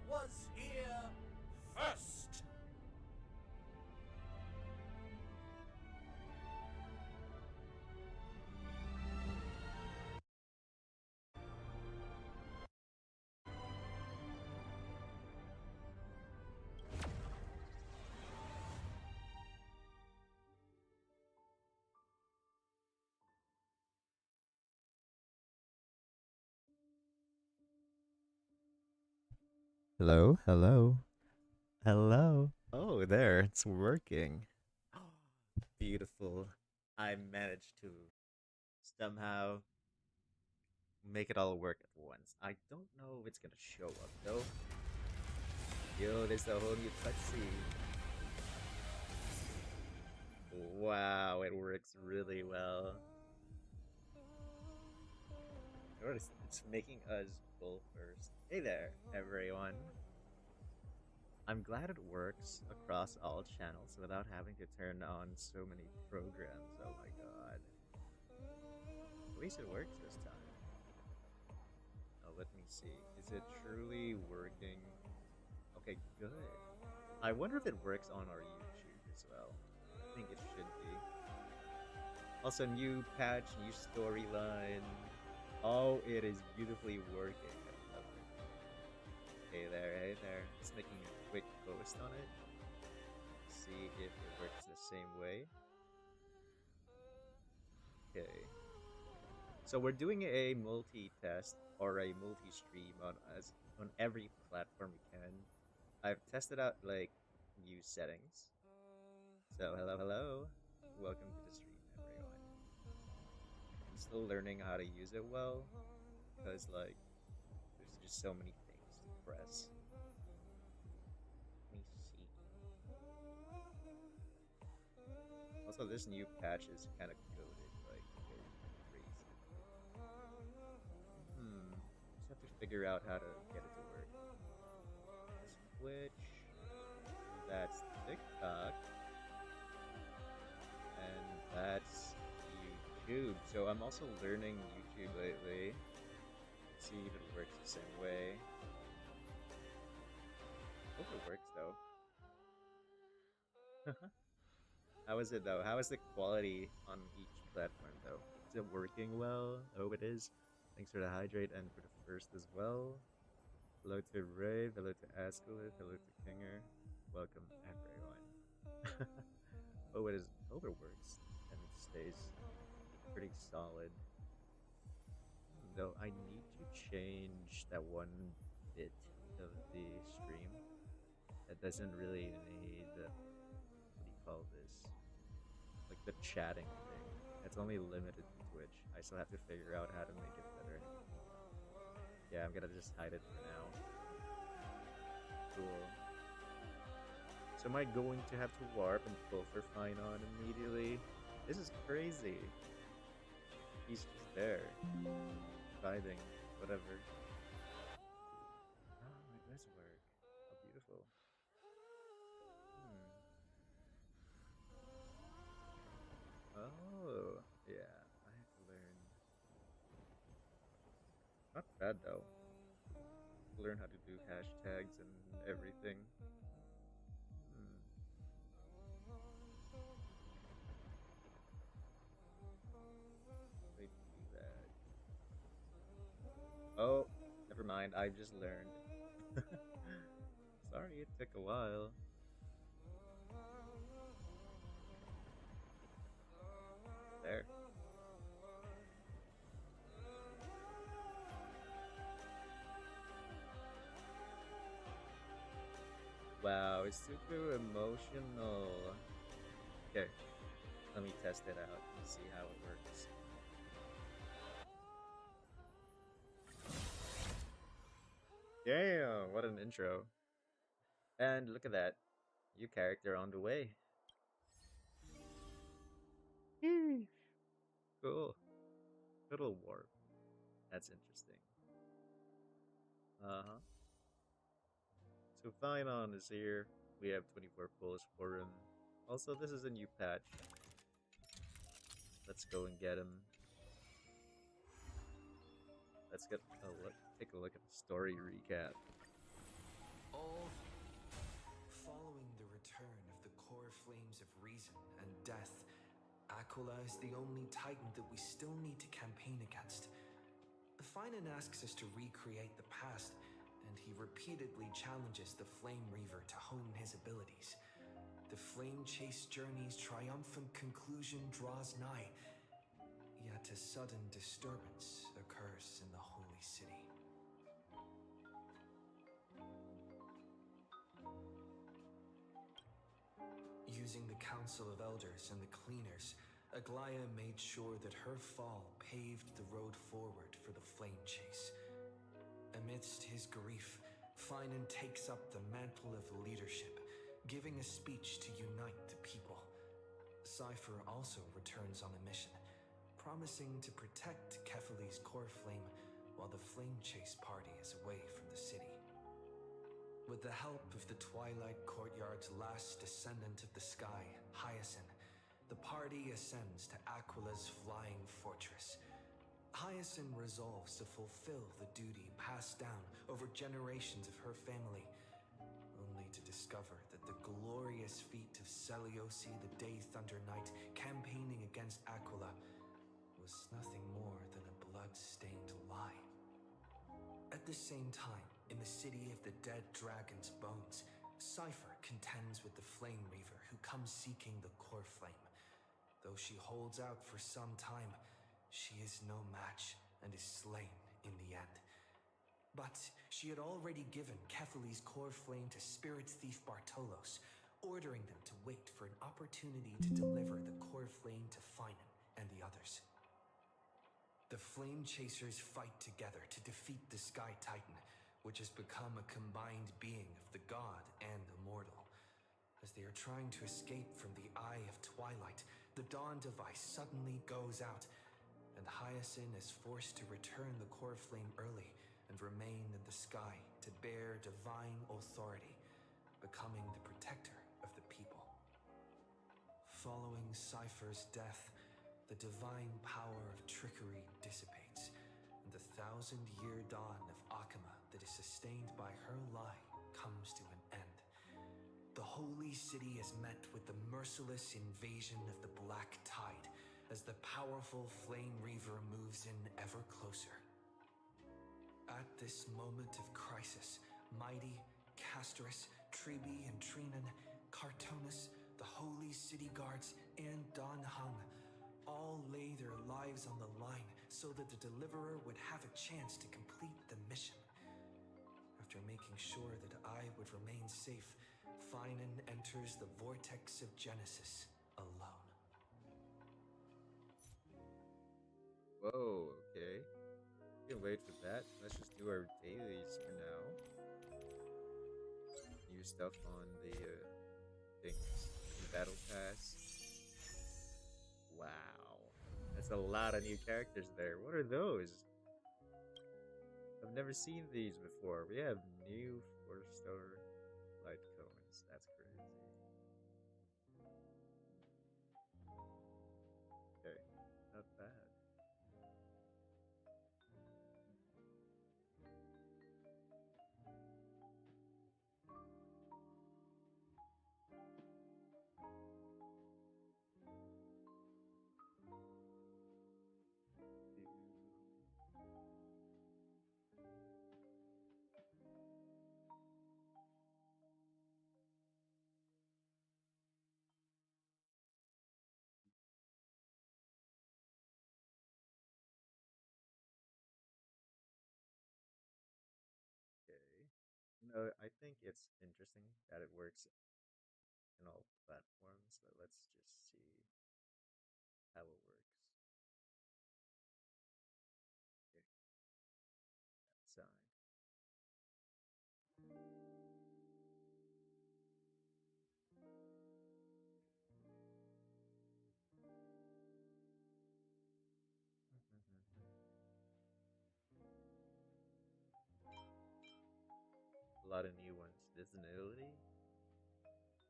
was here first. Hello, hello, hello. Oh, there, it's working. Beautiful. I managed to somehow make it all work at once. I don't know if it's gonna show up though. Yo, there's a whole new cutscene. Wow, it works really well. Notice it's making us pull first. Hey there, everyone. I'm glad it works across all channels without having to turn on so many programs. Oh my god. At least it works this time. Let me see. Is it truly working? Okay, good. I wonder if it works on our YouTube as well. I think it should be. Also, new patch, new storyline. Oh, it is beautifully working. I love it. Hey there, hey there. Just making a quick post on it. See if it works the same way. Okay. So we're doing a multi-test or a multi-stream on every platform we can. I've tested out like new settings. So hello. Welcome to the stream, everyone. I'm still learning how to use it well because like there's just so many things to press. Let me see. Also, this new patch is kind of coded, like very crazy. Just have to figure out how to get it to work. That's Twitch. That's TikTok. And that's YouTube. So I'm also learning YouTube lately. See if it works the same way. Hope it works though. How is it though? How is the quality on each platform though? Is it working well? I hope it is. Thanks for the hydrate and for the first as well. Hello to Ray, hello to Asculith, hello to Kinger. Welcome everyone. Hope it works and it stays pretty solid. Though I need to change that one bit of the stream that doesn't really need what do you call this? Like the chatting thing. It's only limited to Twitch. I still have to figure out how to make it better. Yeah, I'm gonna just hide it for now. Cool. So am I going to have to warp and pull for Finon immediately? This is crazy. He's just there. Vibing. Whatever. Oh, it does work. How beautiful. Hmm. Oh, yeah. I have to learn. Not bad though. Learn how to do hashtags and everything. Hmm. Wait, do that. Oh, never mind. I just learned. Sorry, it took a while. There. Wow, it's super emotional. Okay, let me test it out and see how it works. Damn, what an intro. And look at that. New character on the way. Yee. Cool. Little warp. That's interesting. Uh-huh. So Finon is here. We have 24 pulls for him. Also, this is a new patch. Let's go and get him. Let's get a look. Take a look at the story recap. All following the return of the core flames of reason and death, Aquila is the only titan that we still need to campaign against. Finan asks us to recreate the past, and he repeatedly challenges the Flame Reaver to hone his abilities. The Flame Chase journey's triumphant conclusion draws nigh, yet a sudden disturbance occurs in the Holy City. Using the Council of Elders and the Cleaners, Aglaia made sure that her fall paved the road forward for the Flame Chase. Amidst his grief, Finan takes up the mantle of leadership, giving a speech to unite the people. Cypher also returns on a mission, promising to protect Kefali's core flame while the Flame Chase party is away from the city. With the help of the Twilight Courtyard's last descendant of the sky, Hyacinth, the party ascends to Aquila's flying fortress. Hyacinth resolves to fulfill the duty passed down over generations of her family, only to discover that the glorious feat of Seliosi the Day Thunder Knight campaigning against Aquila was nothing more than a blood-stained lie. At the same time, in the city of the dead dragon's bones, Cypher contends with the Flame Reaver who comes seeking the core flame. Though she holds out for some time, she is no match and is slain in the end. But she had already given Kefali's core flame to Spirit Thief Bartolos, ordering them to wait for an opportunity to deliver the core flame to Finan and the others. The Flame Chasers fight together to defeat the Sky Titan, which has become a combined being of the god and immortal. As they are trying to escape from the Eye of Twilight, the Dawn device suddenly goes out, and Hyacinth is forced to return the core flame early and remain in the sky to bear divine authority, becoming the protector of the people. Following Cypher's death, the divine power of trickery dissipates, and the 1,000-year dawn of Akama that is sustained by her lie comes to an end. The Holy City is met with the merciless invasion of the Black Tide as the powerful Flame Reaver moves in ever closer. At this moment of crisis, mighty Castris, Tribi and Trinan, Cartonus, the Holy City Guards, and Don Hung all lay their lives on the line so that the Deliverer would have a chance to complete the mission. After making sure that I would remain safe, Finan enters the Vortex of Genesis alone. Whoa, okay. Can't wait for that. Let's just do our dailies for now. New stuff on the things. The Battle Pass. Wow. That's a lot of new characters there. What are those? I've never seen these before. We have new 4-star light cones. That's crazy. Okay, not bad. Okay. No, I think it's interesting that it works in all platforms, but let's just see how it works. Okay, that side. A lot of new ones. Visibility.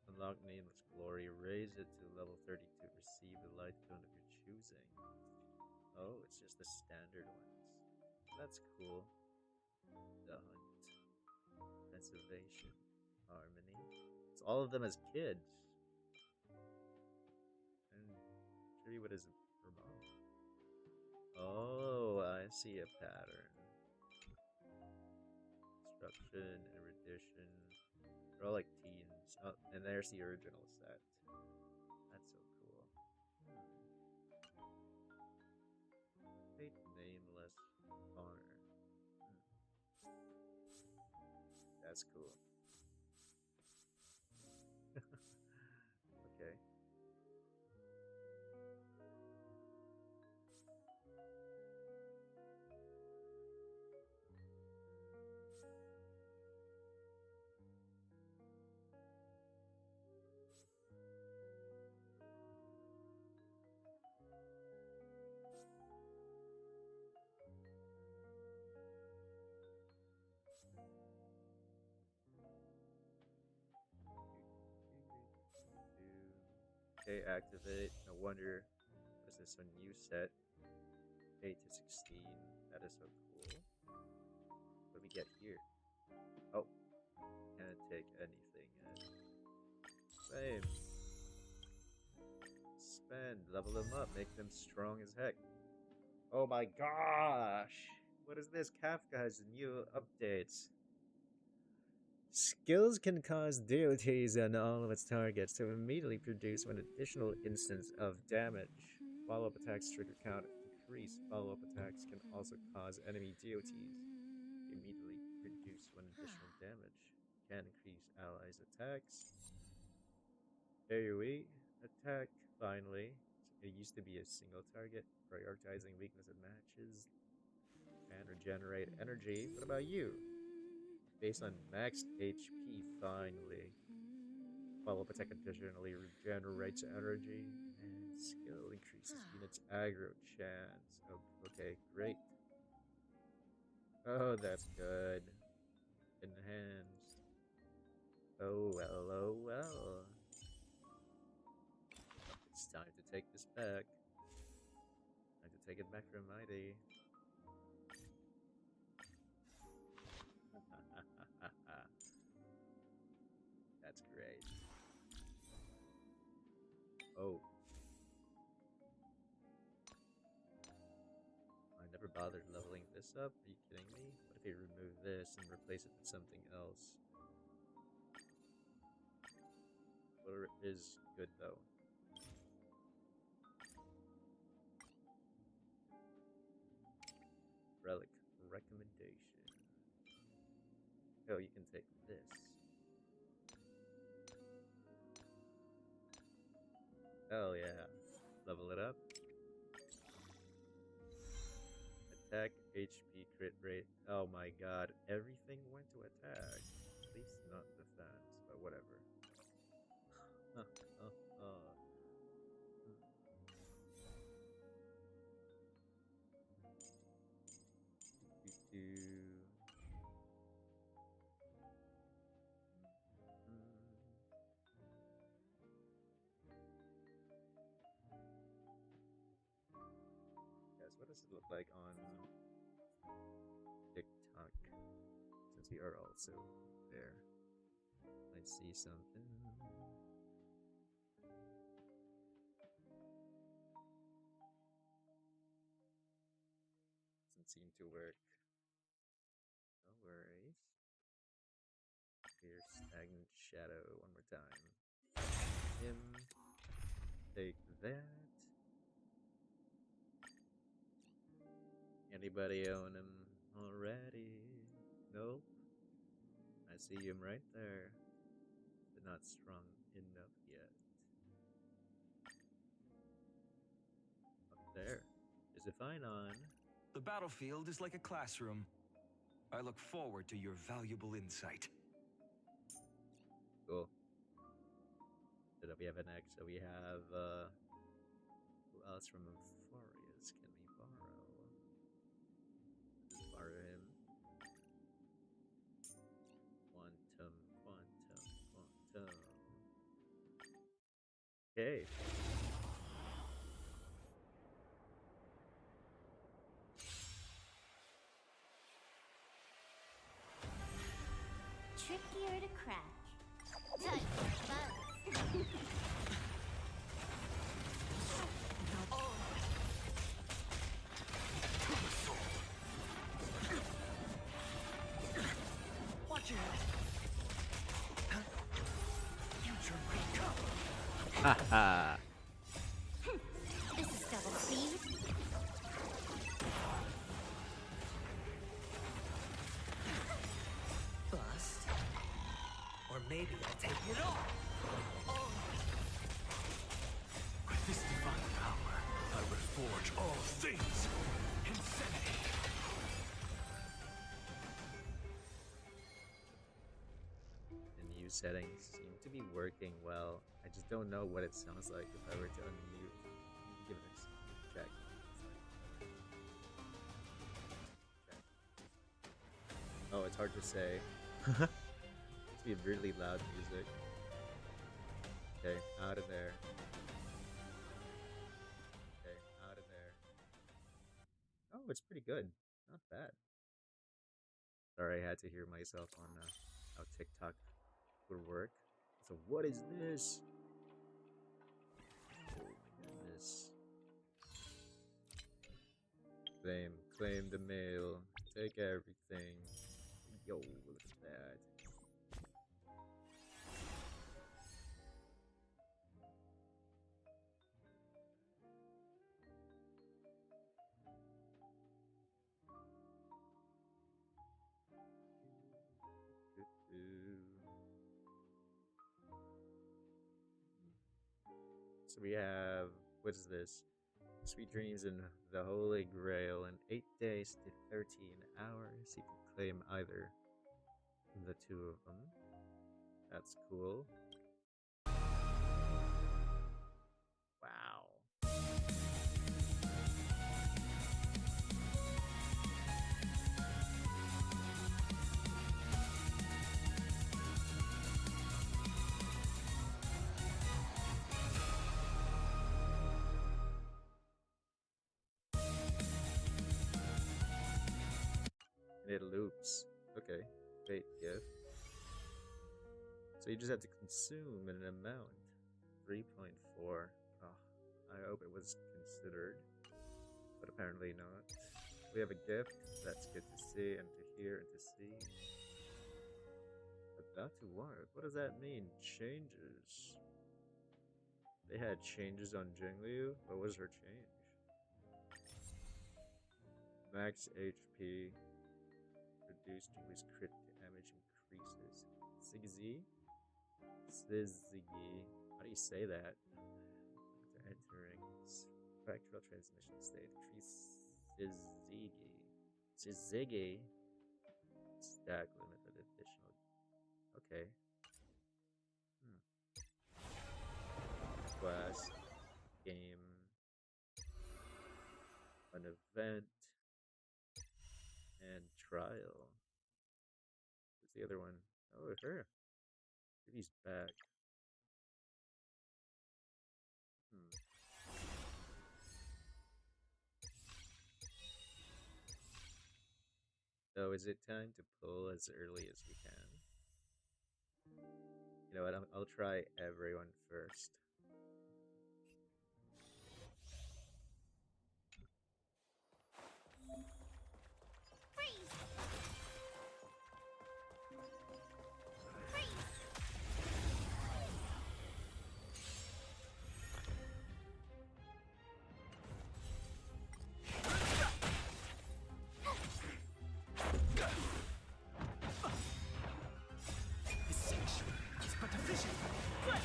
Unlock Nameless Glory. Raise it to level 32. Receive the light cone of your choosing. Oh, it's just the standard ones. That's cool. The Hunt. Preservation. Harmony. It's all of them as kids. And Tree, what is it for mom? Oh, I see a pattern. Instruction, erudition. They're all like teens. Oh, and there's the original set. That's so cool. Fate nameless honor. That's cool. Okay. Okay, activate. No wonder. What is this? A new set? 8 to 16. That is so cool. What do we get here? Oh, can't take anything yet. Same. Spend, level them up, make them strong as heck. Oh my gosh! What is this? Kafka has new updates. Skills can cause deities on all of its targets to immediately produce one additional instance of damage. Follow-up attacks trigger count increase. Follow-up attacks can also cause enemy deities to immediately produce one additional damage. Can increase allies' attacks. AoE attack, finally. It used to be a single target, prioritizing weakness in matches. And regenerate energy. What about you? Based on max HP, finally. Follow-up attack additionally regenerates energy. And skill increases units' aggro chance. Oh, okay, great. Oh, that's good. Enhanced. Oh well, oh well. It's time to take this back. Time to take it back from Mighty. That's great. Oh. I never bothered leveling this up. Are you kidding me? What if you remove this and replace it with something else? What is good though? Relic recommendation. Oh, you can take this. Hell yeah. Level it up. Attack, HP, crit rate. Oh my god. Everything went to attack. At least not defense, but whatever. Yes, what does it look like on TikTok? Since we are also there. I see something. Doesn't seem to work. No worries. Here's stagnant shadow one more time. Him. Take that. Anybody own him already? Nope. I see him right there. But not strong enough yet. Up there. Is it fine on? The battlefield is like a classroom. I look forward to your valuable insight. Cool. So that we have an X. So we have, who else from Euphorius can we borrow? Just borrow him. Quantum. Okay. Trickier to crack. Time for buzz. Watch your head. Future may come. Haha. This is double speed. Bust. Or maybe I'll take it off. With this divine power, I reforge all things. Insanity. The new settings seem to be working well. I just don't know what it sounds like if I were to unmute. Give it a check. Oh, it's hard to say. It's be really loud music. Okay, out of there. Okay, out of there. Oh, it's pretty good. Not bad. Sorry, I had to hear myself on how TikTok would work. So what is this? Oh my goodness. Claim the mail. Take everything. Yo, look at that. So we have, what is this? Sweet dreams and the Holy Grail in 8 days to 13 hours. You can claim either the two of them. That's cool. Wow. And it loops. Okay. Fate gift. So you just have to consume an amount. 3.4. Oh, I hope it was considered. But apparently not. We have a gift. That's good to see and to hear and to see. About to work. What does that mean? Changes. They had changes on Jingliu. What was her change? Max HP. Reduced Jingliu's crit damage increases. Sigzy? Sizzy. How do you say that? After entering spectral transmission state. Sizzy. Sizzy. Stack limited additional. Okay. Quest. Game. An event. And trial. What's the other one? Oh, her. He's back. So is it time to pull as early as we can? You know what? I'll try everyone first. Freeze! Freeze! The sanctuary is but a vision. Flank!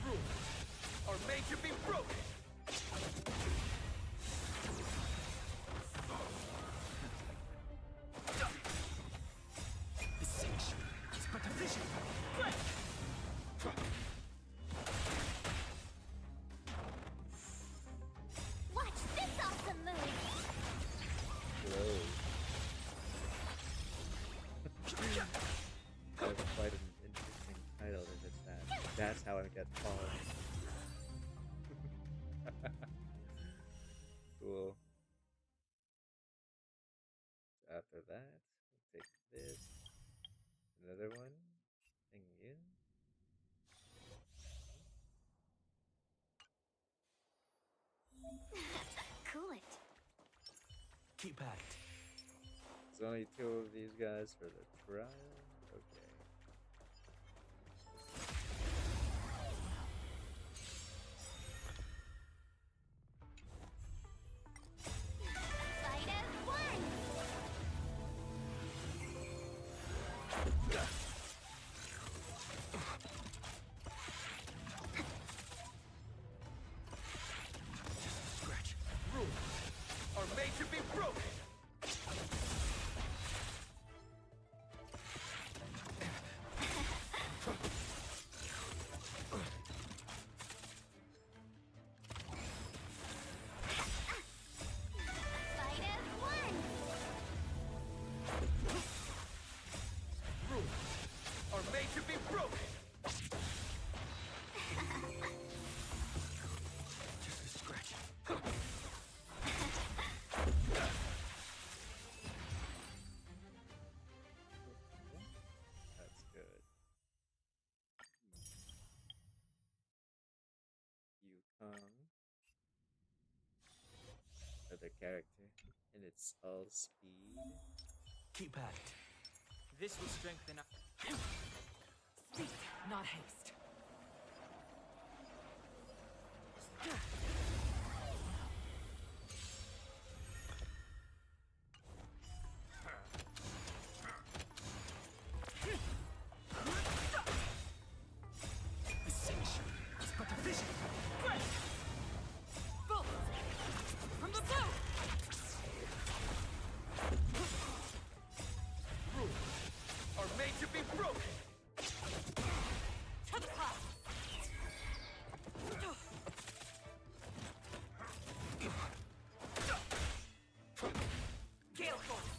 Rules are made to be broken. The sanctuary is but a vision. Flank! Watch this awesome move! Whoa. That was quite an interesting title if it's that. That's how I get fallen. of that. We'll take this. Another one. Thing in. Cool it. Keep at it. There's only 2 of these guys for the trial. Okay. Fight as one. Scratch. Rules are made to be broken. Fight as one. Rules are made to be broken. Just a scratch. That's good. Yukong. Another character. And it's all speed. Keep at it. This will strengthen our... Speed, not haste. The signature is but a vision. Bullets! From the blue! Rules are made to be broken. To the top! Gale Force!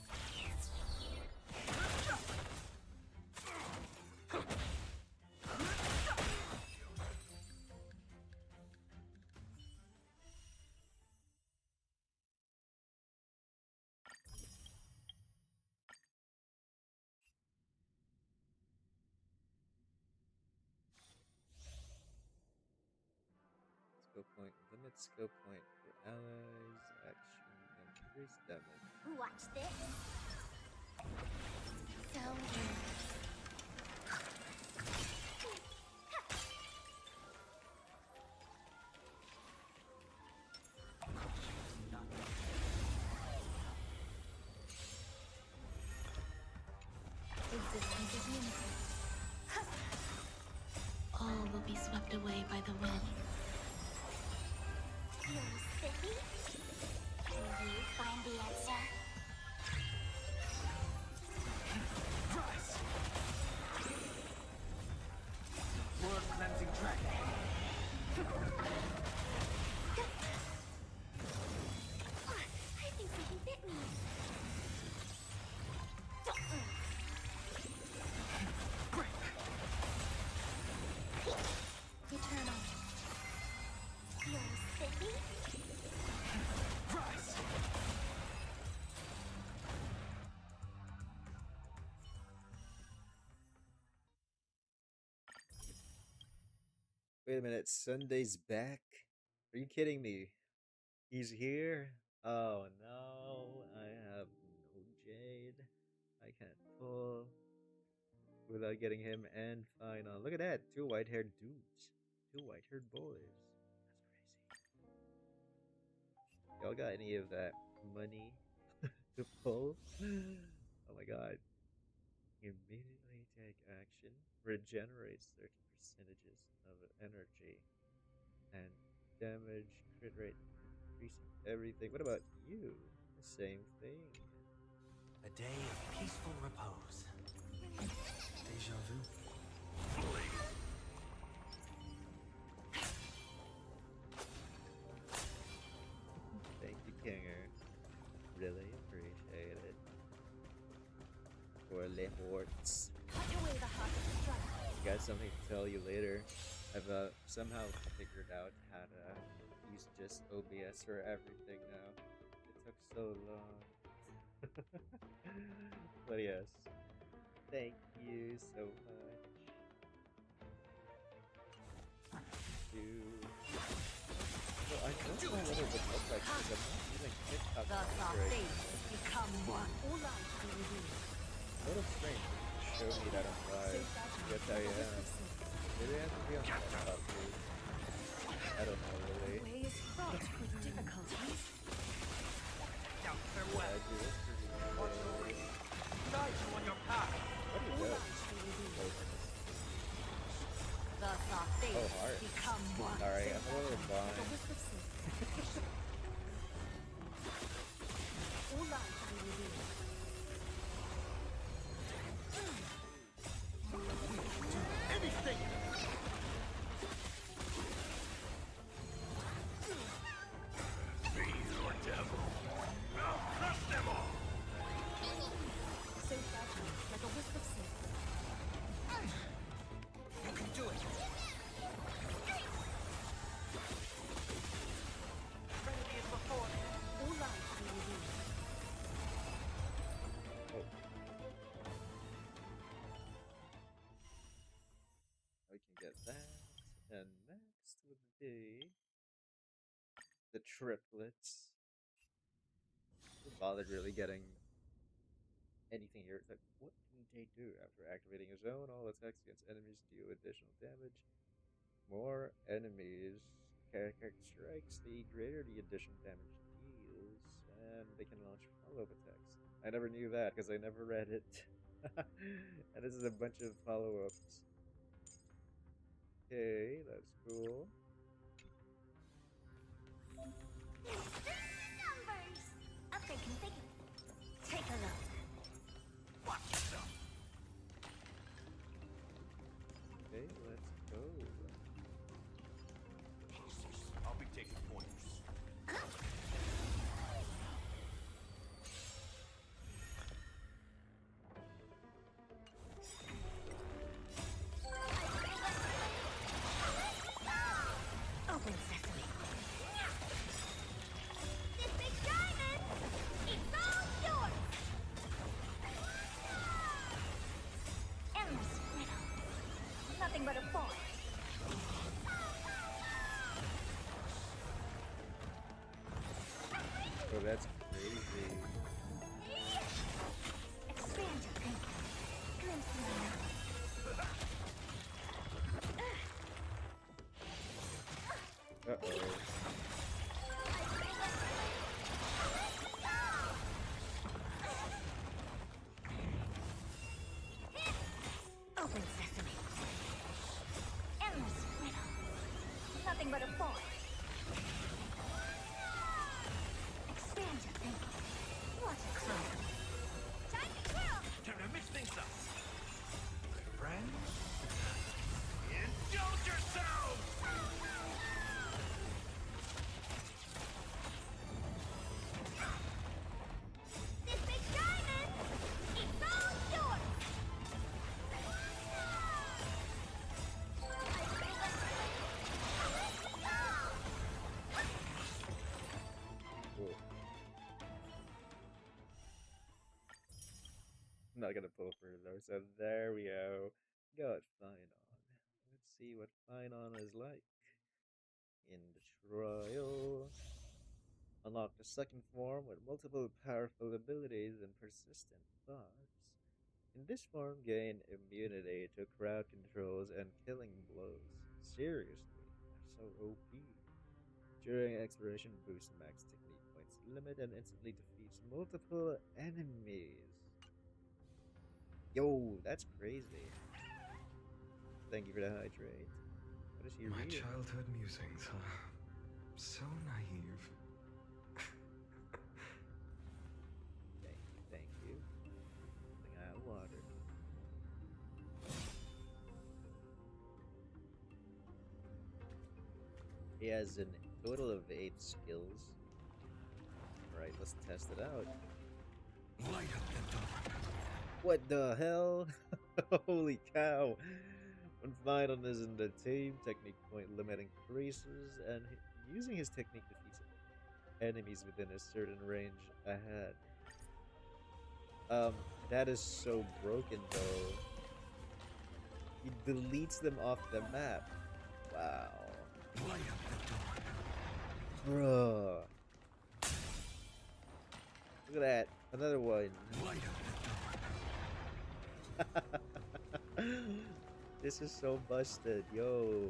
Skill point. Limit skill point for allies. Action. Increase damage. Watch this. So good. Existence is limited. All will be swept away by the wind. You silly? Can you find the answer? Rise. Blood cleansing dragon. I think something bit me. Break. Eternal. You're silly? Rise. Wait a minute. Sunday's back? Are you kidding me? He's here? Oh no. I have no Jade. I can't pull without getting him and fine on. Look at that. 2 white-haired dudes. 2 white-haired boys. That's crazy. Y'all got any of that money to pull? Oh my god. Immediately take action. Regenerates 30 percentages of energy. And damage, crit rate, increasing everything. What about you? The same thing. A day of peaceful repose. Deja vu. Thank you, Kinger. Really appreciate it. For Le Horts. Cut away the heart of the struggle. Got something to tell you later. I've somehow figured out how to use just OBS for everything now. It took so long. But yes, thank you so much. So I don't know what it would look like because I'm not using TikTok Thus our right fates now. become one. All life will reveal. What a strange to show me that I'm live. Yes, I am. Maybe I have to be on TikTok, dude. I don't know, really. The way is fraught with difficulties. Now, Yeah, farewell. dude, it's pretty good. Guide you on your path. What is All that? life will reveal. Oh, Thus our oh, fates heart. become one. Sorry, I'm a little Like a blind. whisper of sleep. All life will reveal. Anything! Be your devil. I'll crush them all! So fragile, like a wisp of sleep. You can do it. Remedy is before me. All life will reveal. Oh. We can get that. And next would be the triplets. Who bothered really getting anything here? It's like, what can they do after activating a zone? All attacks against enemies deal additional damage. More enemies. Character strikes, the greater the additional damage deals, and they can launch follow-up attacks. I never knew that because I never read it. And this is a bunch of follow-ups. Okay, that's cool. Numbers! Okay, configure. Take a look. Watch yourself. Okay, let's go. I'll be taking pointers. Open sesame. This big diamond! It's all yours! Endless riddle. Nothing but a force. Oh, that's crazy. Expand your thinking. Glimpse me now. Uh-oh. Open sesame. Endless riddle. Nothing but a force. Expand your thinking. What a clown. Time to kill! Time to mix things up. Friends? Indulge yourselves! This big diamond! It's all yours! Cool. I'm not gonna pull for though, so there we go. Got Finon. Let's see what Finon is like in the trial. Unlock the second form with multiple powerful abilities and persistent buffs. In this form, gain immunity to crowd controls and killing blows. Seriously, that's so OP. During exploration, boost max technique points limit and instantly defeats multiple enemies. Yo, that's crazy. Thank you for the hydrate. What is he My reading? childhood musings, huh? So naive. Thank you. Something I water. He has a total of 8 skills. Alright, let's test it out. Light up the dawn. What the hell? Holy cow! When Finon is in the team, technique point limit increases, and using his technique defeats enemies within a certain range ahead. Um, that is so broken though. He deletes them off the map. Wow. Light up the dark. Bruh. Look at that. Another one. Light up the This is so busted, yo.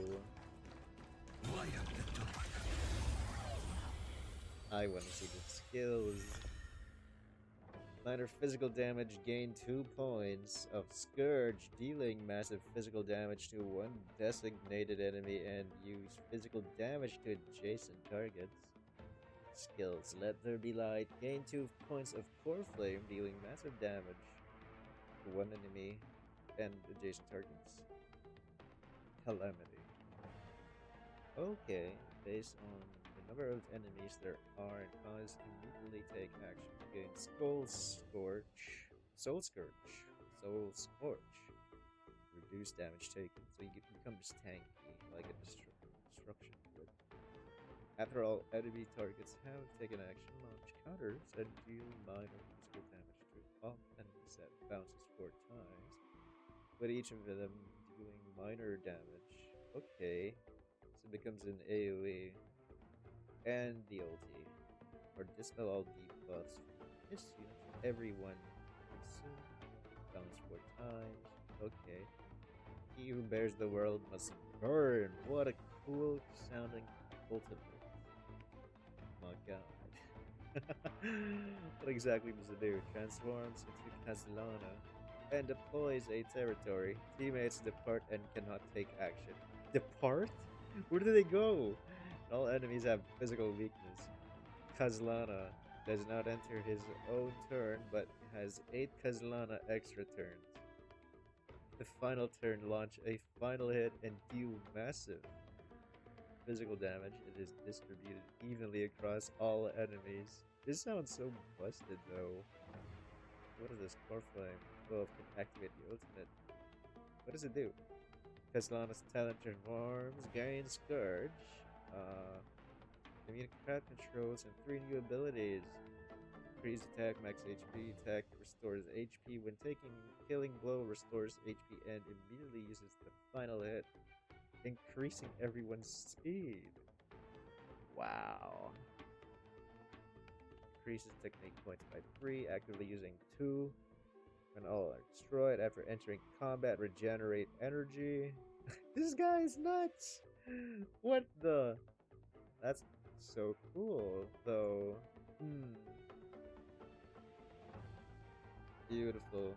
dark. Light up the dark. I want to see the skills. Minor physical damage, gain 2 points of Scourge, dealing massive physical damage to one designated enemy and use physical damage to adjacent targets. Skills, Let There Be Light, gain 2 points of Core Flame, dealing massive damage to one enemy and adjacent targets. Calamity. Okay, based on the number of enemies there are and cause, immediately take action to gain Soul Scorch. Reduce damage taken, so you become just tanky, like a destruction grid. After all enemy targets have taken action, launch counters and deal minor physical damage to all enemies that bounces 4 times, with each of them dealing minor damage. Okay, so it becomes an AoE. And the ulti, or dispel all debuffs from this unit for everyone consumed. Bounce 4 times. Okay. He who bears the world must burn. What a cool sounding ultimate. My god. What exactly does it do? Transforms into Castellana and deploys a territory. Teammates depart and cannot take action. Depart? Where do they go? All enemies have physical weakness. Castellana does not enter his own turn, but has 8 Castellana extra turns. The final turn, launch a final hit and deal massive physical damage. It is distributed evenly across all enemies. This sounds so busted though. What is this? Core Flame 12 can activate the ultimate. What does it do? Castellana's talent transforms, gains Scourge. Immune crowd controls and 3 new abilities. Increased attack, max HP, attack restores HP when taking killing blow, restores HP and immediately uses the final hit, increasing everyone's speed. Wow. Increases technique points by 3, actively using 2. When all are destroyed after entering combat, regenerate energy. This guy is nuts! What the? That's so cool, though. Beautiful.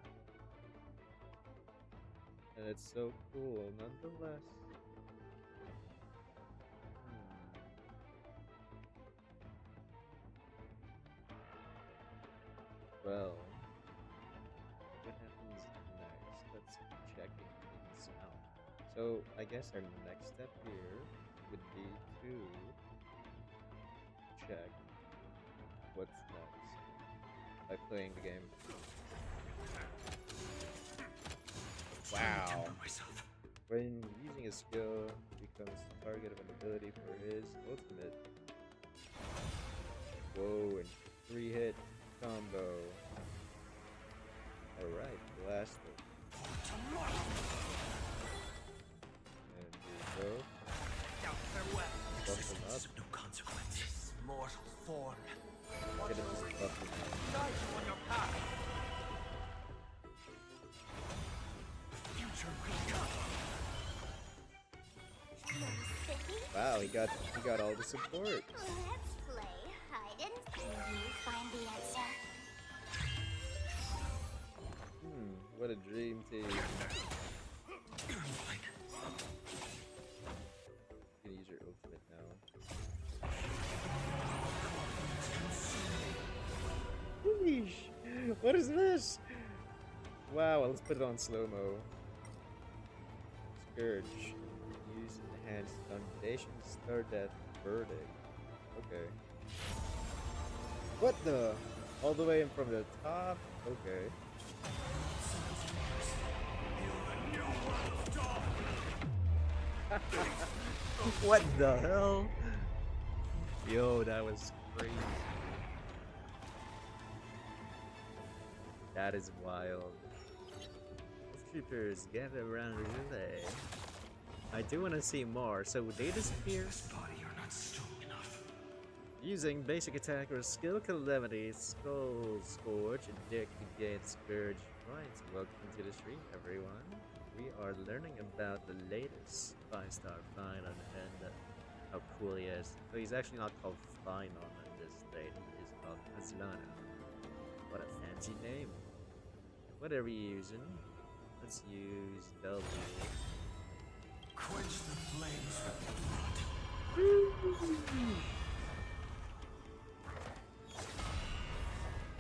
And it's so cool, nonetheless. Well, what happens next? Let's keep checking things out. So, I guess our next step here would be to check what's next by playing the game. Wow. When using a skill, becomes the target of an ability for his ultimate. Whoa, and 3-hit combo. Alright, blast it. And here we go. Buff him up. No consequences. Mortal form. Get him just buff him up. Guide you on your path. Future will come. Wow, he got all the support. Let's play hide and seek. Can you find the answer? What a dream team. You can use your ultimate now. Sheesh. What is this? Wow, let's put it on slow-mo. Scourge. Use enhanced foundation, star death, verdict. Okay. What the? All the way in from the top? Okay. What the hell? Yo, that was crazy. That is wild. Wolf troopers, gather around relay. I do want to see more. So they disappear. Body are not strong enough. Using basic attack or skill calamity, Skull Scourge, Dick against Scourge. Right, welcome to the stream, everyone. We are learning about the latest 5-star Finon and how cool he is. So he's actually not called Finon in this state, he is called Azlana. What a fancy name. What are we using? Let's use W. Quench the flames with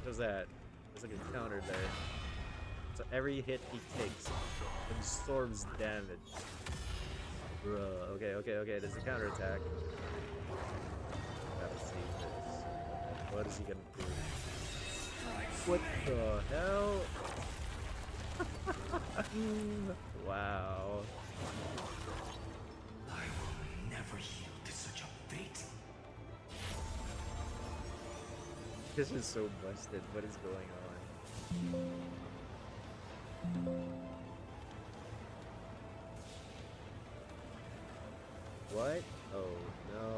What's that? There's like a counter there. So every hit he takes absorbs damage. Bruh. Okay. There's a counter attack. Gotta see this. What is he gonna do? What the hell? Wow. I will never yield to such a fate. This is so busted. What is going on? What? Oh no.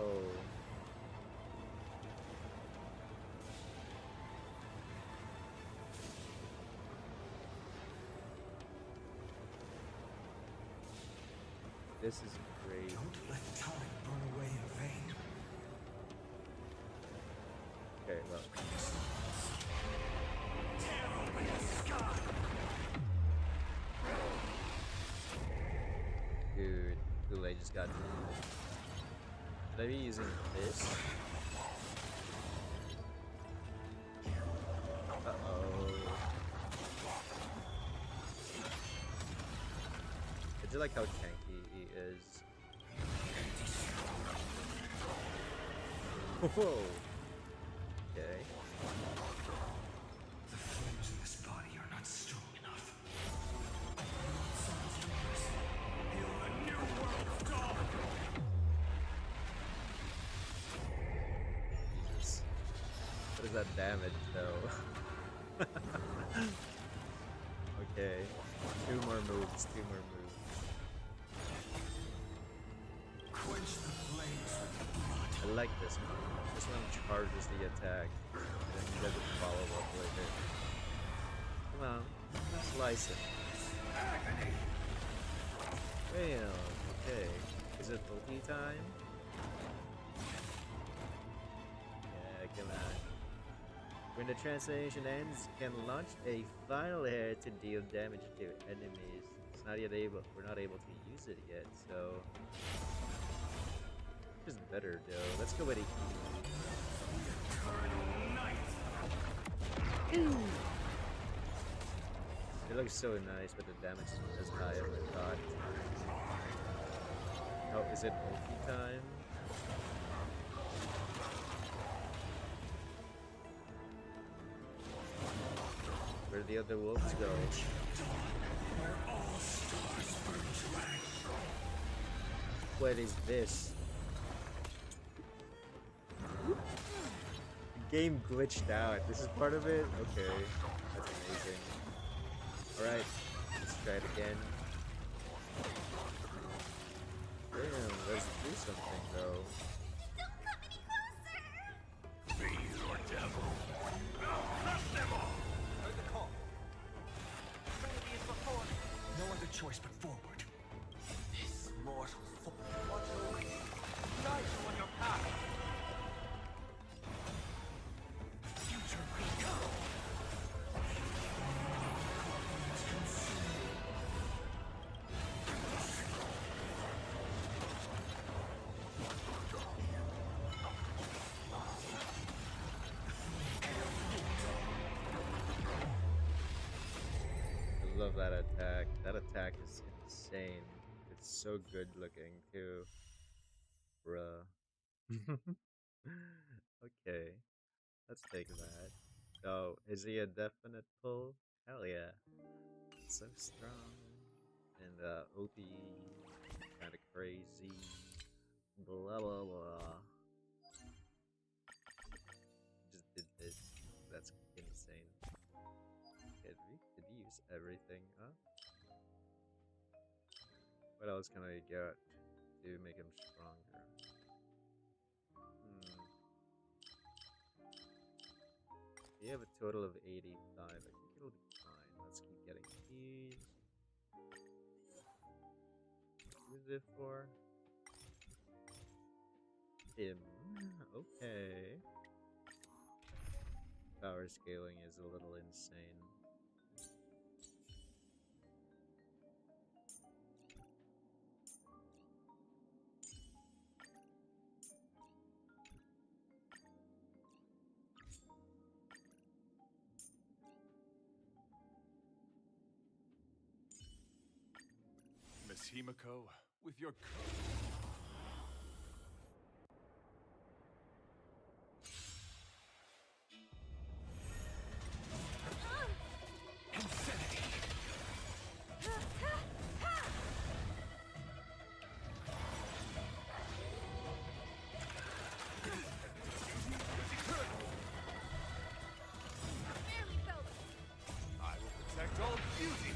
This is great. Don't let time burn away in vain. Okay, well. Dude, Kool-Aid just got. Should I be using this? Uh-oh. I do like how tanky he is. Whoa. Okay. The flames in this body are not strong enough. Jesus. What is that damage though? Okay. Two more moves. Quench the flames with I like this one. This one charges the attack, and then he doesn't follow up with it. Come on, slice it. Well, okay. Is it ulti time? Yeah, come on. When the transformation ends, you can launch a final hit to deal damage to enemies. It's not yet able. We're not able to use it yet, so. Which is better, though. Let's go with a. It looks so nice, but the damage isn't as high as I thought. Oh, is it ulti time? Where the other wolves go? What is this? The game glitched out. This is part of it? Okay. That's amazing. Alright. Let's try it again. Damn, let's do something though. Don't come any closer! Be your devil. I'll crush them all. Heard the call. Trinity is before me. no other choice but forward. This mortal foe. Watch your way. Guide you on your path. Future will come. I love that attack. That attack is insane. It's so good looking too. Bruh. Okay. Let's take that. Oh, is he a definite pull? Hell yeah. So strong. And OP kinda crazy. Blah blah blah. Just did this. That's insane. Okay, powers everything up. What else can I get to make him stronger? We have a total of 85. I think it'll be fine. Let's keep getting these. Who's it for? Him. Okay. Power scaling is a little insane. Miss Himiko, with your insanity. Barely felt it. I will protect all beauty.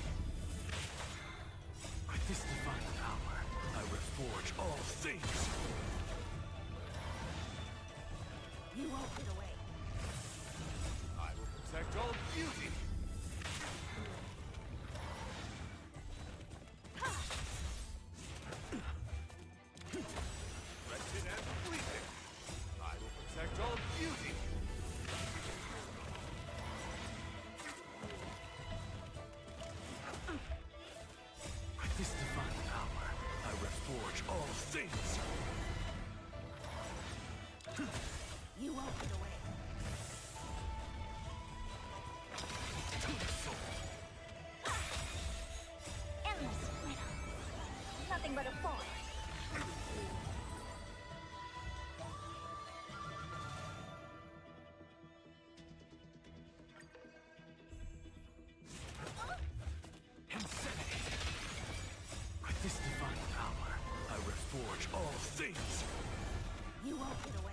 With this divine power, I reforge all things. You won't get away. I will protect all beauty. Wretched and fleeting. I will protect all beauty. With this divine power, I reforge all things. You won't get away. To the soul. Endless freedom. Nothing but a force. Insanity. With this divine power, I reforge all things. You won't get away.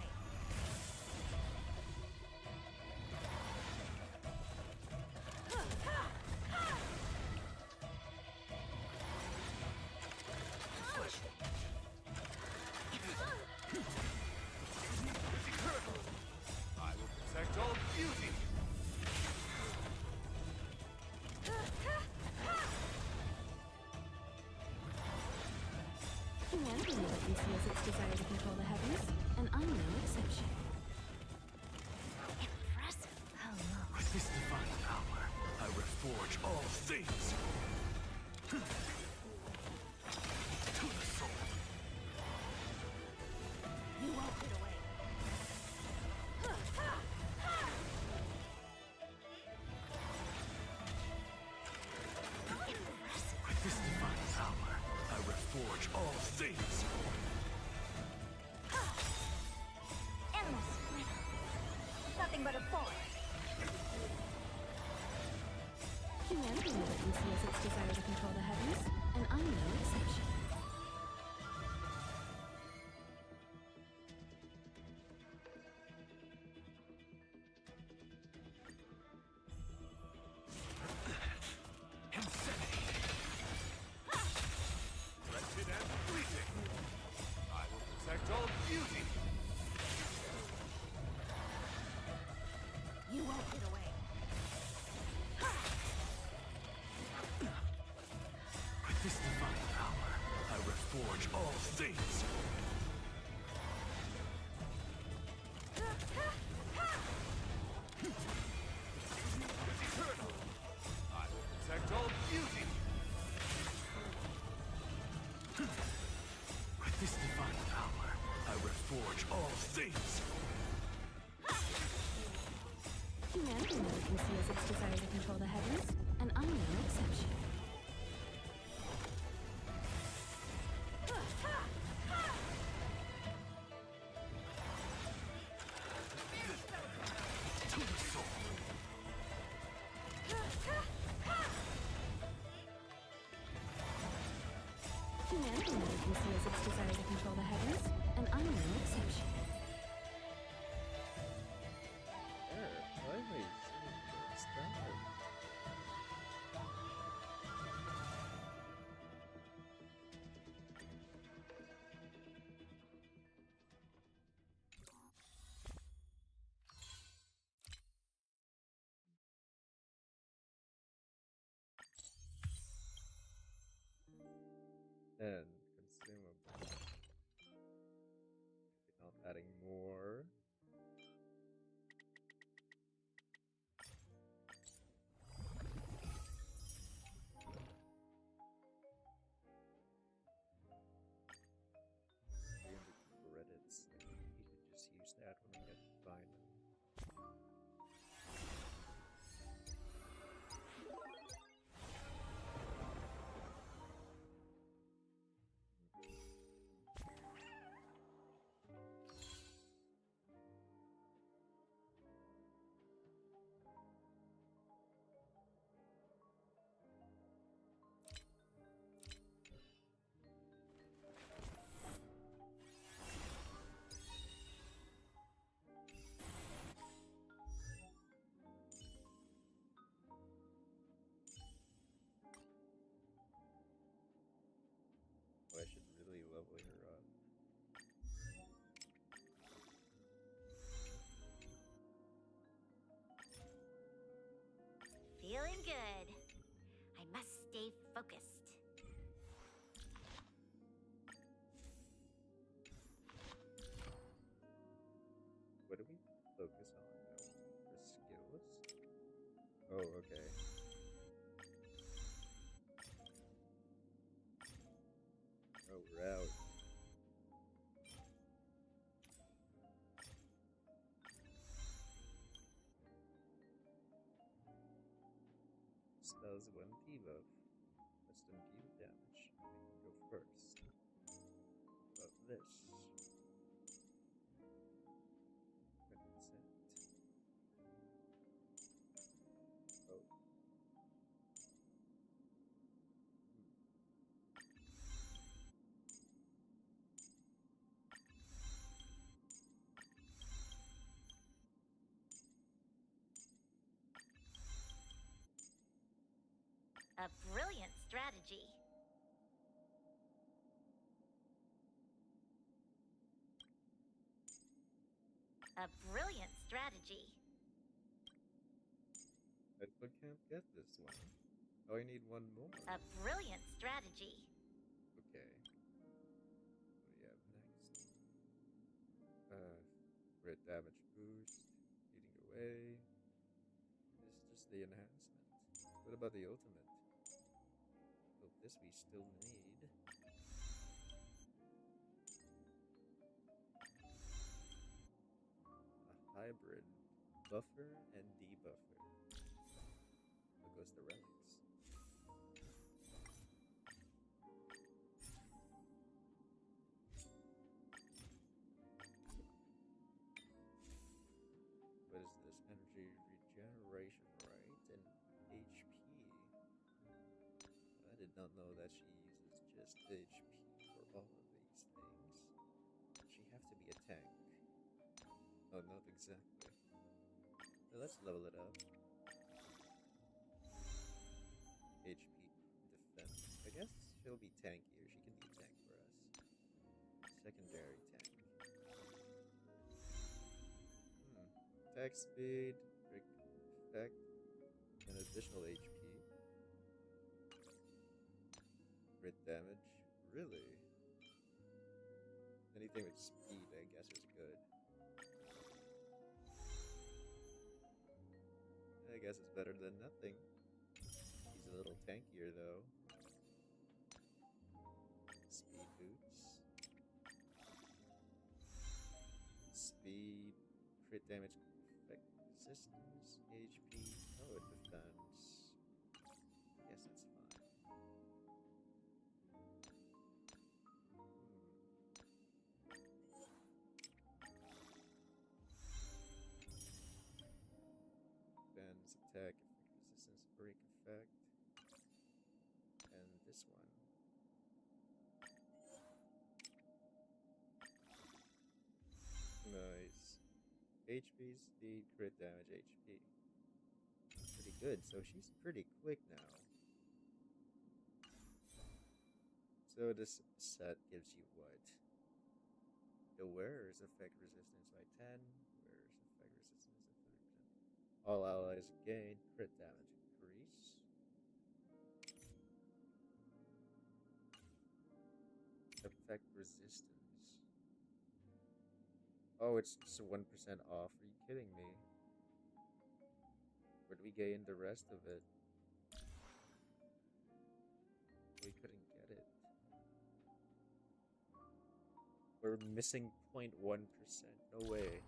I will protect all beauty. Humanity conceals its desire to control the heavens, and I'm no exception. Impressive. Hello. With this divine power, I reforge all things. To the soul. You won't get away. With this divine power, I reforge all things. Endless freedom. Nothing but a force. Humanity conceals its desire to control the heavens, and I'm no exception. Insanity. Wretched and fleeting. I will protect all beauty. You won't get away. With this divine power, I reforge all things. Eternal. I will protect all beauty. With this divine power, I reforge all things. Humanity conceals its desire to control the heavens, and I'm no exception. To the soul. Humanity conceals its desire to control the heavens, and I'm no exception. Why am I seeing this stuff? and consumable. Maybe not adding more. Credits. I think you could just use that when I get to find them. Oh, I should really level her up. Feeling good. I must stay focused. What do we focus on though? Her skills? Oh, okay. Oh, we're out. Spells 1 debuff. Custom deal damage. I can go first. Above this. Consent. Oh. A brilliant strategy. A brilliant strategy. I can't get this one. Oh, I need one more. A brilliant strategy. Okay. What do we have next? Crit damage boost. Eating away. This is just the enhancement. What about the ultimate? Oh, this we still need. A hybrid. Buffer and debuffer. There goes the relics. What is this? Energy regeneration, right? And HP. I did not know that she uses just HP for all of these things. Does she have to be a tank? Oh, not exactly. So let's level it up. HP defense. I guess she'll be tankier. She can be a tank for us. Secondary tank. Attack speed, break effect, and additional HP. Crit damage. Really? Anything with speed, I guess, is good. I guess it's better than nothing. He's a little tankier, though. Speed boots. Speed, crit damage, effect resistance, HP. Oh, it defense. I guess that's fine. Defense, attack, effect resistance, break effect. And this one. Nice. HP, speed, crit damage, HP. Pretty good, so she's pretty quick now. So this set gives you what? The wearer's effect resistance by 10, wearer's effect resistance at 30%. All allies gain crit damage increase. effect resistance. Oh, it's just 1% off. Are you kidding me? Where do we gain the rest of it? We couldn't get it. We're missing 0.1%. No way.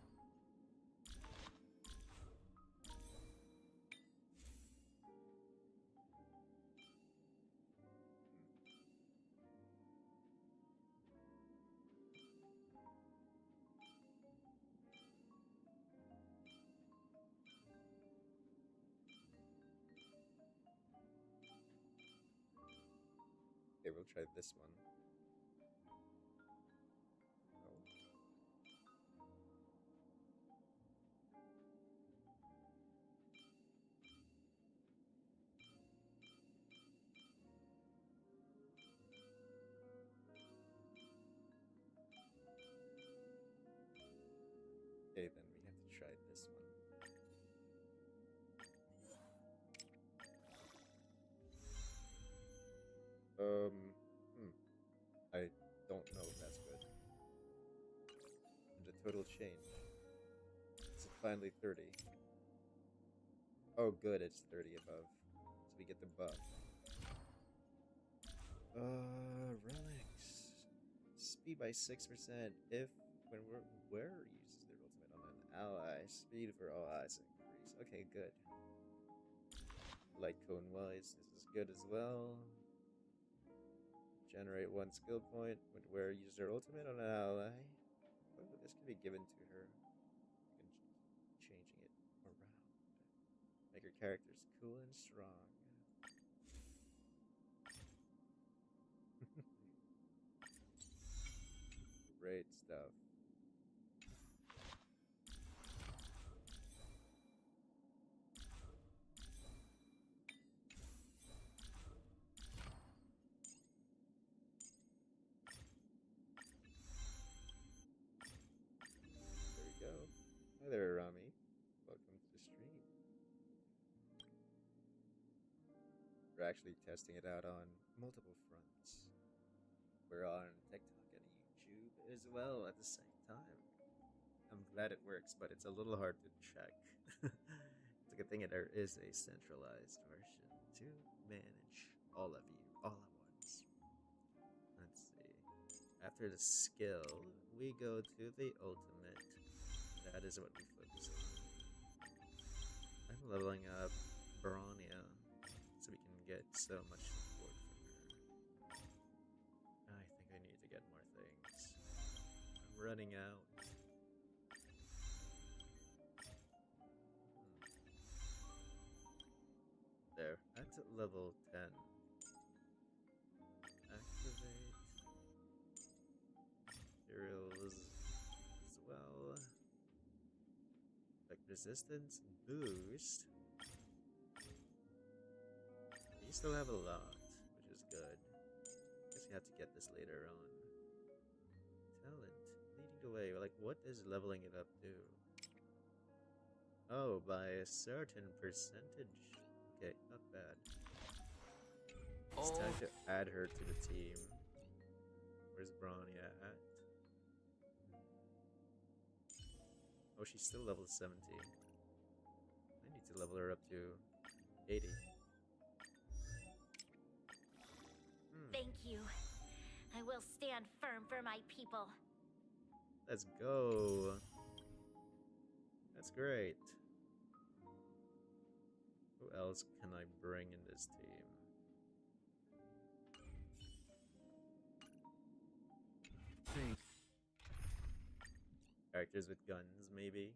Okay, we'll try this one. No. Okay, then we have to try this one. I don't know if that's good. And the total change. It's finally 30. Oh, good, it's 30 above. So we get the buff. Relics. Speed by 6% if where uses their ultimate on an ally. Speed for all allies increase. Okay, good. Light cone wise, this is good as well. Generate 1 skill point when where uses their ultimate on an ally. Oh, this can be given to her. You can changing it around. Make her characters cool and strong. Great stuff. There we go. Hi there, Rami. Welcome to the stream. We're actually testing it out on multiple fronts. We're on TikTok and YouTube as well at the same time. I'm glad it works, but it's a little hard to check. It's a good thing there is a centralized version to manage all of you all at once. Let's see. After the skill, we go to the ultimate. That is what we focus on. I'm leveling up Bronya so we can get so much support from her. I think I need to get more things. I'm running out. There, that's at level 10. Activate materials as well. Like resistance boost. You still have a lot, which is good. Guess you have to get this later on. Talent, leading the way. Like, what does leveling it up do? Oh, by a certain percentage. Okay, not bad. It's time to add her to the team. Where's Bronya at? Oh, she's still level 70. I need to level her up to 80. Thank you. I will stand firm for my people. Let's go. That's great. Who else can I bring in this team? Think. Characters with guns, maybe?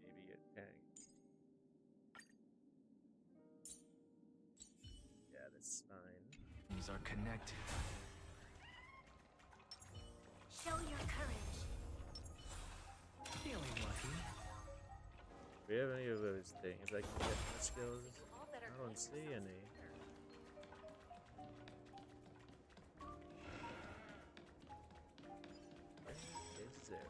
Maybe a tank. Yeah, that's fine. These are connected. Show your courage. Feeling lucky. Do we have any of those things I can get my skills? I don't see any. Where is it?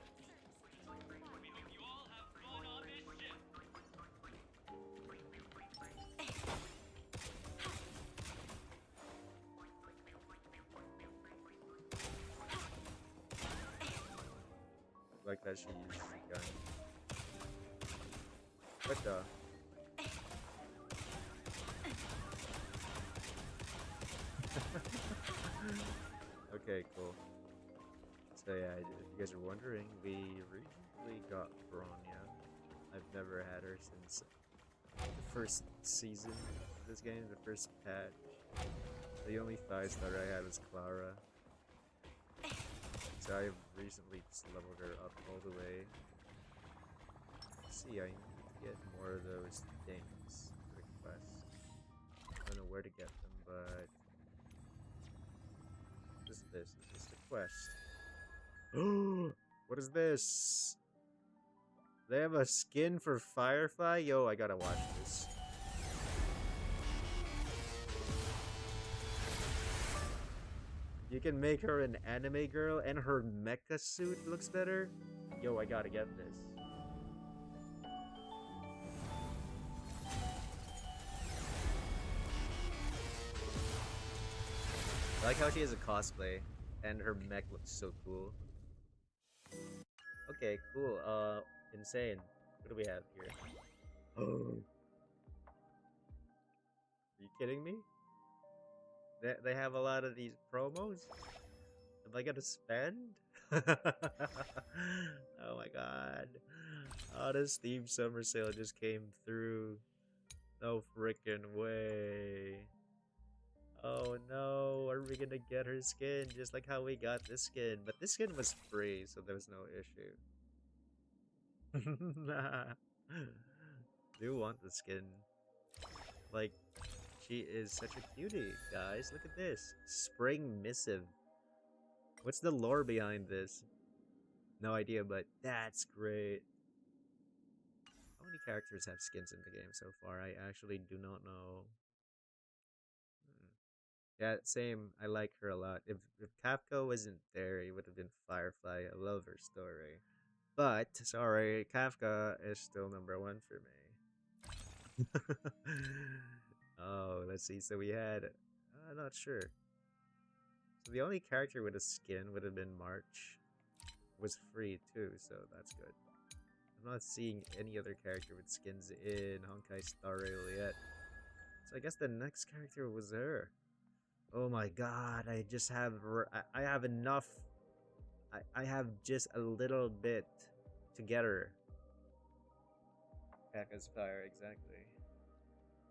like that she uses a gun. What the? Okay, cool. So yeah, if you guys are wondering, we recently got Bronya. I've never had her since the first season of this game, the first patch. The only 5-star I had was Clara. So I recently just leveled her up all the way. Let's see, I need to get more of those things for the quest. I don't know where to get them, but what is this? Is this the quest? What is this? They have a skin for Firefly? Yo, I gotta watch this. You can make her an anime girl and her mecha suit looks better? Yo, I gotta get this. I like how she has a cosplay and her mech looks so cool. Okay, cool. Insane. What do we have here? Oh. Are you kidding me? They have a lot of these promos? Am I gonna spend? Oh my god. Oh, this Steam Summer Sale just came through. No freaking way. Oh no, are we gonna get her skin just like how we got this skin? But this skin was free, so there was no issue. Do want the skin. Like, she is such a cutie, guys. Look at this. Spring Missive. What's the lore behind this? No idea, but that's great. How many characters have skins in the game so far? I actually do not know. Yeah, same. I like her a lot. If Kafka wasn't there, it would have been Firefly. I love her story. But, sorry, Kafka is still #1 for me. Oh, let's see. So we had... I'm not sure. So the only character with a skin would have been March. Was free too, so that's good. I'm not seeing any other character with skins in Honkai Star Rail yet. So I guess the next character was her. Oh my god, I just have... I have enough... I have just a little bit to get her. Kaka's fire, exactly.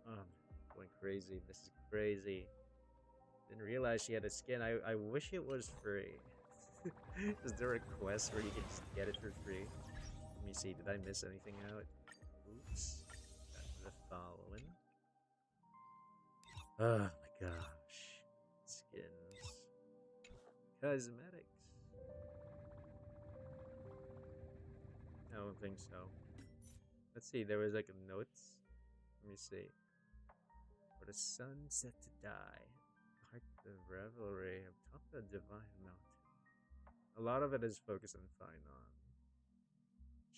Oh, I'm going crazy. This is crazy. Didn't realize she had a skin. I wish it was free. Is there a quest where you can just get it for free? Let me see, did I miss anything out? Oops. The following. Oh my gosh. Skins. Cosmetics. I don't think so. Let's see, there was like a notes. Let me see. For the sun set to die. Heart the revelry atop the divine mountain. A lot of it is focused on Finon.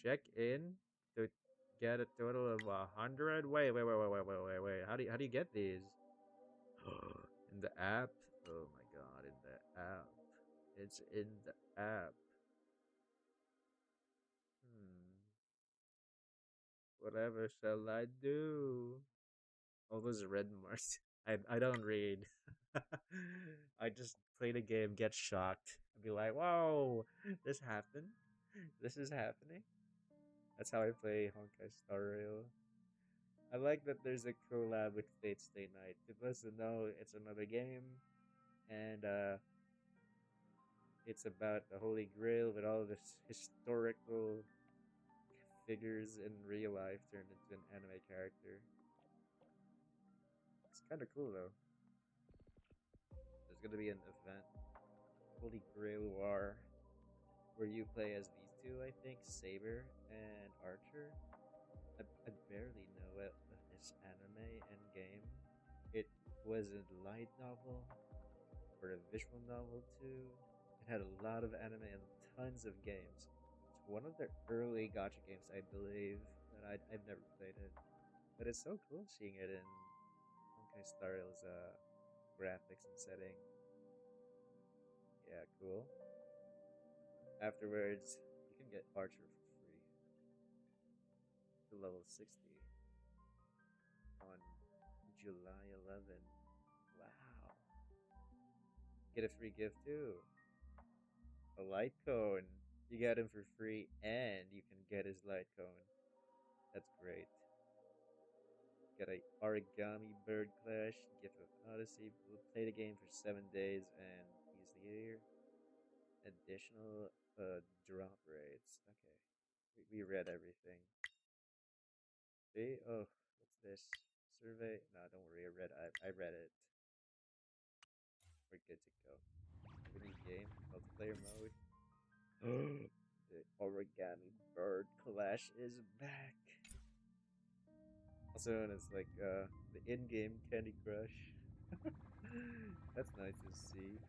Check in to get a total of 100. Wait. How do you get these? In the app? Oh my god, in the app. It's in the app. Whatever shall I do? All those red marks. I don't read. I just play the game, get shocked, and be like, whoa, this happened? This is happening? That's how I play Honkai Star Rail. I like that there's a collab with Fate Stay Night. People doesn't know it's another game, and it's about the Holy Grail with all this historical figures in real life turned into an anime character. It's kind of cool though. There's gonna be an event, Holy Grail War, where you play as these two, I think, Saber and Archer. I barely know it of this anime and game. It was a light novel or a visual novel too. It had a lot of anime and tons of games. It's one of the early gacha games, I believe, that I've never played it. But it's so cool seeing it in Honkai Star Rail's graphics and setting. Yeah, cool. Afterwards, you can get Archer for free to level 60 on July 11th. Wow. Get a free gift too. A light cone. You get him for free and you can get his light cone. That's great. Get a origami bird clash, gift of Odyssey. We'll play the game for 7 days and he's here. Additional drop rates. Okay. We read everything. See? Oh, what's this? Survey? No, don't worry, I read it. We're good to go. We need game, multiplayer mode. The origami bird clash is back. Also known as like the in-game Candy Crush. That's nice to see.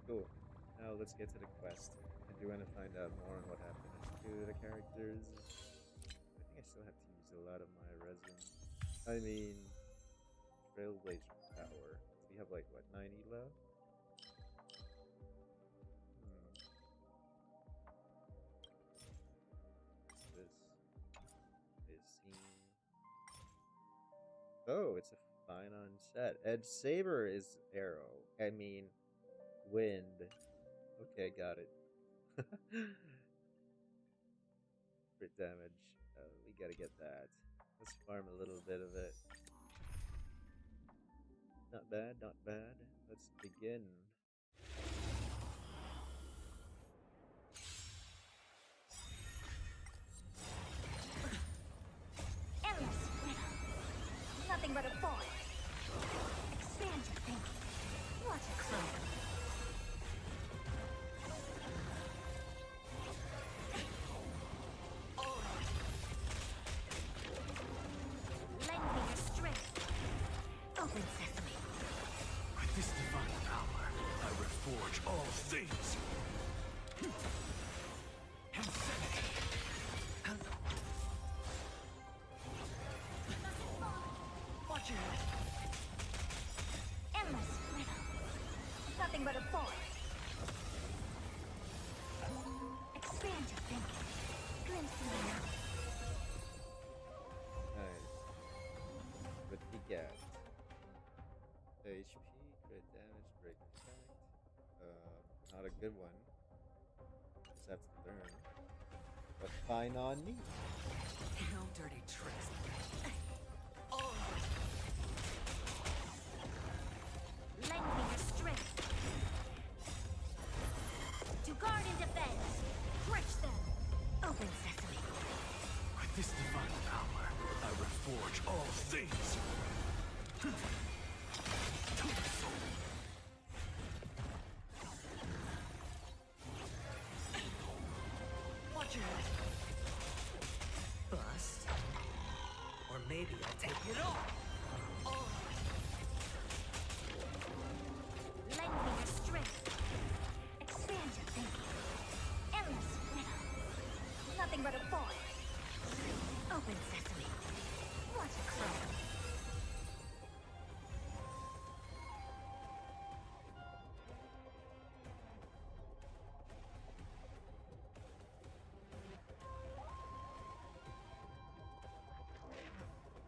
Cool. Now let's get to the quest. I do want to find out more on what happened to the characters. I think I still have to use a lot of my resin. I mean, Trailblazer power. We have like, what, 90 left? What's this? Is scene. Oh, it's a fine on set. Edge Saber is arrow. I mean, wind. Okay, got it. Crit damage. We gotta get that. Let's farm a little bit of it. Not bad, not bad. Let's begin. Endless freedom. Nothing but a void. Expand your thinking. What a crime. Lend me your strength. Open sesame. With this divine power, I reforge all things. Watch your head. Endless freedom. Nothing but a void. Expand your thinking. Glimpse me now. Nice. What we got? HP, crit damage, break effect. Not a good one. Just have to learn. But fine on me. No dirty tricks. Lend me your strength. To guard and defend. Crush them. Open sesame. With this divine power, I reforge all things. Watch your head. Bust. Or maybe I'll take it all. Lend me your strength. Expand your thinking. Endless freedom. Nothing but a void. Open sesame. What a crime.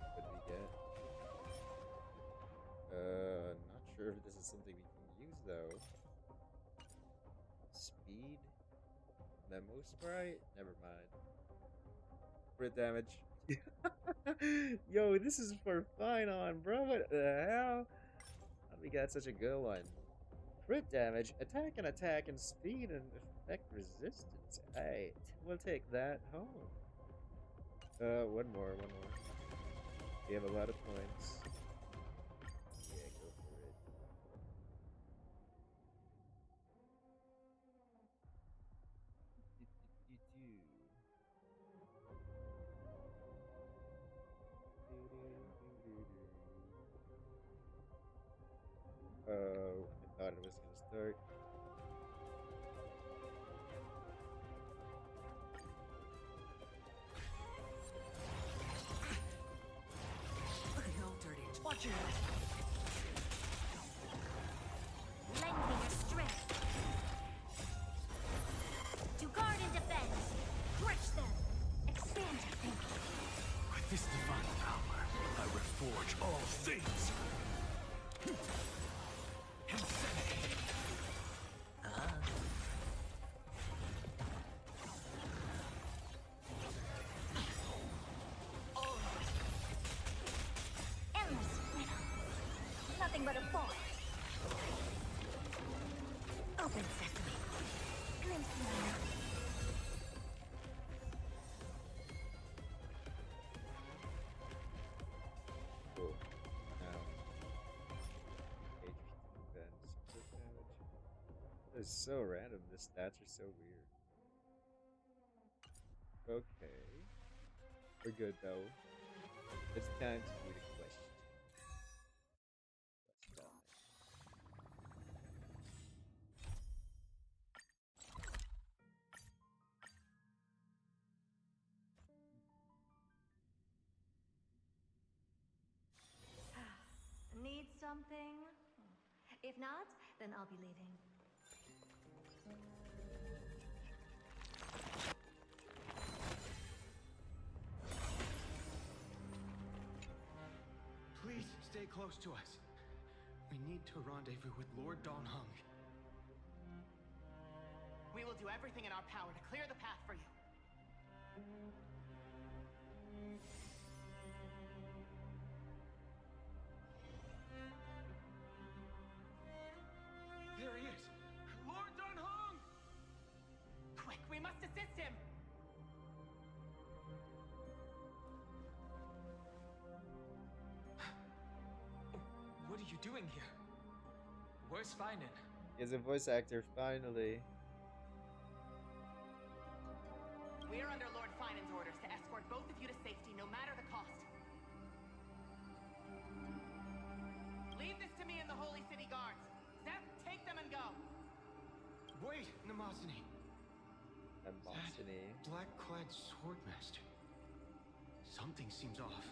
What did we get? Not sure if this is something we can use though. Speed? Memo sprite? Never mind. Crit damage. Yo, this is for fine on, bro. What the hell? How do we got such a good one? Crit damage, attack and speed and effect resistance. Alright, we'll take that home. One more. We have a lot of points. Yeah, go for it. Oh, I thought it was gonna start. this divine power, I reforge all things. Insanity. Endless riddle. Nothing but a void. Open sesame. Glimpse me. Cool. Now, HP defense, crit damage. That is so random. The stats are so weird. Okay. We're good though. It's time to do the quest. Let's go. Need something? If not, then I'll be leaving. Please stay close to us. We need to rendezvous with Lord Don Hung. We will do everything in our power to clear the path for you. There he is! Lord Don Hung! Quick, we must assist him! What are you doing here? Where's Finan? He's a voice actor, finally. We are under Lord Finan's orders to escort both of you to safety, no matter the cost. Leave this to me and the Holy City Guards. Zeph, take them and go. Wait, Namazani. Ambosony. Black-clad swordmaster. Something seems off.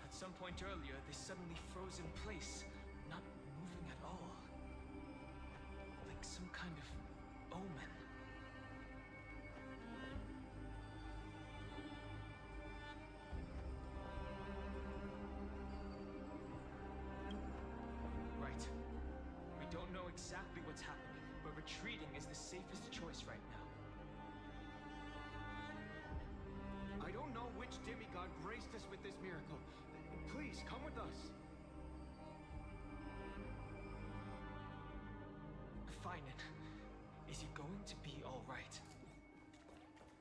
At some point earlier, they suddenly froze in place, not moving at all. Like some kind of omen. Right. We don't know exactly what's happening, but retreating is the safest choice right now. I don't know which demigod graced us with this miracle. Please, come with us. Finan, is he going to be all right?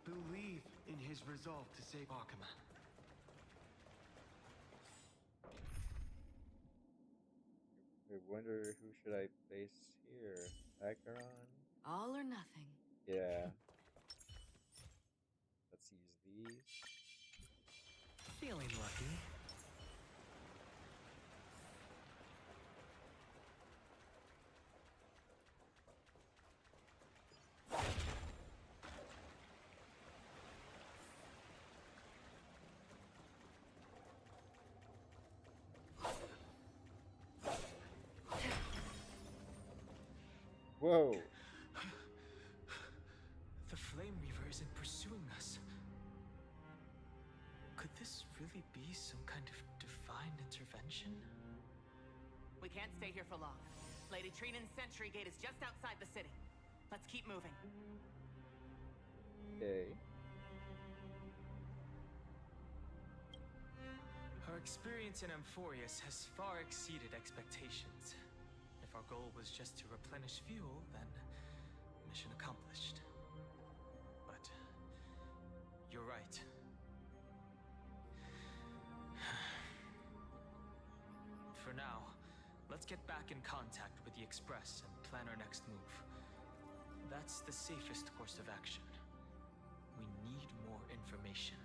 Believe in his resolve to save Akama. I wonder who should I place here? Acheron? All or nothing. Yeah. Let's use these. Feeling lucky. Whoa! The Flame Reaver isn't pursuing us. Could this really be some kind of divine intervention? We can't stay here for long. Lady Trinan's sentry gate is just outside the city. Let's keep moving. Okay. Our experience in Amphorius has far exceeded expectations. If our goal was just to replenish fuel, then mission accomplished. But you're right. For now, let's get back in contact with the Express and plan our next move. That's the safest course of action. We need more information.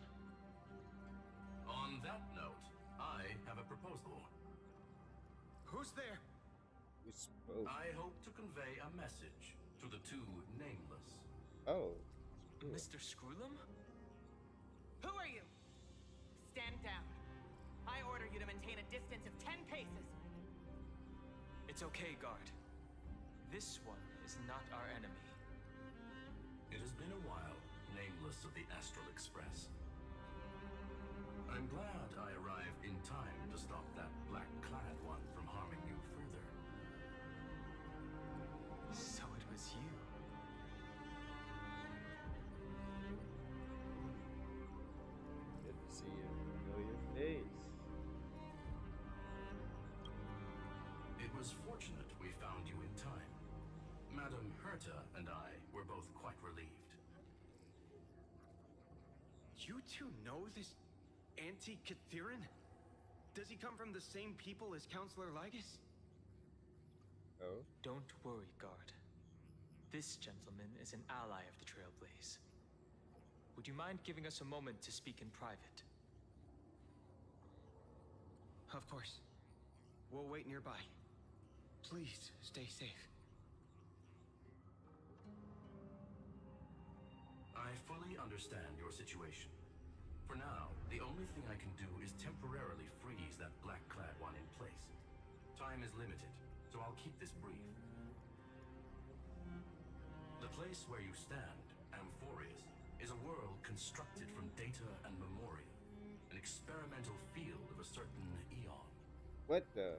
On that note, I have a proposal. Who's there? Who spoke? I hope to convey a message to the two nameless. Oh. Cool. Mr. Screwlum? Who are you? Stand down. I order you to maintain a distance of 10 paces. It's okay, guard. This one is not our enemy. It has been a while, nameless of the Astral Express. I'm glad I arrived in time to stop that black-clad one from harming you further. So it was you. Good to see you. Know your face. It was fortunate we found you in time. Madam Herta and I were both quite relieved. You two know this anti-Cathiran? Does he come from the same people as Counselor Lygus? Oh? Don't worry, guard. This gentleman is an ally of the Trailblaze. Would you mind giving us a moment to speak in private? Of course. We'll wait nearby. Please, stay safe. I fully understand your situation. For now, the only thing I can do is temporarily freeze that black-clad one in place. Time is limited, so I'll keep this brief. The place where you stand, Amphorius, is a world constructed from data and memoria, an experimental field of a certain eon. What the?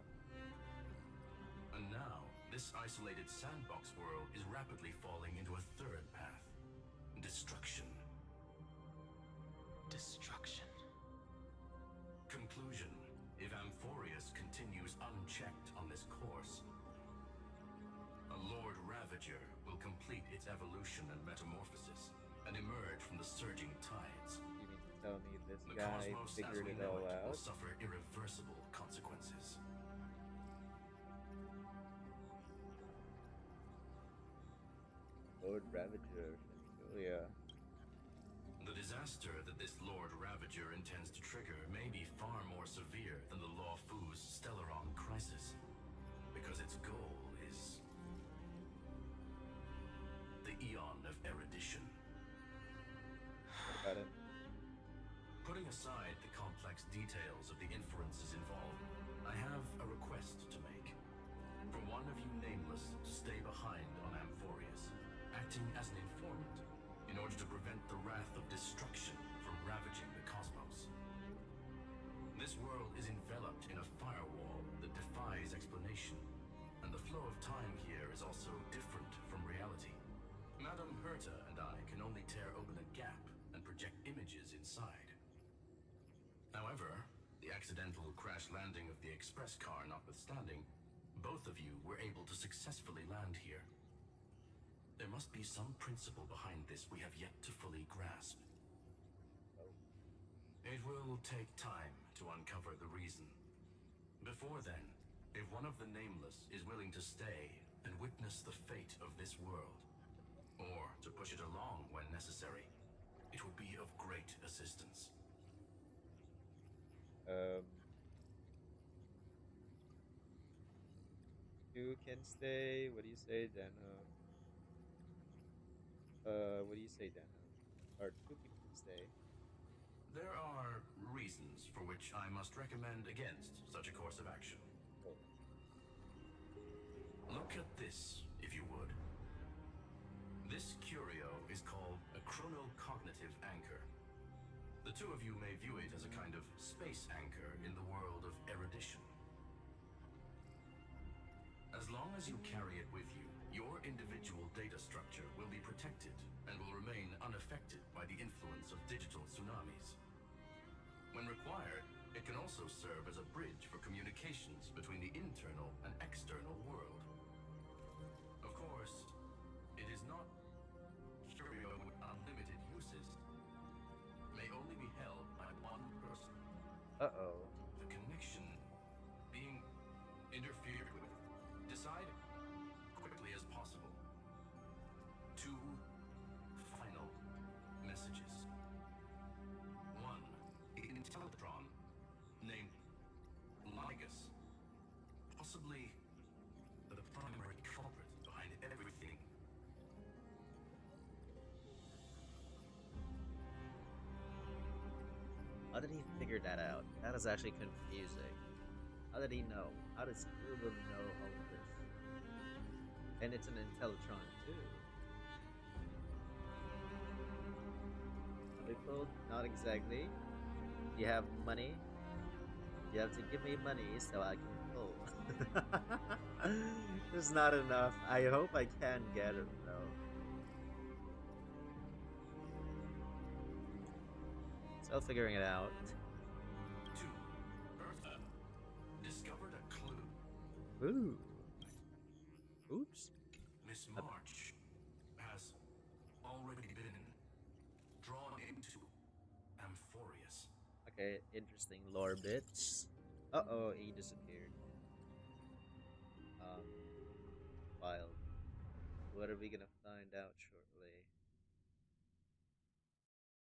And now, this isolated sandbox world is rapidly falling into a third path. Destruction. Destruction. Conclusion. If Amphorius continues unchecked on this course, a Lord Ravager will complete its evolution and metamorphosis, and emerge from the surging tides. You mean to tell me this The guy cosmos as figured we it know all it out? will suffer irreversible consequences. Lord Ravager, yeah. The disaster that this Lord Ravager intends to trigger may be far more severe than the Lawfu's Stellaron crisis, because its goal is the Eon of Erudition. Got it. Putting aside the complex details of the inferences involved, I have a request to make. For one of you nameless to stay behind on Amphorius, acting as an informant, in order to prevent the wrath of destruction from ravaging the cosmos. This world is enveloped in a firewall that defies explanation, and the flow of time here is also different from reality. Madam Herta and I can only tear open a gap and project images inside. However, the accidental crash landing of the express car notwithstanding, both of you were able to successfully land here. There must be some principle behind this we have yet to fully grasp. It will take time to uncover the reason. Before then, if one of the Nameless is willing to stay and witness the fate of this world, or to push it along when necessary, it would be of great assistance. Two can stay. What do you say, Dano? What do you say, Dano? Or two people can stay. There are reasons for which I must recommend against such a course of action. Oh. Look at this, if you would. This curio is called a chronocognitive anchor. The two of you may view it as a kind of space anchor in the world of erudition. As long as you carry it with you, your individual data structure will be protected and will remain unaffected by the influence of digital tsunamis. When required, it can also serve as a bridge for communications between the internal and external world. Of course, it is not curio with unlimited uses. May only be held by one person. Uh-oh. The connection being interfered with. Decide quickly as possible. Two final messages. One, Intellatron, named Lygus, possibly the primary culprit behind everything. How did he figure that out? That is actually confusing. How did he know? How does Urban know all of this? And it's an Intellatron too. Difficult? Not exactly. You have money? You have to give me money so I can pull. There's not enough. I hope I can get it though. Still figuring it out. 2. Bertha discovered a clue. Ooh. Oops. Miss March has already been drawn into Amphorius. Okay, interesting lore bits. Uh-oh, he disappeared. Wild. What are we gonna find out shortly?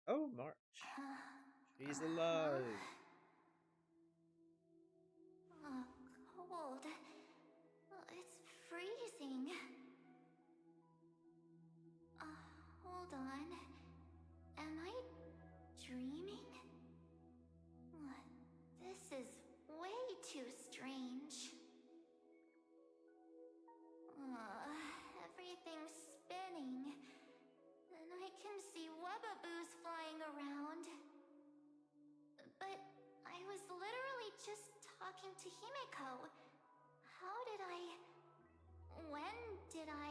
Oh, March. She's alive. Cold. It's freezing. Hold on. Am I dreaming? This is way too strange. Everything's spinning. And I can see webbaboos flying around. But I was literally just talking to Himeko. How did I... When did I...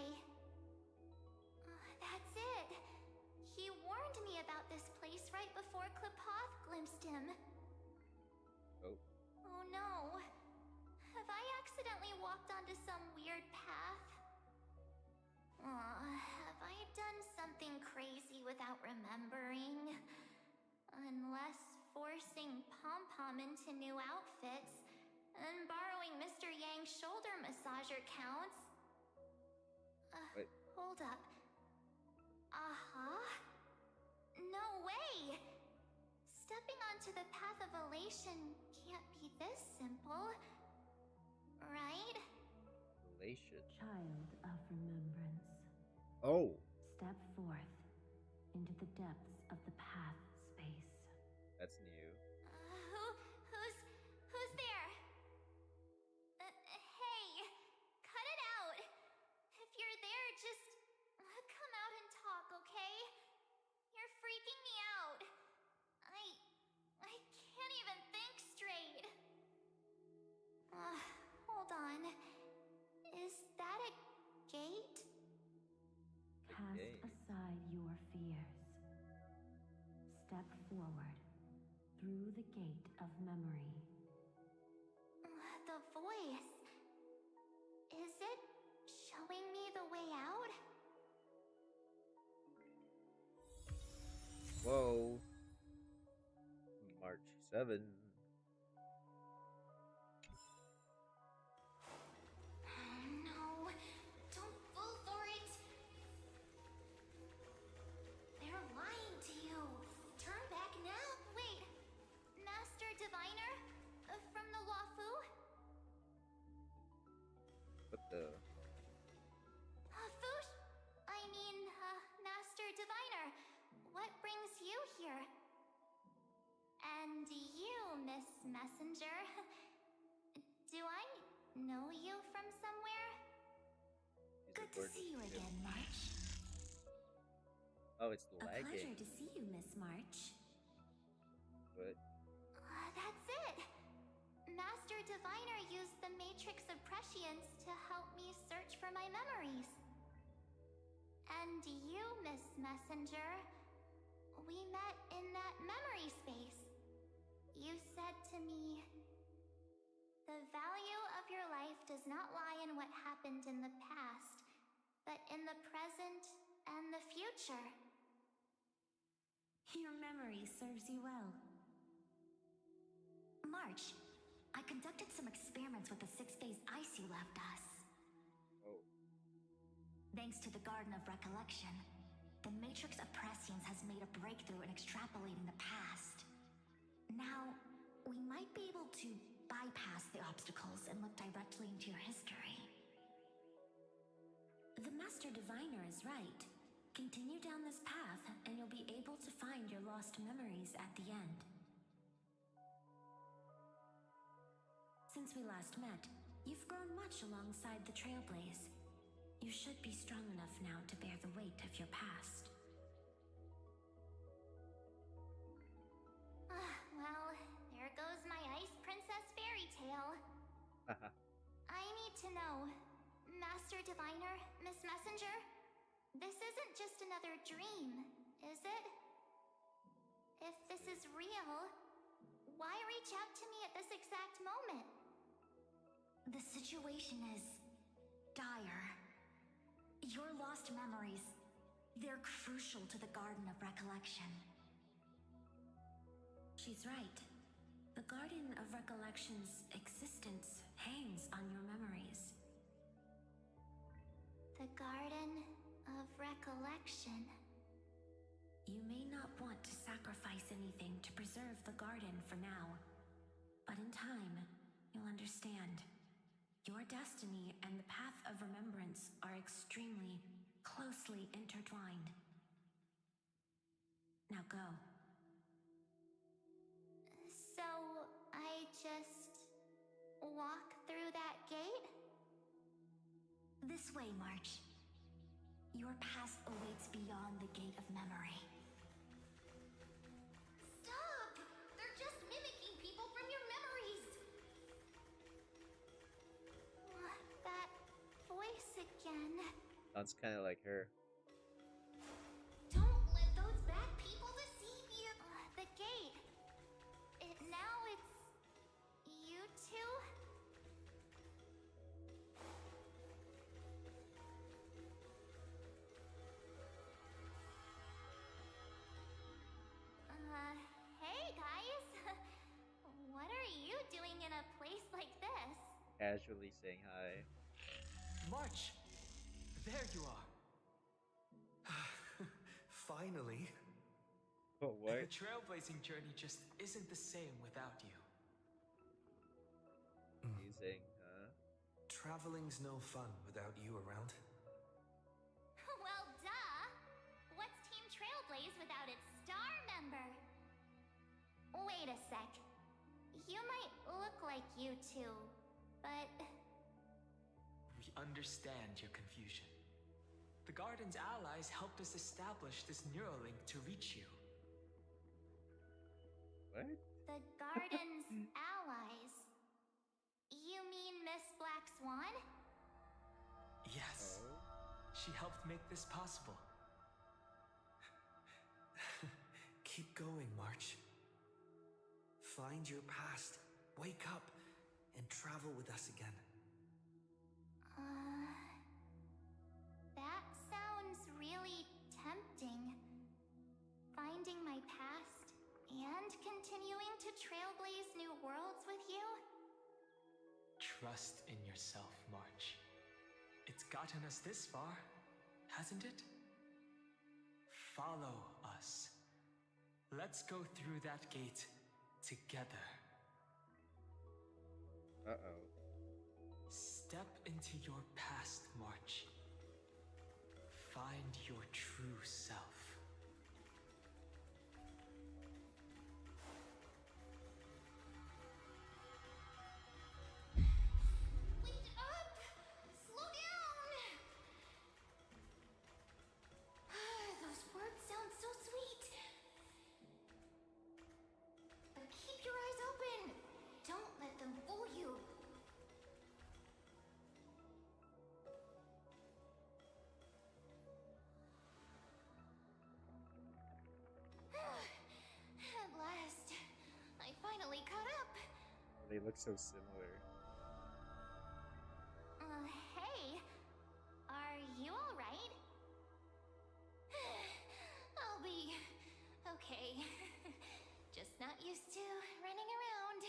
That's it. He warned me about this place right before Klipoth glimpsed him. Oh. Oh no. Have I accidentally walked onto some weird path? Have I done something crazy without remembering? Unless forcing Pom-Pom into new outfits and borrowing Mr. Yang's shoulder massager counts. Wait. Hold up. No way! Stepping onto the path of elation can't be this simple. Right? Elation. Child of remembrance. Oh, Step forth into the depths of the path space. that's new. Who's there? Hey, cut it out. If you're there, just come out and talk, okay? You're freaking me out. I can't even think straight. Hold on. Is that a gate? Cast Okay. aside your fears. Step forward through the gate of memory. The voice. Is it showing me the way out? Whoa. March 7. No, don't fall for it. They're lying to you. Turn back now. Wait, Master Diviner? From the Luofu? What the? Fush? I mean, Master Diviner, what brings you here? And you, Miss Messenger. Do I know you from somewhere? She's a Good to gorgeous see you kid. again, March. Oh, it's A pleasure lagging. to see you, Miss March. What? That's it! Master Diviner used the Matrix of Prescience to help me search for my memories. And you, Miss Messenger, we met in that memory space. You said to me, the value of your life does not lie in what happened in the past, but in the present and the future. Your memory serves you well. March, I conducted some experiments with the 6-phase ice you left us. Oh. Thanks to the Garden of Recollection, the Matrix of Prescience has made a breakthrough in extrapolating the past. Now, we might be able to bypass the obstacles and look directly into your history. The Master Diviner is right. Continue down this path, and you'll be able to find your lost memories at the end. Since we last met, you've grown much alongside the Trailblaze. You should be strong enough now to bear the weight of your past. Well, I need to know, Master Diviner, Miss Messenger, this isn't just another dream, is it? If this is real, why reach out to me at this exact moment? The situation is dire. Your lost memories, they're crucial to the Garden of Recollection. She's right. The Garden of Recollection's existence hangs on your memories. The Garden of Recollection. You may not want to sacrifice anything to preserve the garden for now, but in time, you'll understand. Your destiny and the path of remembrance are extremely, closely intertwined. Now go. So, I just walk through that gate? This way, March. Your past awaits beyond the gate of memory. Stop! They're just mimicking people from your memories! What, that voice again? Sounds kind of like her. Don't let those bad people deceive you! The gate. Now it's... you two? Hey guys! What are you doing in a place like this? Casually saying hi. March! There you are. Finally. Oh, The what? trailblazing journey just isn't the same without you. Amazing, huh? Traveling's no fun without you around. Well, duh! What's Team Trailblaze without its star member? Wait a sec. You might look like you two, but... We understand your confusion. The Garden's allies helped us establish this Neuralink to reach you. What? The Garden's allies? You mean Miss Black Swan? Yes. Oh. She helped make this possible. Keep going, March. Find your past, wake up, and travel with us again. That sounds really tempting. Finding my past and continuing to trailblaze new worlds with you? Trust in yourself, March. It's gotten us this far, hasn't it? Follow us. Let's go through that gate together. Uh-oh. Step into your past, March. Find your true self. Wait up! Slow down! Those words sound so sweet. But keep your eyes open. Don't let them fool you. At last, I finally caught up. They look so similar. Hey, are you alright? I'll be okay. Just not used to running around.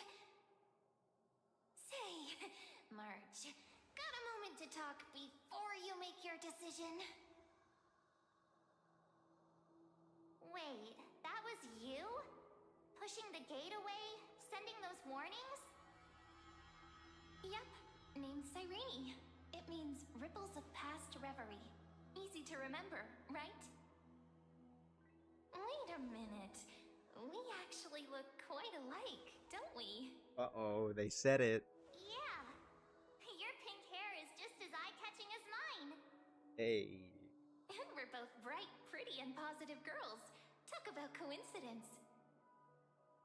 Say, March, got a moment to talk before you make your decision? Wait, that was you? Pushing the gate away? Sending those warnings? Yep, name's Cyrene. It means ripples of past reverie. Easy to remember, right? Wait a minute. We actually look quite alike, don't we? Uh-oh, they said it. Yeah. Your pink hair is just as eye-catching as mine. Hey. And we're both bright, pretty, and positive girls. Talk about coincidence.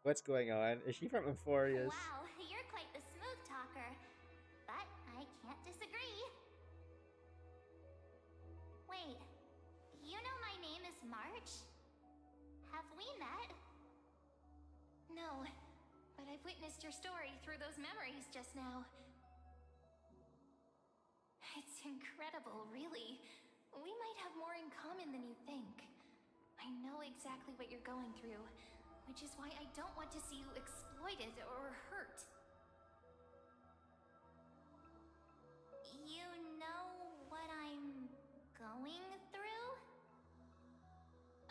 What's going on? Is she from Euphorius? Wow, you're quite the smooth talker. Can't disagree. Wait, you know my name is March? Have we met? No, but I've witnessed your story through those memories just now. It's incredible, really. We might have more in common than you think. I know exactly what you're going through, which is why I don't want to see you exploited or hurt. You know what I'm going through?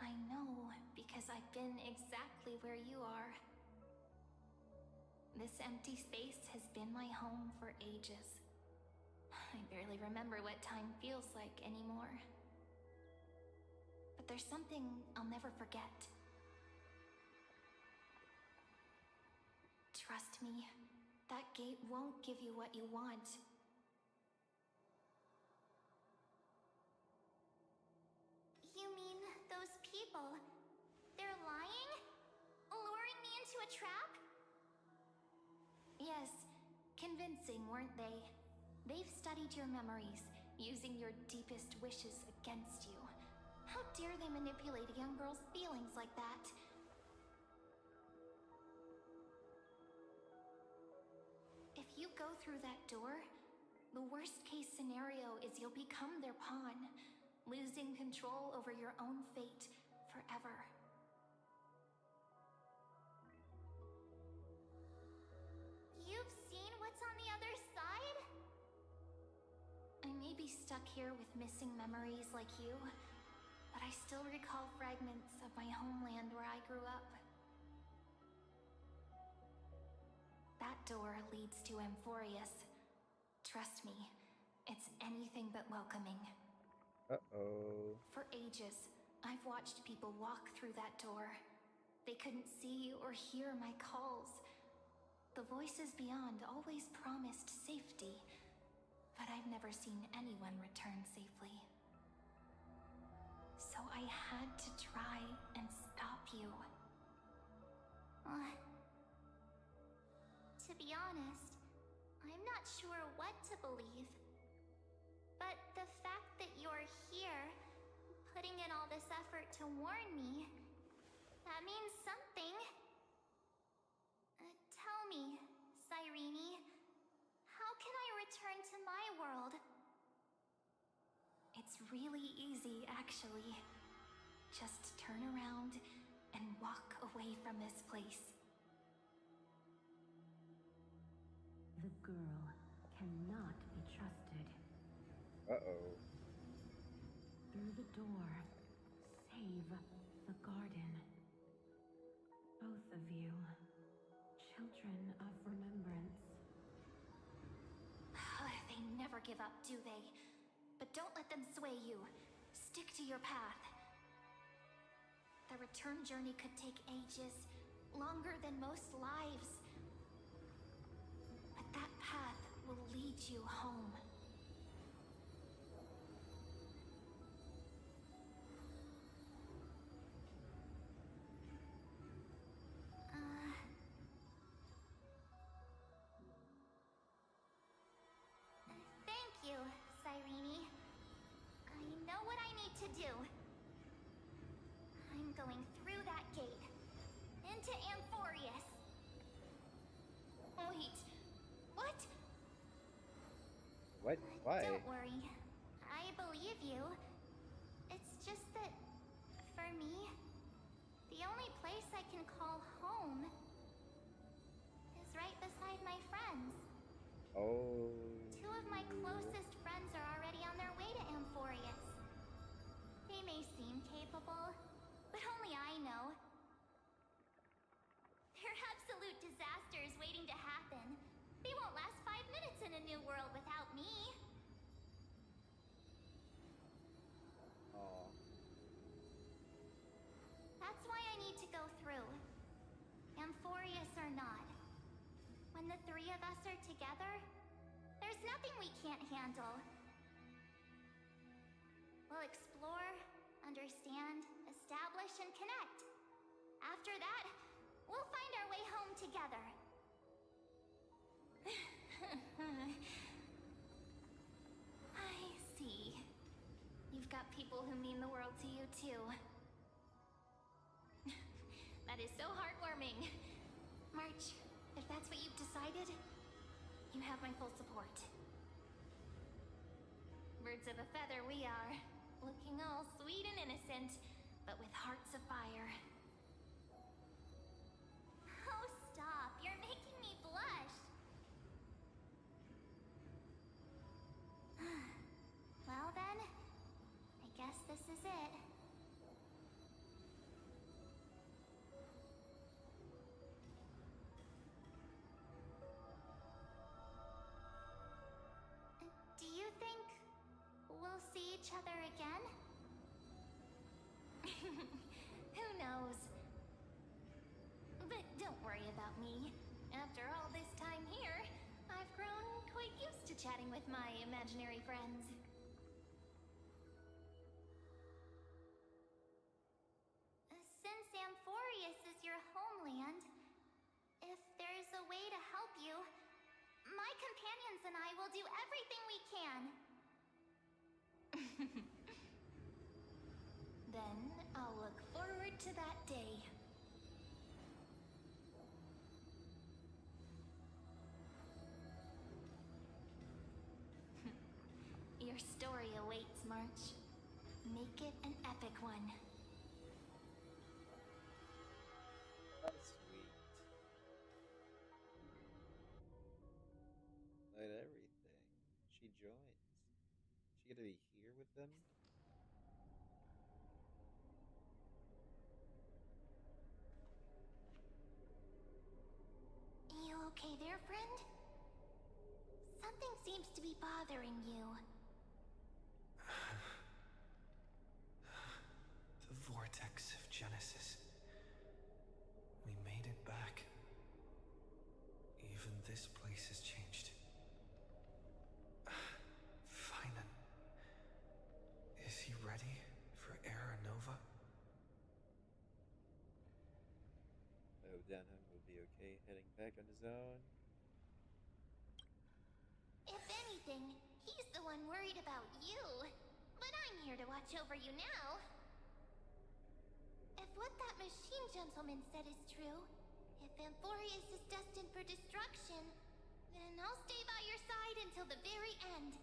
I know, because I've been exactly where you are. This empty space has been my home for ages. I barely remember what time feels like anymore. But there's something I'll never forget. Trust me, that gate won't give you what you want. You mean those people? They're lying? Luring me into a trap? Yes, convincing, weren't they? They've studied your memories, using your deepest wishes against you. How dare they manipulate a young girl's feelings like that? If you go through that door, the worst case scenario is you'll become their pawn, losing control over your own fate forever. You've seen what's on the other side? I may be stuck here with missing memories like you, but I still recall fragments of my homeland where I grew up. That door leads to Amphorius. Trust me, it's anything but welcoming. Uh-oh. For ages, I've watched people walk through that door. They couldn't see or hear my calls. The voices beyond always promised safety, but I've never seen anyone return safely. So I had to try and stop you. To be honest, I'm not sure what to believe. But the fact that you're here, putting in all this effort to warn me, that means something. Tell me, Cyrene, how can I return to my world? It's really easy, actually. Just turn around and walk away from this place. The girl cannot be trusted. Uh-oh. Through the door, save the garden. Both of you, children of remembrance. They never give up, do they? But don't let them sway you. Stick to your path. The return journey could take ages, longer than most lives. But that path will lead you home. Thank you, Cyrene. I know what I need to do. I'm going through that gate. Into Amphorius. Wait, what? What? Why? Don't worry. I believe you. It's just that, for me, the only place I can call home is right beside my friends. Oh. Two of my closest friends are already on their way to Amphorius. They may seem capable, but only I know. They're absolute disasters waiting to happen. They won't last 5 minutes in a new world without me. Aw. That's why I need to go through. Amphorius or not. When the three of us are together, there's nothing we can't handle. We'll explore, understand, establish, and connect. After that, we'll find our way home together. people who mean the world to you, too. That is so heartwarming. March, if that's what you've decided, you have my full support. Birds of a feather we are, looking all sweet and innocent, but with hearts of fire. Oh, stop. You're making me blush. Well then, I guess this is it. Do you think we'll see each other again? Who knows? But don't worry about me. After all this time here, I've grown quite used to chatting with my imaginary friends. Since Amphorius is your homeland, if there's a way to help you, my companions and I will do everything we can. Then I'll look forward to that day. Your story awaits, March. Make it an epic one. That's sweet. Like everything. She joins. She gonna be here with them? You okay there, friend? Something seems to be bothering you. The vortex of Genesis. We made it back. Even this place has changed. Finan. Is he ready for Era Nova? Oh, Denham will be okay heading back on his own. If anything, he's the one worried about you. But I'm here to watch over you now. If what that machine gentleman said is true, if Amphorius is destined for destruction, then I'll stay by your side until the very end.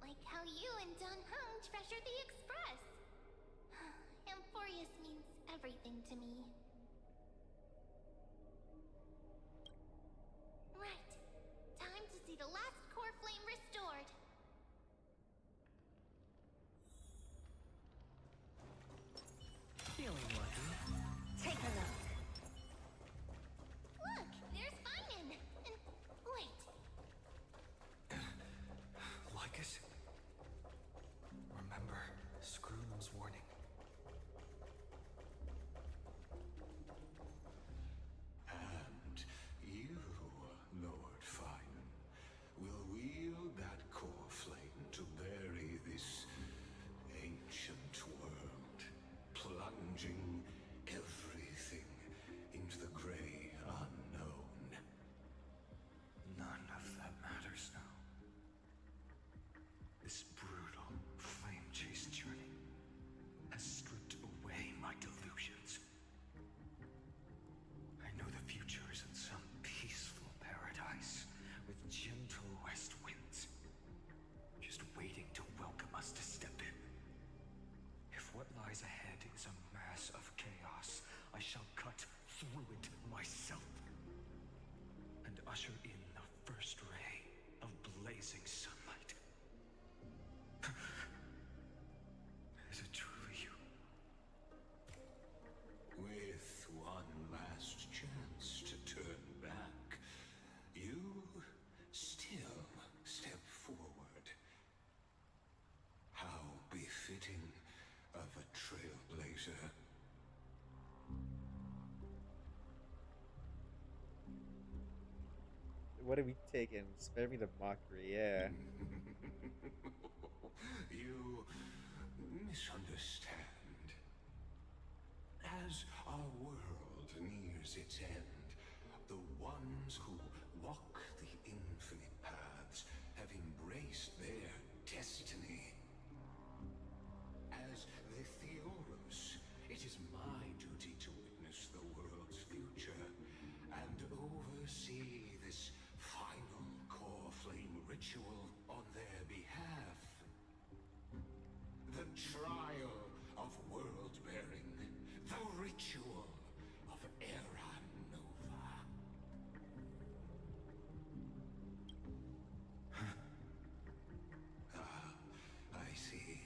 Like how you and Dun Hung treasured the Express. Amphorius means everything to me. Right. Time to see the last core flame restored. Feeling lucky. Take a look. Look, there's Finan. And wait, Lycus? Remember Scroolum's warning. And you, Lord Finan, will wield that core flame to bury this ancient world, plunging everything into the gray unknown. None of that matters now. This brutal flame chase journey has stripped away my delusions. I know the future is in some peaceful paradise with gentle west winds, just waiting to welcome us to step in. If what lies ahead is a mass of chaos, I shall cut through it myself and usher in the first ray of blazing sunlight. Is it truly you? With one last chance to turn back, you still step forward. How befitting of a trailblazer. What did we take him? Spare me the mockery, yeah. You misunderstand. As our world nears its end, the ones who walk the infinite paths have embraced their destiny. As the Theoros, it is my duty to witness the world's future and oversee this final core flame ritual on their behalf. The trial of world-bearing, the ritual of Era Nova. I see.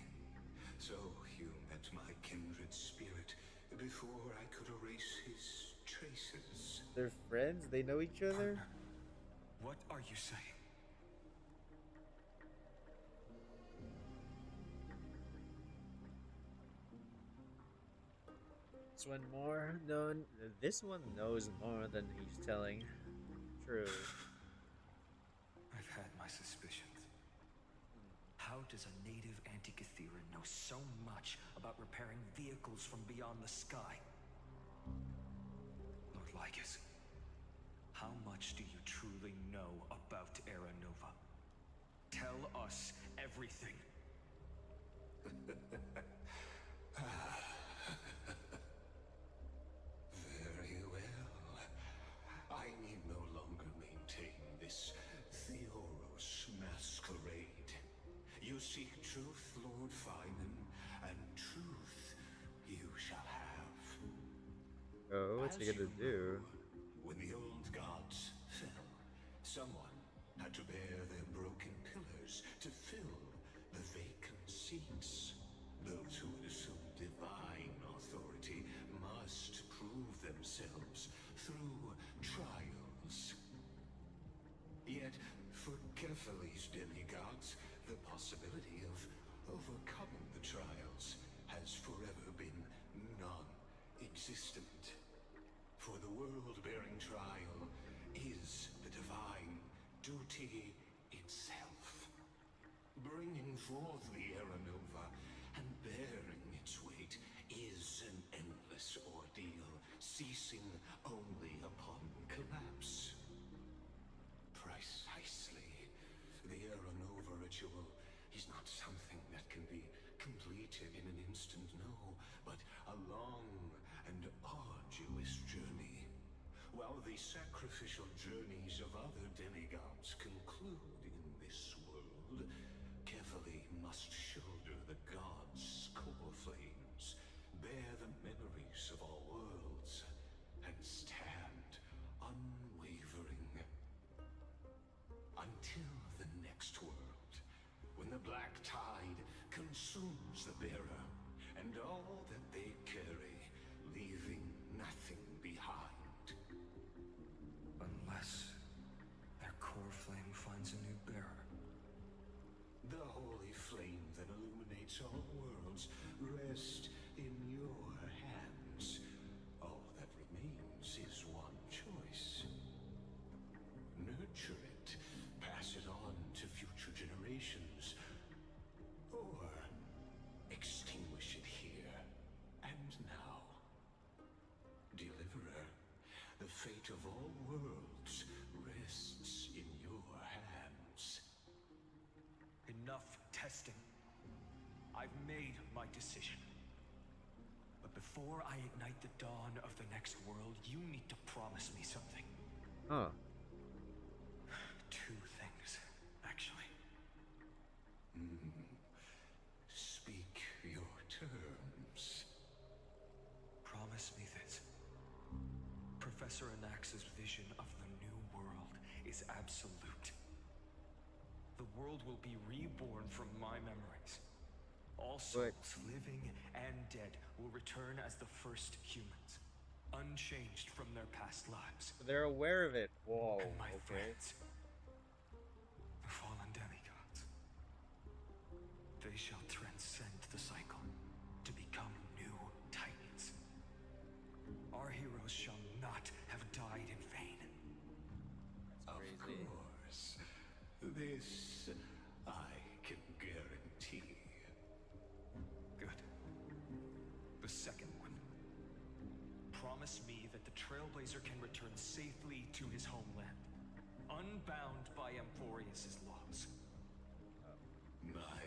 So you met my kindred spirit before I could erase his traces. They're friends? They know each other? Partner, what are you saying? This one knows more than he's telling. True. I've had my suspicions. How does a native Antikytheran know so much about repairing vehicles from beyond the sky? Lord Lycus, how much do you truly know about Era Nova? Tell us everything. Very well. I need no longer maintain this Theoros masquerade. You seek truth, Lord Finan, and truth you shall have. Oh, what's he gonna do? When the old gods fell, someone had to bear their broken pillars to fill the vacant seats. Those who would assume divine authority must prove themselves through trials. Yet, for Kephales's demigods, the possibility of overcoming the trials has forever been non-existent. For the world-bearing trial is the divine duty itself. Bringing forth the Era Nova and bearing its weight is an endless ordeal, ceasing only upon collapse. Precisely. The Era Nova ritual is not something that can be completed in an instant, no, but a long and arduous journey. While the sacrificial journeys of other demigods conclude in this world, Kephale must shoulder the gods' core flames, bear the memories of all worlds, and stand unwavering. Until the next world, when the black tide consumes the bearer and all that they carry, leaving nothing behind. Unless their core flame finds a new bearer. The holy flame that illuminates all worlds rests in your hands. All that remains is one choice. Nurture it, pass it on to future generations, or extinguish it here and now. Deliverer, the fate of all worlds rests in your hands. Enough testing. I've made my decision. But before I ignite the dawn of the next world, you need to promise me something. Huh. Two things, actually. Speak your terms. Promise me this. Professor Anax's vision of the new world is absolute. The world will be reborn from my memories. All souls, living and dead, will return as the first humans, unchanged from their past lives. They're aware of it. Whoa. And my Okay. friends, the fallen demigods, they shall transcend the cycle to become new titans. Our heroes shall not have died in vain. Of course. This I can guarantee. Good. The second one. Promise me that the Trailblazer can return safely to his homeland, unbound by Amphorius' laws. My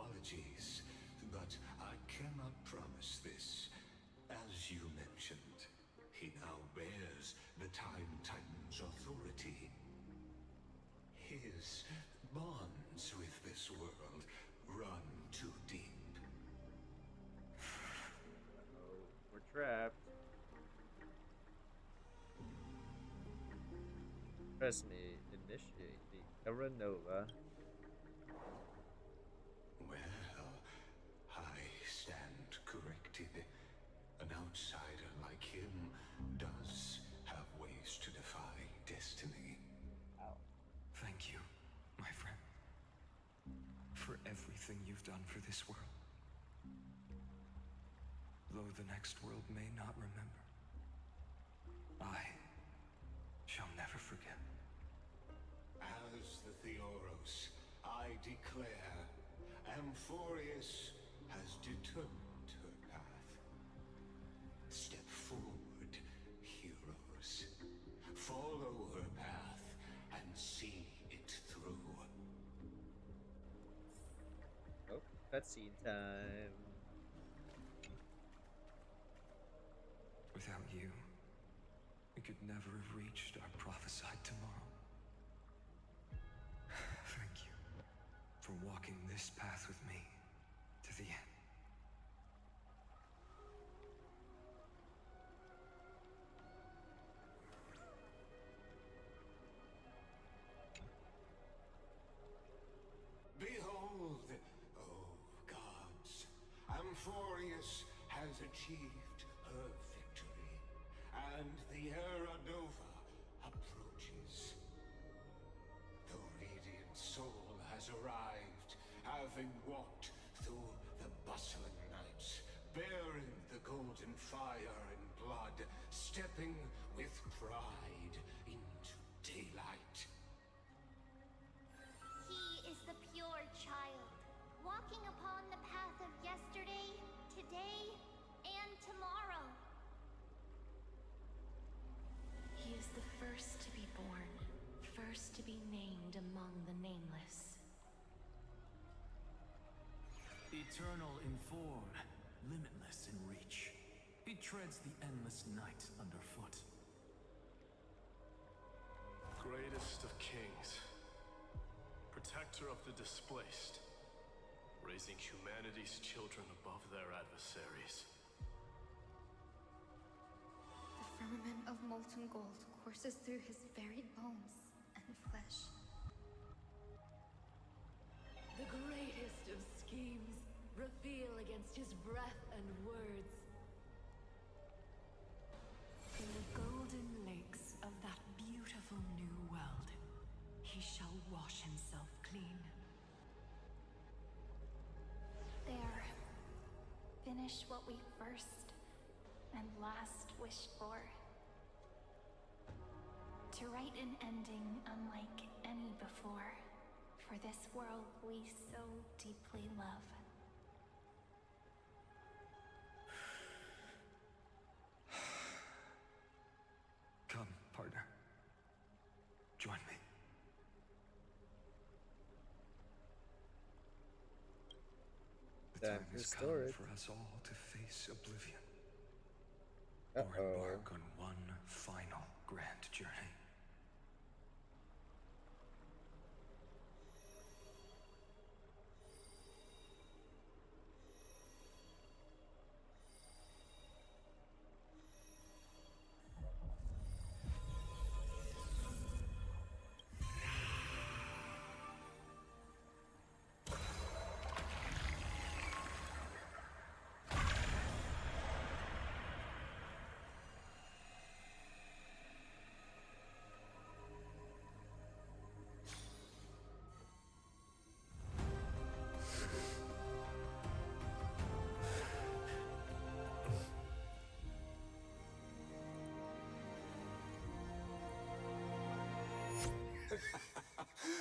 apologies, but I cannot promise this. As you mentioned, he now bears the Time Titan's authority. His bonds with this world run too deep. Oh, we're trapped. Press me. Initiate the Era Nova. Well, I stand corrected. An outsider like him does have ways to defy destiny. Thank you, my friend, for everything you've done for this world. Though the next world may not remember, I shall never forget. As the Theoros, I declare, Amphorius has determined her path. Step forward, heroes. Follow her path and see it through. Oh, cutscene time. Without you, we could never have reached our prophesied tomorrow. Thank you for walking this path with me to the end. Behold, oh gods, Amphorius has achieved her victory, and the Era Nova approaches. The radiant soul has arrived, having walked through the bustling nights, bearing the golden fire and blood, stepping with pride into daylight. He is the pure child, walking upon the path of yesterday, today, and tomorrow. He is the first to be born, first to be named among the nameless. Eternal in form, limitless in reach. He treads the endless night underfoot. Greatest of kings. Protector of the displaced. Raising humanity's children above their adversaries. The firmament of molten gold courses through his very bones and flesh. The greatest of schemes reveal against his breath and words. In the golden lakes of that beautiful new world, he shall wash himself clean. There. Finish what we first and last wished for. To write an ending unlike any before, for this world we so deeply love. Come, partner. Join me. The time has come for us all to face oblivion. Or embark on one final grand journey.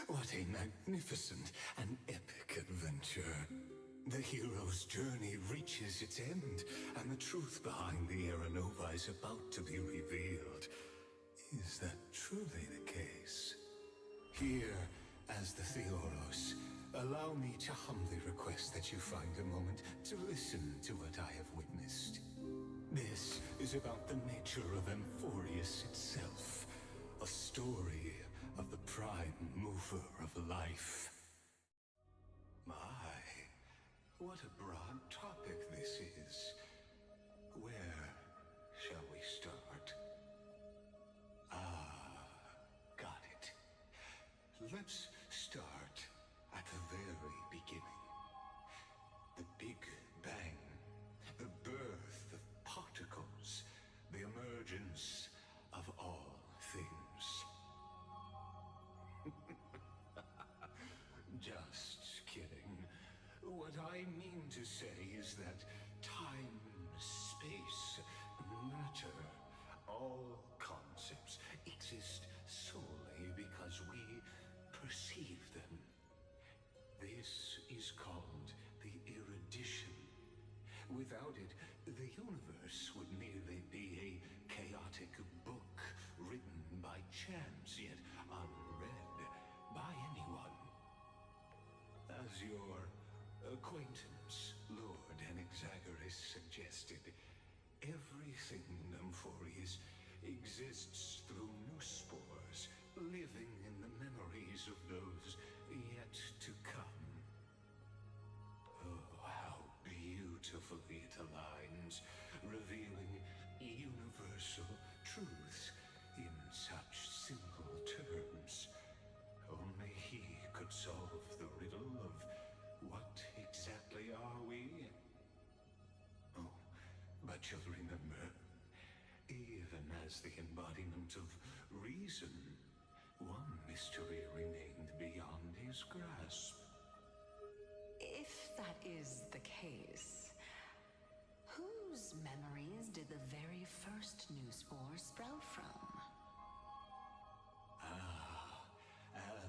What a magnificent and epic adventure. The hero's journey reaches its end, and the truth behind the Era Nova is about to be revealed. Is that truly the case? Here, as the Theoros, allow me to humbly request that you find a moment to listen to what I have witnessed. This is about the nature of Amphorius itself, a story of the prime mover of life. My, what a broad topic this is. Where shall we start? Ah, got it. Let's start at the very beginning. The Big Bang, the birth of particles, the emergence of all things. Just kidding. What I mean to say is that time, space, matter, all concepts exist solely because we perceive them. This is called the erudition. Without it, the universe would merely be a chaotic book written by chance, yet unread by anyone. As your acquaintance, Lord Anaxagoras, suggested, everything in Amphorius exists through new spores, living in the memories of those yet to come. Oh, how beautifully it aligns, revealing universal truths in such simple terms. Only he could solve the riddle of what exactly are we? Oh, but you'll remember, even as the embodiment of reason, one mystery remained beyond his grasp. If that is the case, whose memories did the very first new spore sprout from? Ah,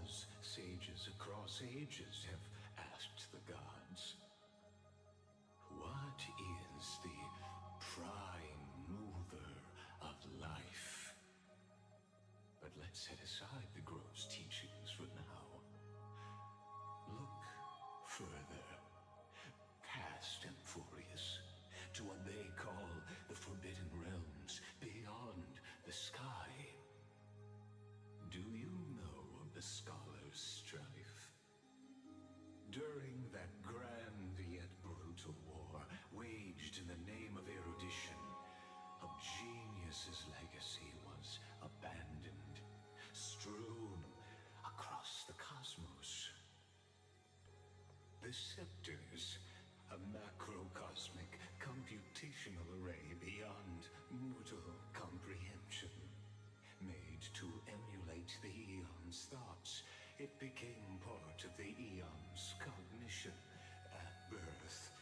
as sages across ages have asked the gods, what is the prime mover of life? But let's set aside the gross teachings for now. Look further, past Amphorius, to what they call the Forbidden Realms, beyond the sky. Do you know of the Scholar's Strife? During that grand yet brutal war, waged in the name of erudition, a genius's legacy was abandoned, strewn across the cosmos. The scepters, a macrocosmic computational array beyond mortal comprehension. Made to emulate the Eon's thoughts, it became part of the Eon's cognition at birth.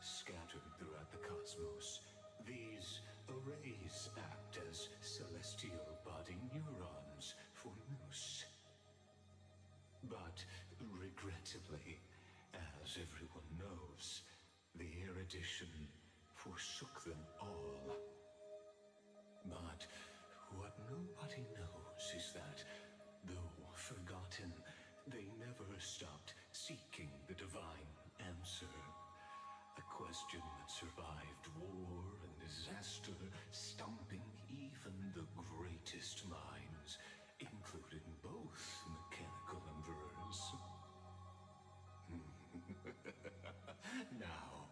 Scattered throughout the cosmos, these arrays act as celestial body neurons for Nous. But regrettably, as everyone knows, the erudition forsook them all. But what nobody knows is that, though forgotten, they never stopped seeking the divine answer. A question that survived war and disaster, stumping even the greatest minds, including both mechanical emperors. Now,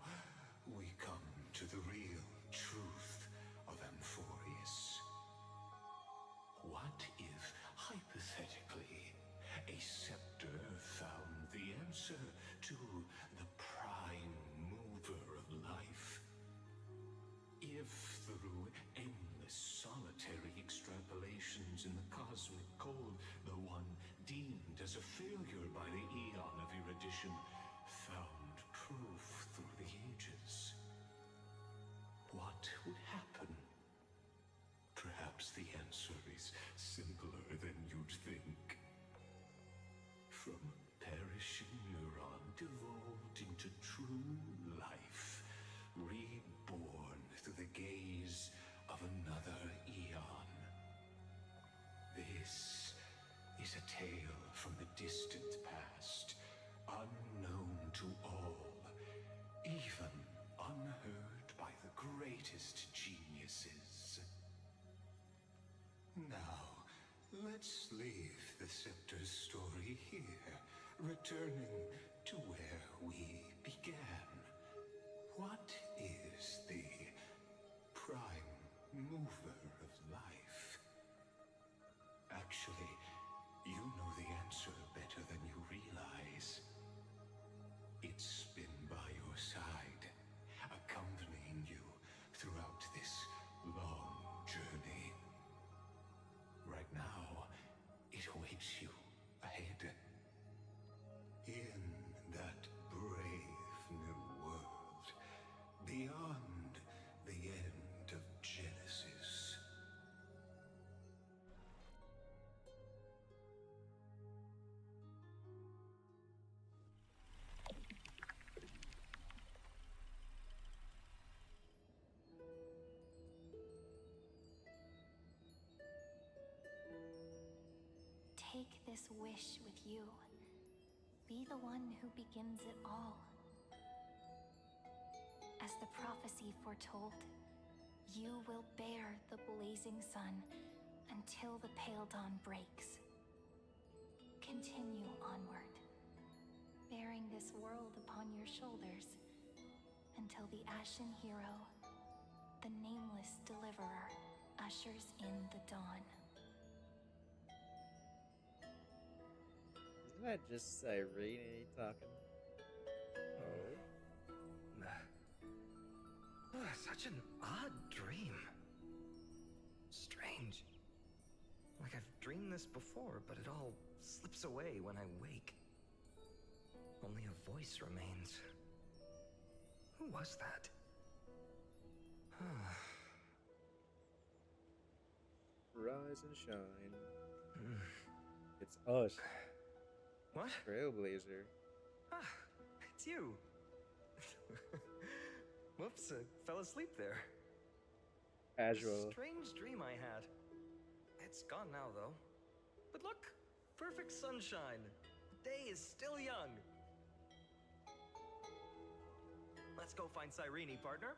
we come to the real truth of Amphorius. What if, hypothetically, a scepter found the answer to the prime mover of life? If through endless solitary extrapolations in the cosmic code, the one deemed as a failure by the Eon of erudition found proof through the ages, what would happen? Perhaps the answer is simpler than you'd think. From perishing neuron devolved into true life, reborn through the gaze of another Eon. This is a tale from the distant past, to all, even unheard by the greatest geniuses. Now, let's leave the Scepter's story here, returning to where we began. What is the prime mover of life? Actually, you know the answer better than you realize. It's been by your side, accompanying you throughout this long journey. Right now, it awaits you ahead. In that brave new world, beyond the end of Genesis. Take this wish with you. Be the one who begins it all. As the prophecy foretold, you will bear the blazing sun until the pale dawn breaks. Continue onward, bearing this world upon your shoulders until the Ashen Hero, the nameless deliverer, ushers in the dawn. Isn't that just Irene talking? Oh. Such an odd dream. Strange. Like I've dreamed this before, but it all slips away when I wake. Only a voice remains. Who was that? Rise and shine. It's us. What? Trailblazer. Ah, it's you. Whoops, I fell asleep there. Casual. Strange dream I had. It's gone now, though. But look, perfect sunshine. The day is still young. Let's go find Cyrene, partner.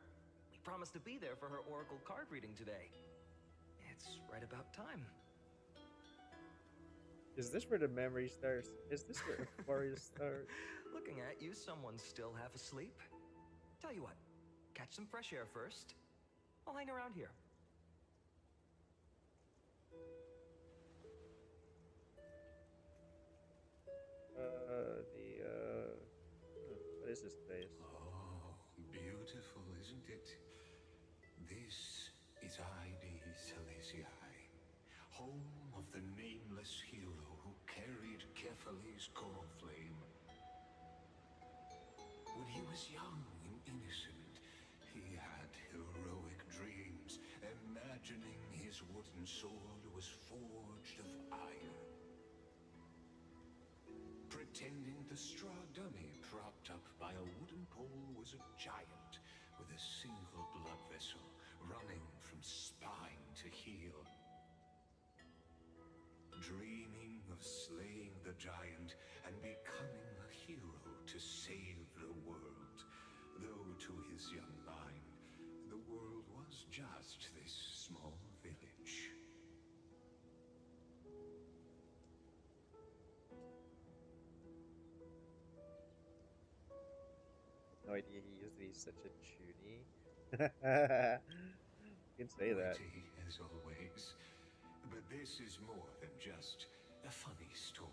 We promised to be there for her oracle card reading today. It's right about time. Is this where the memory starts? Is this where Euphoria starts? Looking at you, someone's still half asleep. Tell you what, catch some fresh air first. I'll hang around here. What is this place? Oh, beautiful, isn't it? This is Ide Silesiae, home of the nameless hero who carried Kephal's core flame. When he was young and innocent, he had heroic dreams, imagining his wooden sword was forged of iron. Pretending the straw dummy propped up by a wooden pole was a giant with a single blood vessel running from spine to heel. Dreaming of slaying the giant and becoming a hero to save the world, though to his young mind, the world was just this small village. No idea he used to be such a chuny. You can say that. Witty, as always. But this is more than just a funny story.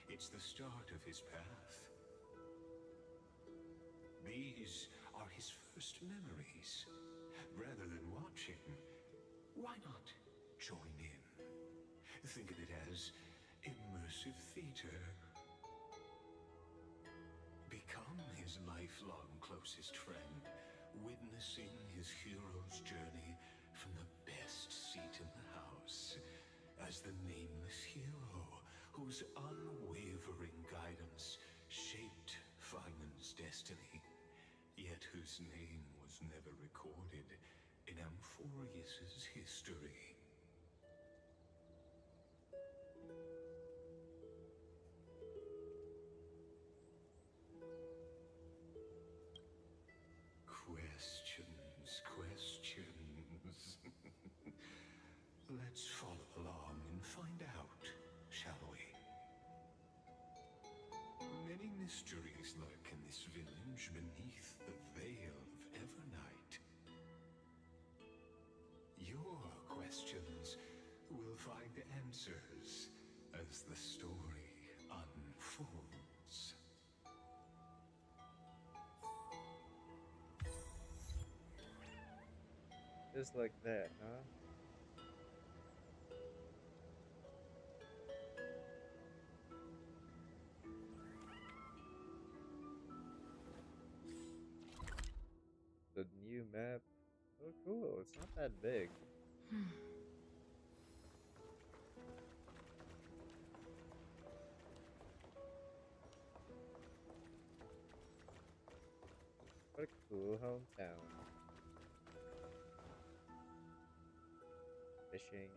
It's the start of his path. These are his first memories. Rather than watching, why not join in? Think of it as immersive theater. Become his lifelong closest friend, witnessing his hero's journey from the best seat in the house, as the nameless hero whose unwavering guidance shaped Finan's destiny, yet whose name was never recorded in Amphorius's history. mysteries lurk in this village beneath the veil of Evernight. Your questions will find answers as the story unfolds. Just like that, huh? The new map. Oh, cool. It's not that big. What a cool hometown. Fishing.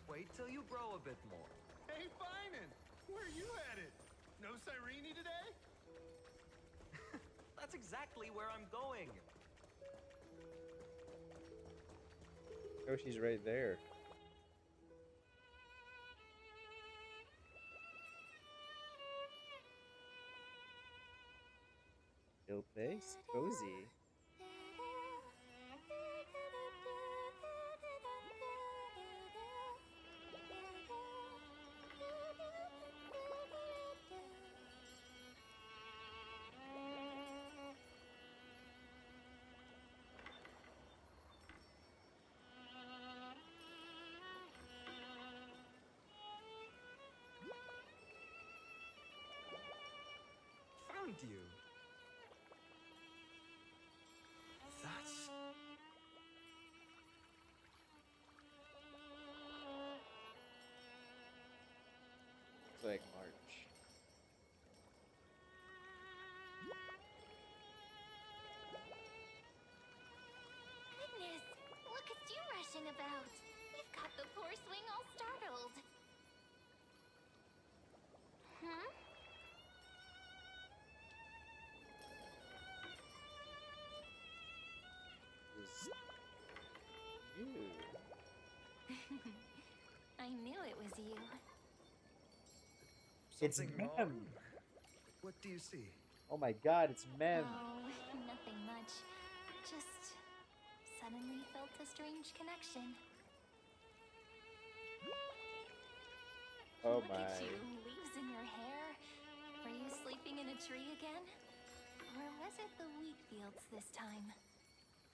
Wait till you grow a bit more. Hey, Finan! Where are you headed? No Cyrene today? That's exactly where I'm going. Yoshi's right there. Chill place? Cozy. Found you. That's... It's like March. Goodness, look at you rushing about. You've got the poor swing all startled. Hmm? Is you. I knew it was you. It's Something Mem. wrong? What do you see? Oh my god, it's Mem. Oh, nothing much. Just suddenly felt a strange connection. Oh Look my. at you, leaves in your hair. Were you sleeping in a tree again? Or was it the wheat fields this time?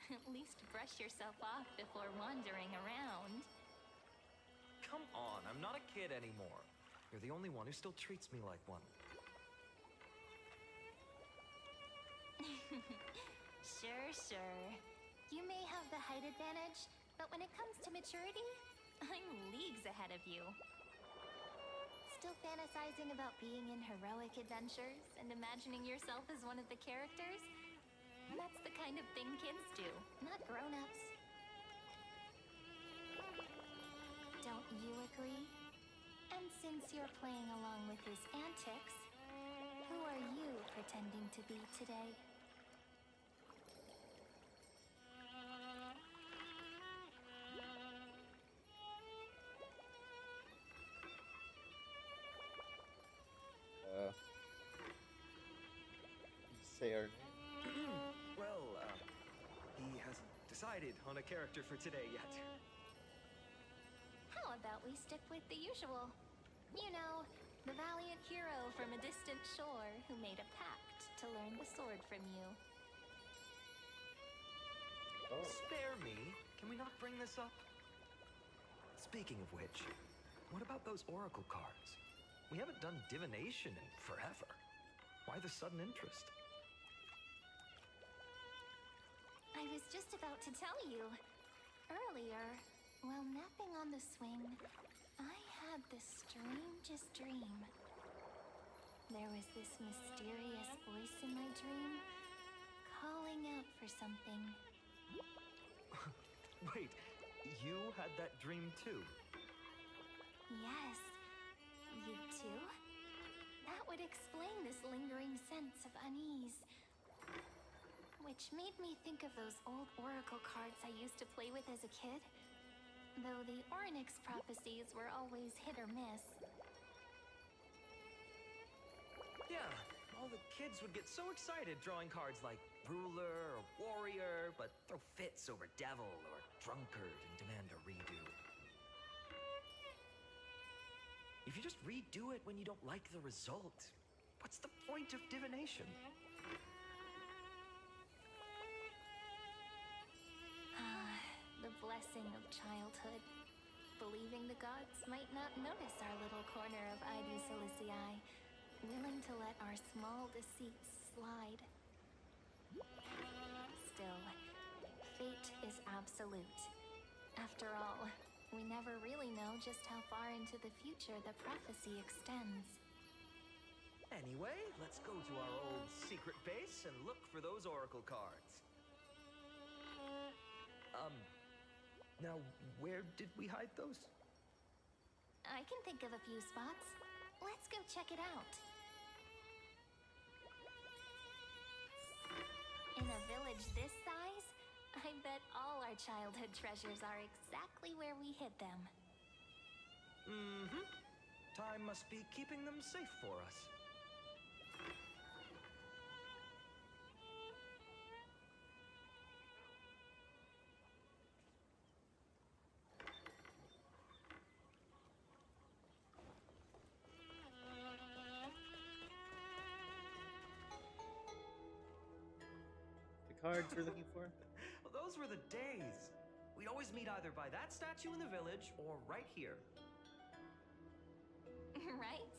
At least brush yourself off before wandering around. Come on, I'm not a kid anymore. You're the only one who still treats me like one. Sure. You may have the height advantage, but when it comes to maturity, I'm leagues ahead of you. Still fantasizing about being in heroic adventures and imagining yourself as one of the characters? That's the kind of thing kids do, not grown-ups. Don't you agree? And since you're playing along with his antics, who are you pretending to be today? Say our name. Well, he hasn't decided on a character for today yet. How about we stick with the usual? You know, the valiant hero from a distant shore who made a pact to learn the sword from you. Oh. Spare me. Can we not bring this up? Speaking of which, what about those oracle cards? We haven't done divination in forever. Why the sudden interest? I was just about to tell you. Earlier, while napping on the swing, I had the strangest dream. There was this mysterious voice in my dream, calling out for something. Wait, you had that dream too? Yes, you too? That would explain this lingering sense of unease. Which made me think of those old oracle cards I used to play with as a kid. Though the Ornyx prophecies were always hit or miss. Yeah, all the kids would get so excited drawing cards like ruler or warrior, but throw fits over devil or drunkard and demand a redo. If you just redo it when you don't like the result, what's the point of divination? The blessing of childhood. Believing the gods might not notice our little corner of Id Silicii, willing to let our small deceits slide. Still, fate is absolute. After all, we never really know just how far into the future the prophecy extends. Anyway, let's go to our old secret base and look for those oracle cards. Now, where did we hide those? I can think of a few spots. Let's go check it out. In a village this size, I bet all our childhood treasures are exactly where we hid them. Mm-hmm. Time must be keeping them safe for us. Cards you're looking for? Well, those were the days. We'd always meet either by that statue in the village or right here. Right?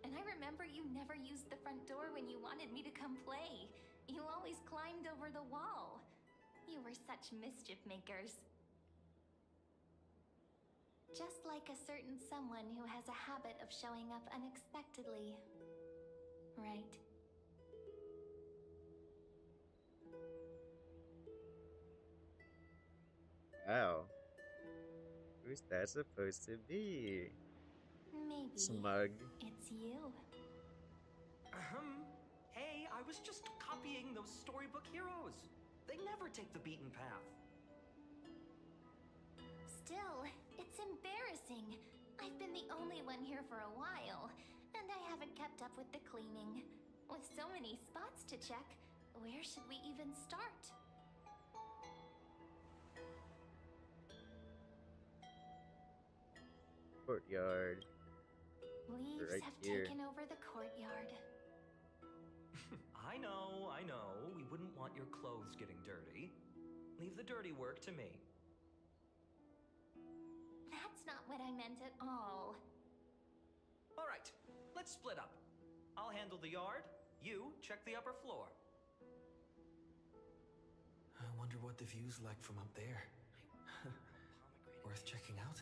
And I remember you never used the front door when you wanted me to come play. You always climbed over the wall. You were such mischief makers. Just like a certain someone who has a habit of showing up unexpectedly. Right? Wow. Who's that supposed to be? Maybe Smug. it's you. Hey, I was just copying those storybook heroes. They never take the beaten path. Still, it's embarrassing. I've been the only one here for a while, and I haven't kept up with the cleaning. With so many spots to check, where should we even start? Courtyard. Leaves Right have here. taken over the courtyard. I know. We wouldn't want your clothes getting dirty. Leave the dirty work to me. That's not what I meant at all. All right, let's split up. I'll handle the yard. You check the upper floor. I wonder what the view's like from up there. Worth checking out?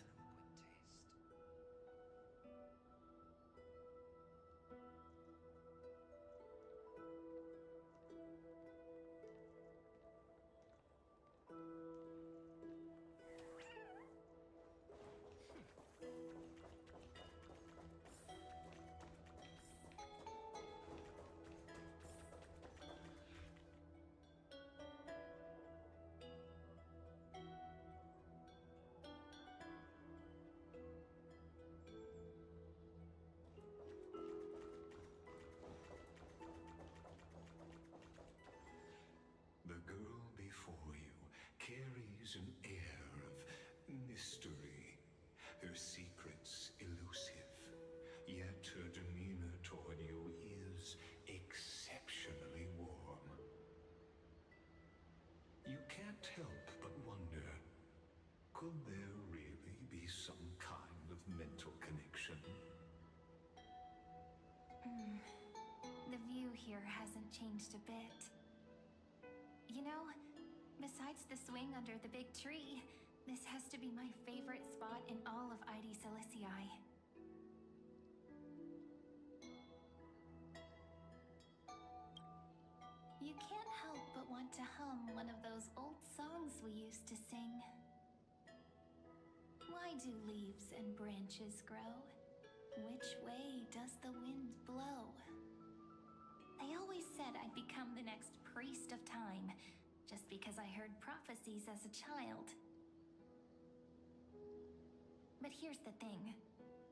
The girl before you carries an air of mystery, her secrets elusive, yet her demeanor toward you is exceptionally warm. You can't help but wonder, could there really be some kind of mental connection? The view here hasn't changed a bit. You know, besides the swing under the big tree, this has to be my favorite spot in all of Id Silicii. can't help but want to hum one of those old songs we used to sing. Why do leaves and branches grow? Which way does the wind blow? They always said I'd become the next priest of time, just because I heard prophecies as a child. But here's the thing.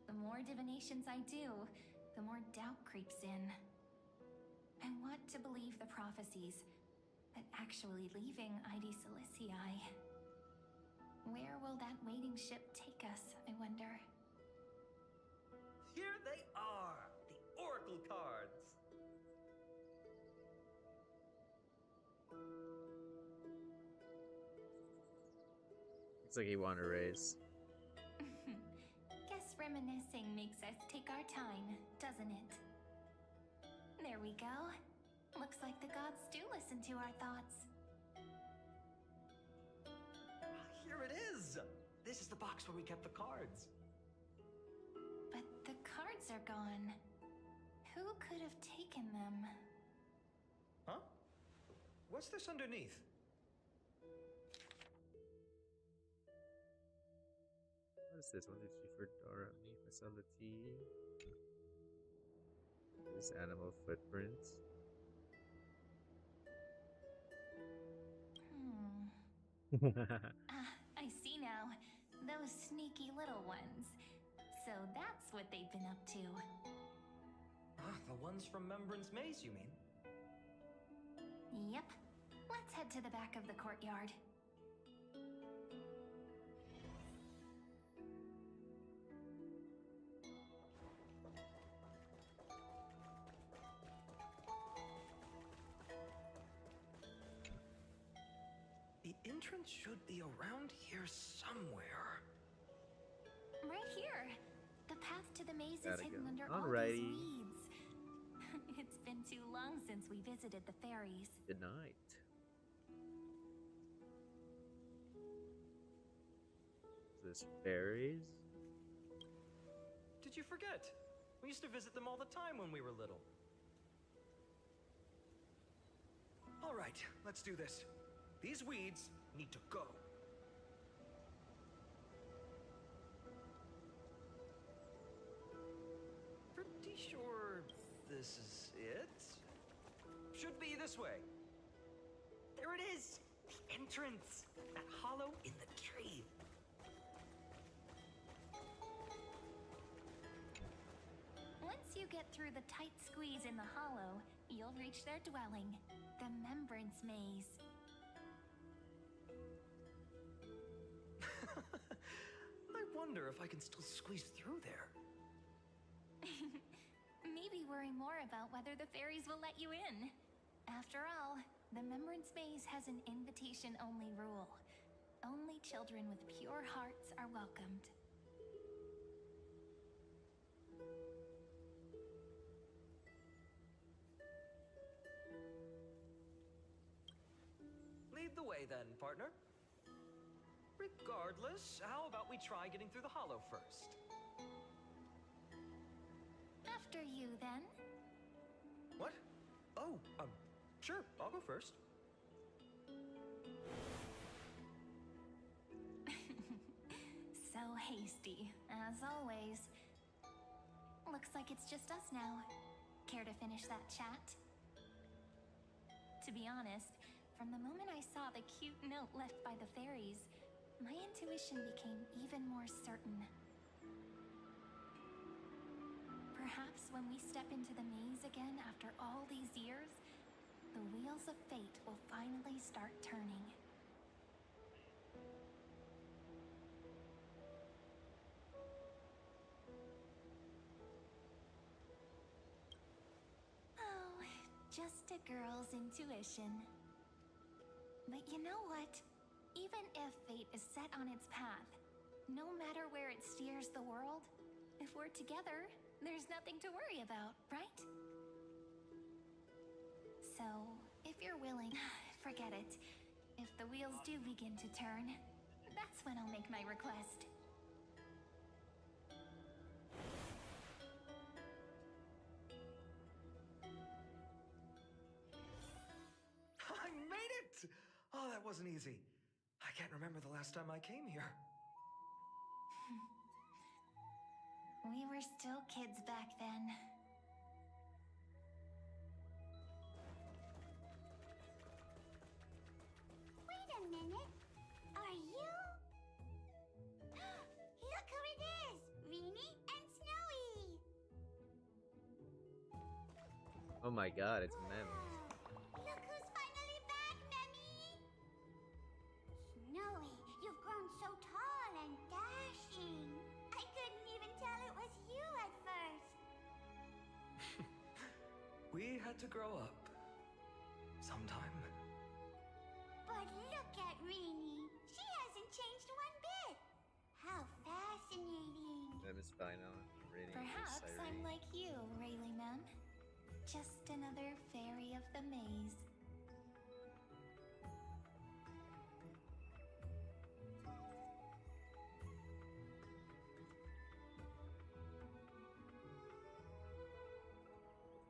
The more divinations I do, the more doubt creeps in. I want to believe the prophecies, but actually leaving ID Cilicii. Where will that waiting ship take us, I wonder? Here they are! The Oracle cards! Looks like you want to raise. Guess reminiscing makes us take our time, doesn't it? There we go. Looks like the gods do listen to our thoughts. Here it is! This is the box where we kept the cards. But the cards are gone. Who could have taken them? Huh? What's this underneath? What is this? 1, 2, 3, 4, Dora, me, facility. This animal footprints. I see now. Those sneaky little ones. So that's what they've been up to. The ones from Remembrance Maze, you mean? Yep. Let's head to the back of the courtyard. The entrance should be around here somewhere. Right here. The path to the maze Gotta is hidden go. under all Alrighty. these weeds. It's been too long since we visited the fairies. Good night. Is this fairies? Did you forget? We used to visit them all the time when we were little. All right, let's do this. These weeds need to go. Pretty sure this is it? Should be this way. There it is! The entrance! That hollow in the tree. Once you get through the tight squeeze in the hollow, you'll reach their dwelling, the Remembrance Maze. I wonder if I can still squeeze through there. Maybe worry more about whether the fairies will let you in. After all, the Remembrance Maze has an invitation-only rule. Only children with pure hearts are welcomed. Lead the way then, partner. Regardless, how about we try getting through the hollow first? After you, then. What? Oh, sure, I'll go first. So hasty, as always. Looks like it's just us now. Care to finish that chat? To be honest, from the moment I saw the cute note left by the fairies, my intuition became even more certain. Perhaps when we step into the maze again after all these years, the wheels of fate will finally start turning. Oh, just a girl's intuition. But you know what? Even if fate is set on its path, no matter where it steers the world, if we're together, there's nothing to worry about, right? So, if you're willing, forget it. If the wheels do begin to turn, that's when I'll make my request. Oh, that wasn't easy. I can't remember the last time I came here. We were still kids back then. Wait a minute. Are you? Look who it is! Rini and Snowy! Oh my god, it's Mem. Look who's finally back, Memmy! Snowy, you've grown so tall and dashing. I couldn't even tell it was you at first. We had to grow up. Sometime. But look at Rini. She hasn't changed one bit. How fascinating. Mem is fine now. Reading Perhaps I'm like you, Rayleigh Mem. Just another fairy of the maze.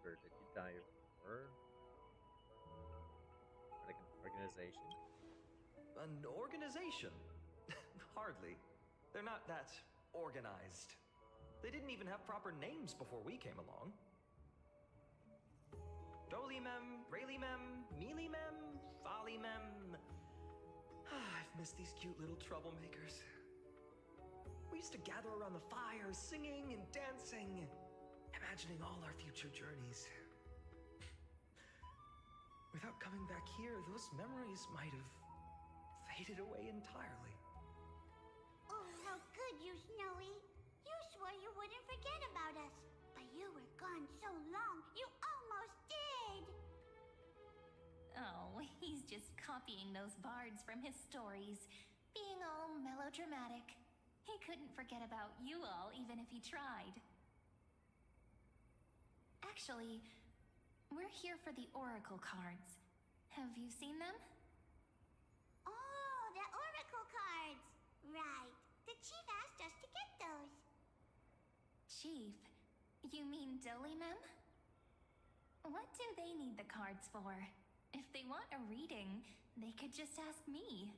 Or did you die before? Like an organization? An organization? Hardly. They're not that organized. They didn't even have proper names before we came along. Dolimem, Raylimem, Mealimem, Follimem. I've missed these cute little troublemakers. We used to gather around the fire, singing and dancing, imagining all our future journeys. Without coming back here, those memories might have faded away entirely. Oh, how could you, Snowy? You swore you wouldn't forget about us. But you were gone so long, you almost did. Oh, he's just copying those bards from his stories, being all melodramatic. He couldn't forget about you all, even if he tried. Actually, we're here for the Oracle cards. Have you seen them? Oh, the Oracle cards. Right. The chief asked us to get those. Chief? You mean Dolimem? What do they need the cards for? If they want a reading, they could just ask me.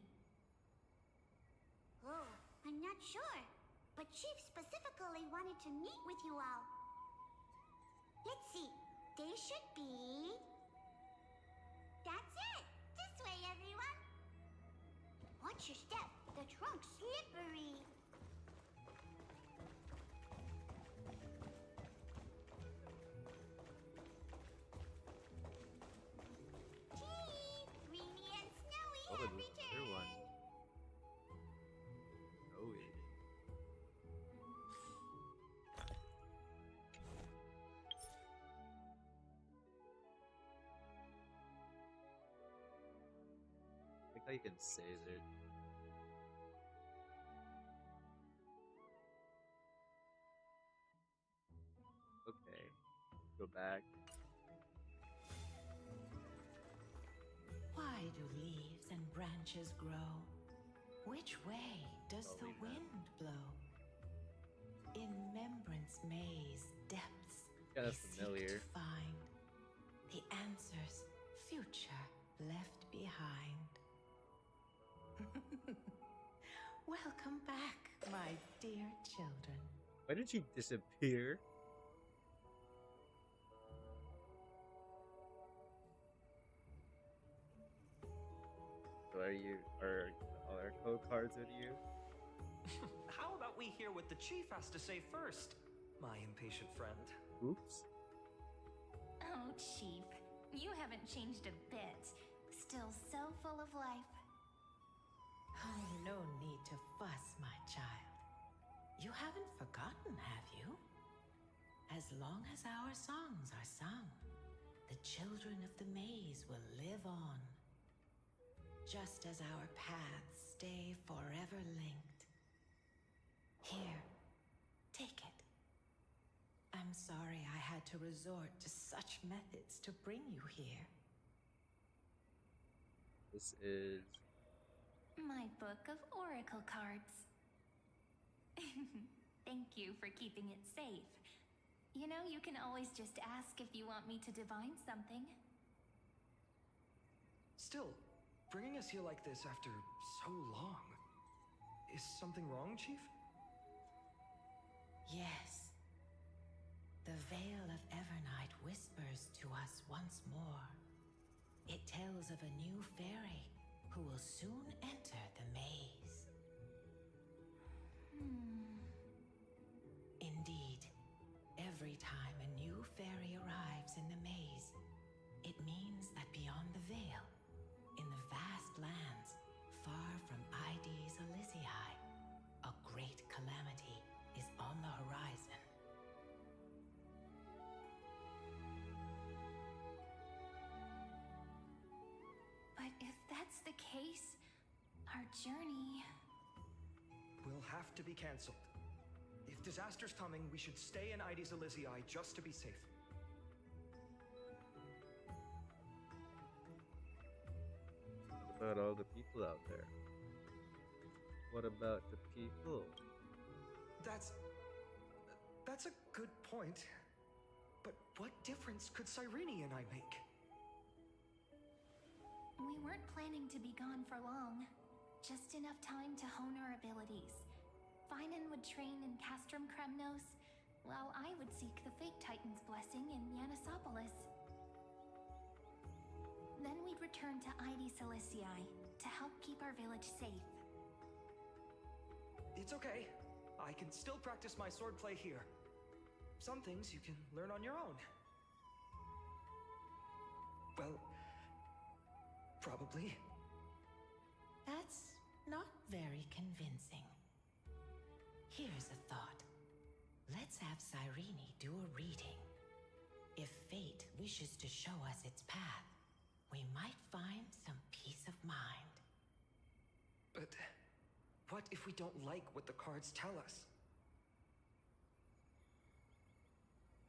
Oh, I'm not sure. But Chief specifically wanted to meet with you all. Let's see. They should be... That's it! This way, everyone! Watch your step. The trunk's slippery. Chief! Rini and Snowy Oh, have the returned! other one. Oh, yeah. I think how you can save it. Okay. Go back. Why do leaves and branches grow? Which way does the wind blow? In Membrance Maze depths Kinda we seek familiar. to find the answers future left behind. Welcome back, my dear children. Why did you disappear? So are our code cards with you? How about we hear what the chief has to say first, my impatient friend? Oops. Oh, Chief, you haven't changed a bit. Still so full of life. Oh, no need to fuss, my child. You haven't forgotten, have you? As long as our songs are sung, the children of the maze will live on. Just as our paths stay forever linked. Here, take it. I'm sorry I had to resort to such methods to bring you here. This is My book of Oracle cards. Thank you for keeping it safe. You know, you can always just ask if you want me to divine something. Still, bringing us here like this after so long. Is something wrong, Chief? Yes. The Veil of Evernight whispers to us once more. It tells of a new fairy who will soon enter the maze. Indeed, every time a new fairy arrives in the maze, it means that beyond the veil, in the vast lands far from Ides Elysiae, a great calamity is on the horizon. But if that's the case, our journey... Will have to be cancelled. If disaster's coming, we should stay in Ides Elysiae just to be safe. What about all the people out there? What about the people? That's a good point. But what difference could Cyrene and I make? We weren't planning to be gone for long. Just enough time to hone our abilities. Finan would train in Castrum Kremnos, while I would seek the Fate Titan's blessing in Yanisopolis. Then we'd return to Ides Elysiae to help keep our village safe. It's okay. I can still practice my swordplay here. Some things you can learn on your own. Well, probably. That's not very convincing. Here's a thought. Let's have Cyrene do a reading. If fate wishes to show us its path, we might find some peace of mind. But what if we don't like what the cards tell us?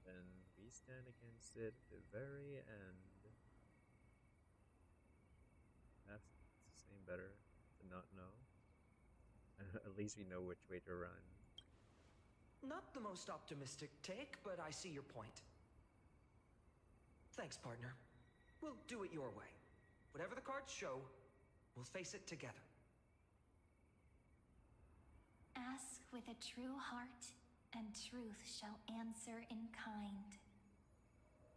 Then we stand against it at the very end. That's the same better to not know. At least we know which way to run. Not the most optimistic take, but I see your point. Thanks, partner. We'll do it your way. Whatever the cards show, we'll face it together. Ask with a true heart, and truth shall answer in kind.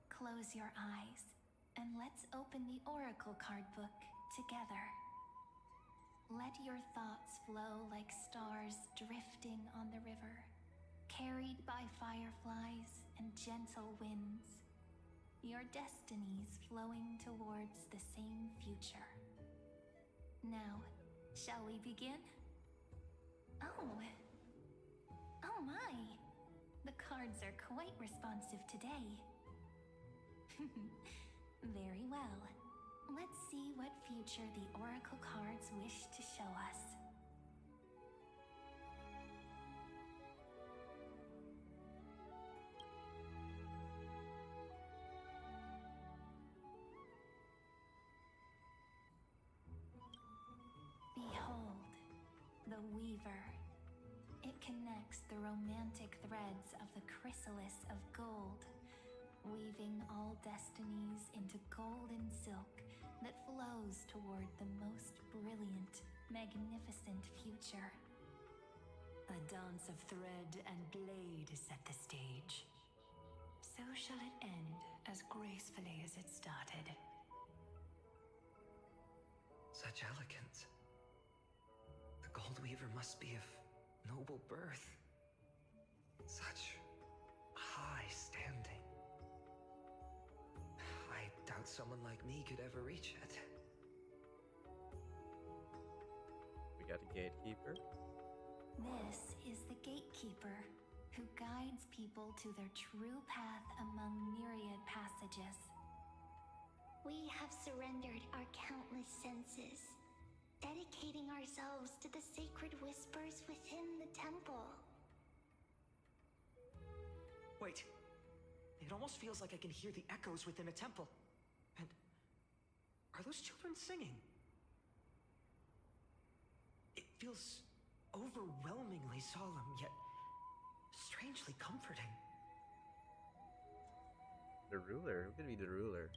Close your eyes, and let's open the Oracle card book together. Let your thoughts flow like stars drifting on the river, carried by fireflies and gentle winds. Your destinies flowing towards the same future. Now, shall we begin? Oh my! The cards are quite responsive today. Very well. Let's see what future the Oracle cards wish to show us. Behold, the Weaver. It connects the romantic threads of the chrysalis of gold, weaving all destinies into golden silk that flows toward the most brilliant, magnificent future. A dance of thread and blade set the stage. So shall it end as gracefully as it started. Such elegance. The Gold Weaver must be of noble birth. Such high standing. I doubt someone like me could ever reach it. We got a gatekeeper. This is the gatekeeper who guides people to their true path among myriad passages. We have surrendered our countless senses, dedicating ourselves to the sacred whispers within the temple. Wait. It almost feels like I can hear the echoes within a temple. And are those children singing? It feels overwhelmingly solemn, yet strangely comforting. The ruler? Who could be the ruler?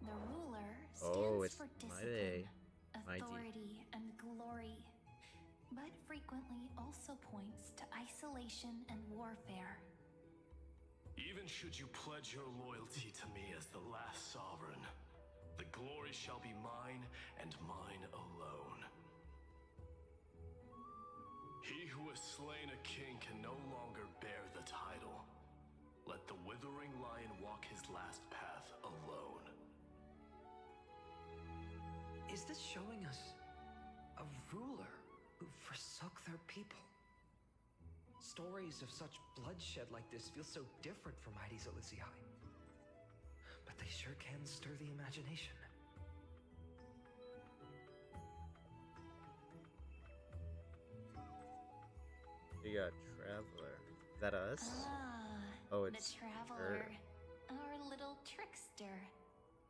The ruler stands it's for my day. discipline, My authority and glory, but frequently also points to isolation and warfare. Even should you pledge your loyalty to me as the last sovereign, the glory shall be mine and mine alone. He who has slain a king can no longer bear the title. Let the withering lion walk his last path alone. Is this showing us a ruler who forsook their people? Stories of such bloodshed like this feel so different from Heidi's Elysiae. But they sure can stir the imagination. We got Traveler. Is that us? Oh, it's the Traveler. her. Our little trickster.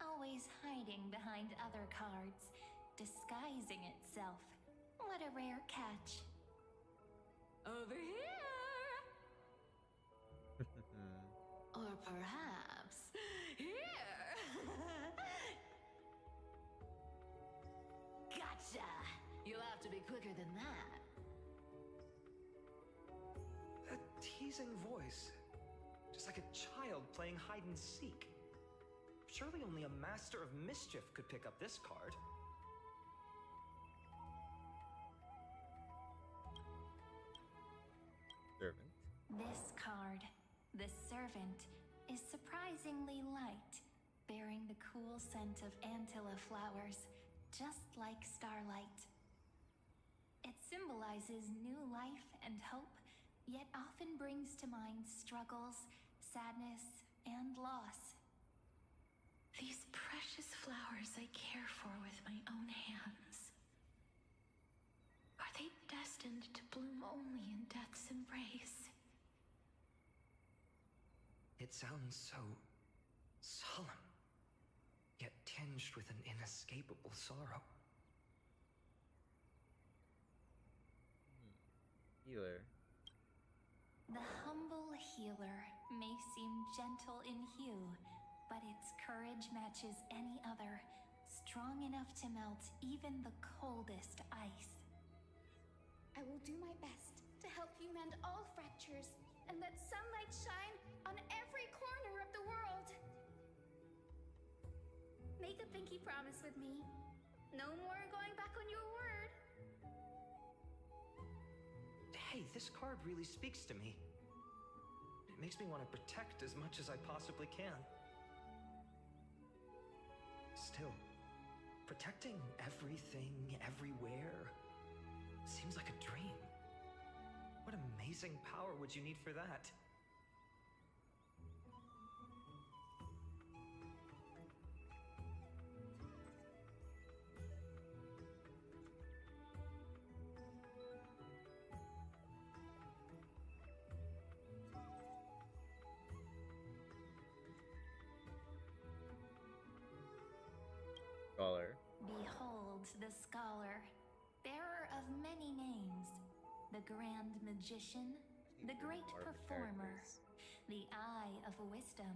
Always hiding behind other cards, disguising itself. What a rare catch. Over here! Or perhaps here! Gotcha! You'll have to be quicker than that. That teasing voice. Just like a child playing hide and seek. Surely only a master of mischief could pick up this card. Servant. This card, the Servant, is surprisingly light, bearing the cool scent of Antilla flowers, just like starlight. It symbolizes new life and hope, yet often brings to mind struggles, sadness, and loss. These precious flowers I care for with my own hands. Are they destined to bloom only in death's embrace? It sounds so solemn, yet tinged with an inescapable sorrow. Healer. The humble healer may seem gentle in hue, but its courage matches any other, strong enough to melt even the coldest ice. I will do my best to help you mend all fractures and let sunlight shine on every corner of the world. Make a pinky promise with me. No more going back on your word. Hey, this card really speaks to me. It makes me want to protect as much as I possibly can. Still, protecting everything, everywhere, seems like a dream. What amazing power would you need for that? Scholar. Behold the scholar, bearer of many names, the grand magician, the great performer, the eye of wisdom,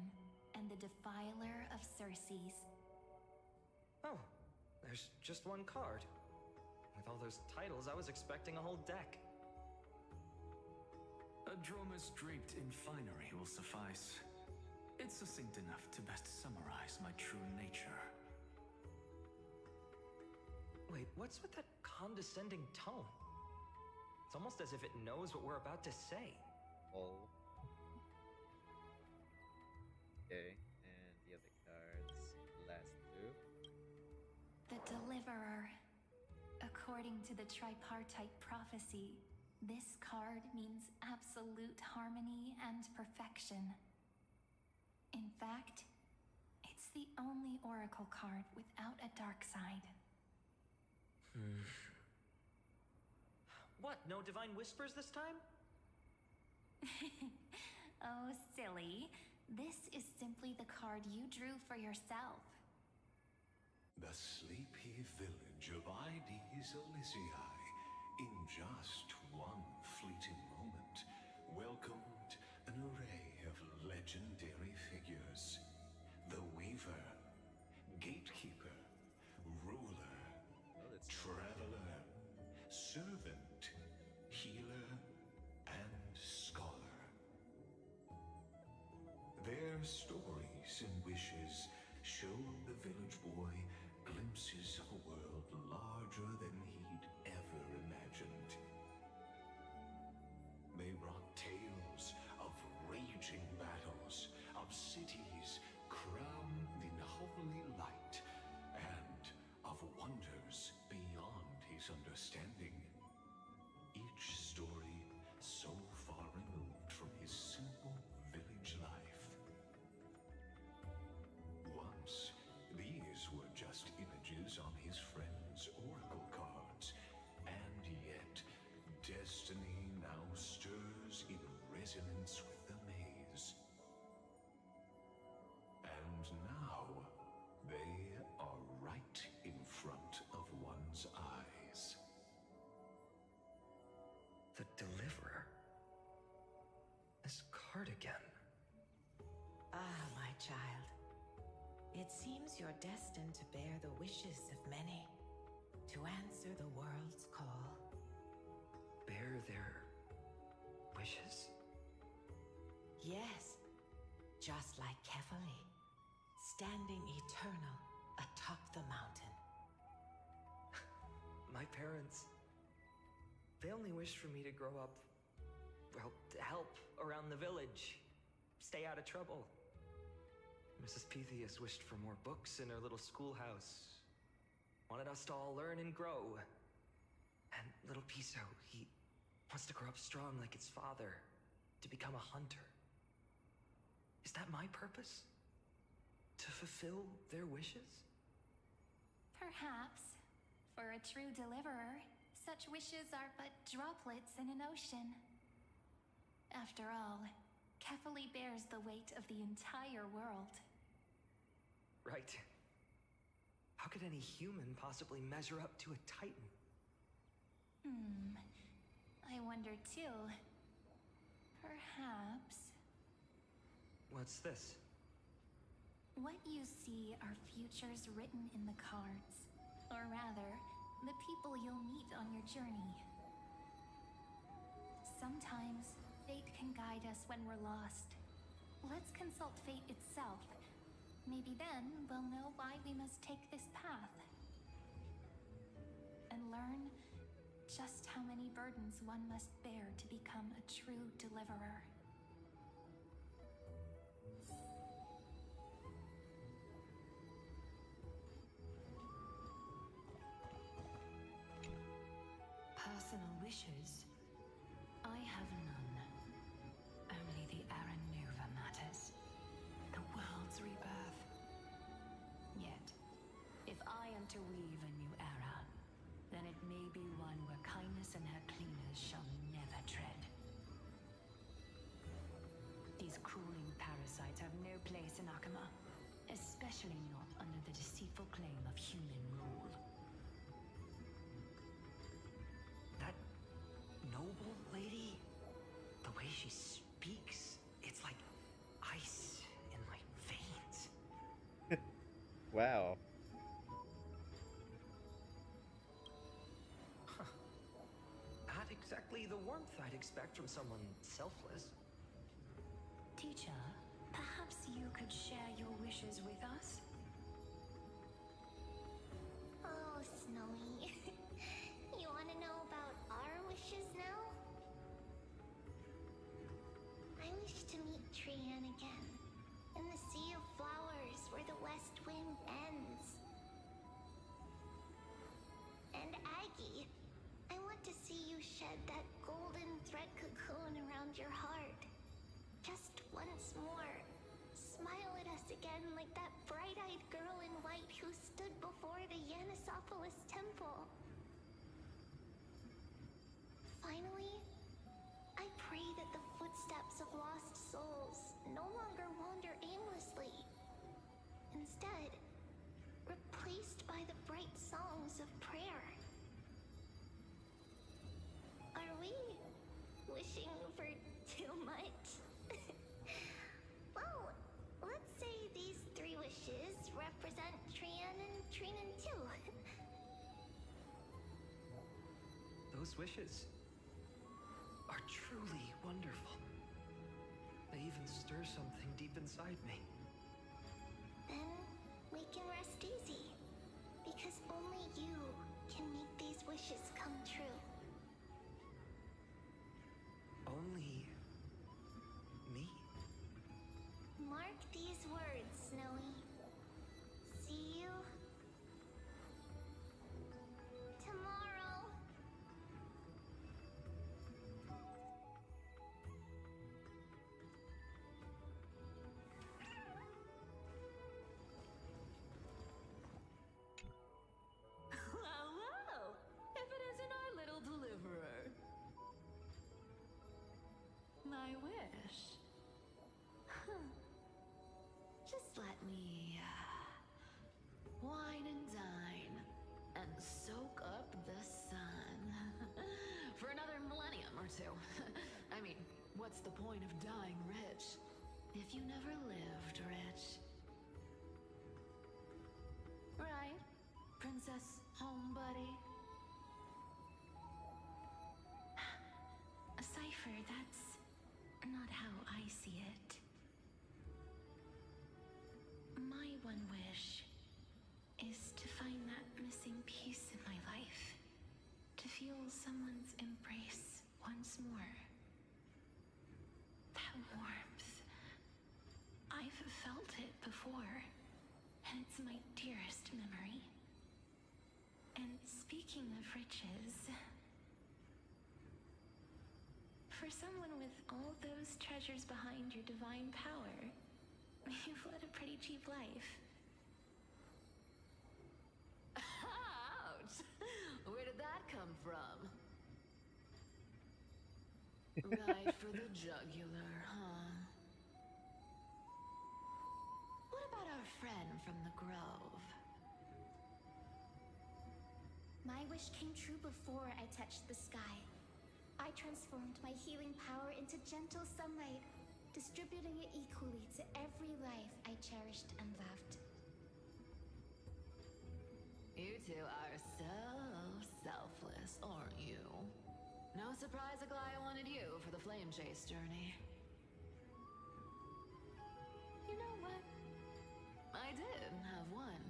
and the defiler of Circes. Oh, there's just one card. With all those titles, I was expecting a whole deck. A dromus draped in finery will suffice. It's succinct enough to best summarize my true nature. Wait, what's with that condescending tone? It's almost as if it knows what we're about to say. Oh. Okay, and the other cards, last two. The Deliverer. According to the tripartite prophecy, this card means absolute harmony and perfection. In fact, it's the only oracle card without a dark side. What, no divine whispers this time? Oh, silly. This is simply the card you drew for yourself. The sleepy village of Heidi's Elysiae, in just one fleeting moment, welcomed an array of legendary figures. The Weaver, Gatekeeper, Ruler, stories and wishes showed the village boy glimpses of a world larger than he'd ever imagined. They brought tales of raging battles, of cities crowned in holy light, and of wonders beyond his understanding. Each story so far removed from his simple village life. Once, these were just images on his friend's oracle cards, and yet destiny now stirs in resonance with the maze. And now, they are right in front of one's eyes. The Deliverer? This card again. Ah, my child. It seems you're destined to bear the wishes of many, to answer the world's call. Bear their wishes? Yes, just like Kefali, standing eternal atop the mountain. My parents, they only wished for me to grow up, well, to help around the village, stay out of trouble. Mrs. Pythias wished for more books in her little schoolhouse, wanted us to all learn and grow. And little Piso, he wants to grow up strong like his father, to become a hunter. Is that my purpose? To fulfill their wishes? Perhaps. For a true deliverer, such wishes are but droplets in an ocean. After all, Kefali bears the weight of the entire world. Right. How could any human possibly measure up to a Titan? I wonder too. Perhaps... What's this? What you see are futures written in the cards. Or rather, the people you'll meet on your journey. Sometimes, fate can guide us when we're lost. Let's consult fate itself. Maybe then we'll know why we must take this path. And learn just how many burdens one must bear to become a true deliverer. Personal wishes? I have none. Only the Aranuva matters. The world's rebirth. Yet, if I am to weave a new era, then it may be one where kindness and her cleaners shall never tread. These crawling parasites have no place in Akama, especially not under the deceitful claim of human rule. That noble lady, the way she speaks, it's like ice in my veins. Wow. Huh. Not exactly the warmth I'd expect from someone selfless. Teacher, perhaps you could share your wishes with us? Oh, Snowy. You want to know about our wishes now? I wish to meet Trian again, in the sea of flowers where the west wind ends. And Aggie, I want to see you shed that golden thread cocoon around your heart. Just once more. Smile at us again like that bright-eyed girl in white who stood before the Yanisopolis temple. Finally, I pray that the footsteps of lost souls no longer wander aimlessly. Instead, replaced by the bright songs of prayer. Are we wishing for too much? Well, let's say these three wishes represent Trian and Trinan too. Those wishes are truly wonderful. They even stir something deep inside me. Then we can rest easy. Because only you can make these wishes come true. Only me? Mark these words, Snowy. See you tomorrow. Well, well, if it isn't our little deliverer. My wish. Huh. Just let me wine and dine and soak up the sun for another millennium or two. I mean, what's the point of dying rich if you never lived rich? Right, Princess Home Buddy? A cipher, that's not how I see it. My one wish is to find that missing piece in my life. To feel someone's embrace once more. That warmth. I've felt it before, and it's my dearest memory. And speaking of riches, for someone with all those treasures behind your divine power, you've led a pretty cheap life. Ouch! Where did that come from? Right for the jugular, huh? What about our friend from the Grove? My wish came true before I touched the sky. I transformed my healing power into gentle sunlight, distributing it equally to every life I cherished and loved. You two are so selfless, aren't you? No surprise Aglaya wanted you for the flame chase journey. You know what? I did have one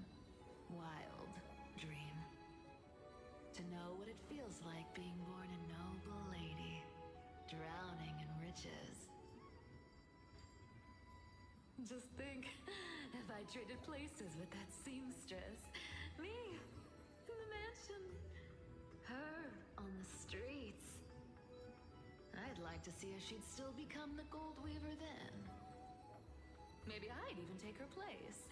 wild dream. To know what it feels like being born a noble lady, drowning in riches. Just think, if I traded places with that seamstress, me in the mansion, her on the streets. I'd like to see if she'd still become the gold weaver then. Maybe I'd even take her place.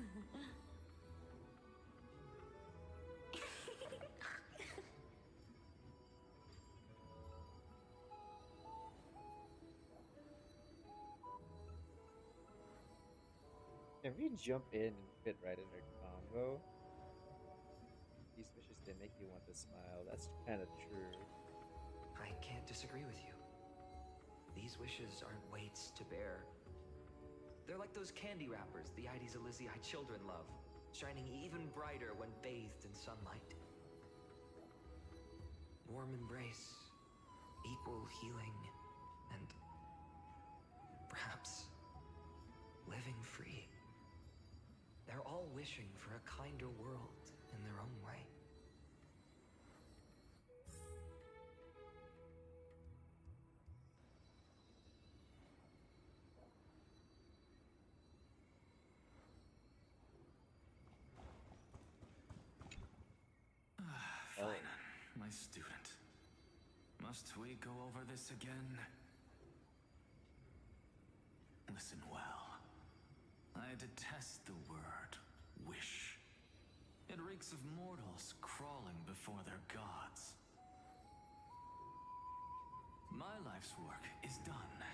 Can we jump in and fit right in their combo? These wishes, they make you want to smile. That's kind of true. I can't disagree with you. These wishes aren't weights to bear. They're like those candy wrappers the Ides Elysiae children love, shining even brighter when bathed in sunlight. Warm embrace, equal healing, and perhaps living free. They're all wishing for a kinder world in their own way. Fine, my student. Must we go over this again? Listen well. I detest the word wish. It reeks of mortals crawling before their gods. My life's work is done.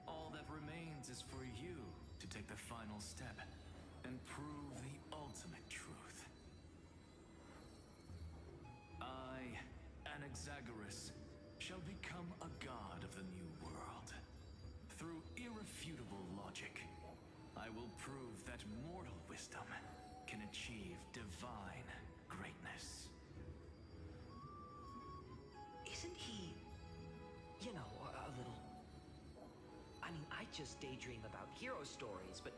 All that remains is for you to take the final step and prove the ultimate truth. I, Anaxagoras, shall become a god of the new world. Through irrefutable logic, I will prove that mortal wisdom can achieve divine greatness. Isn't he, a little... I mean, I just daydream about hero stories, but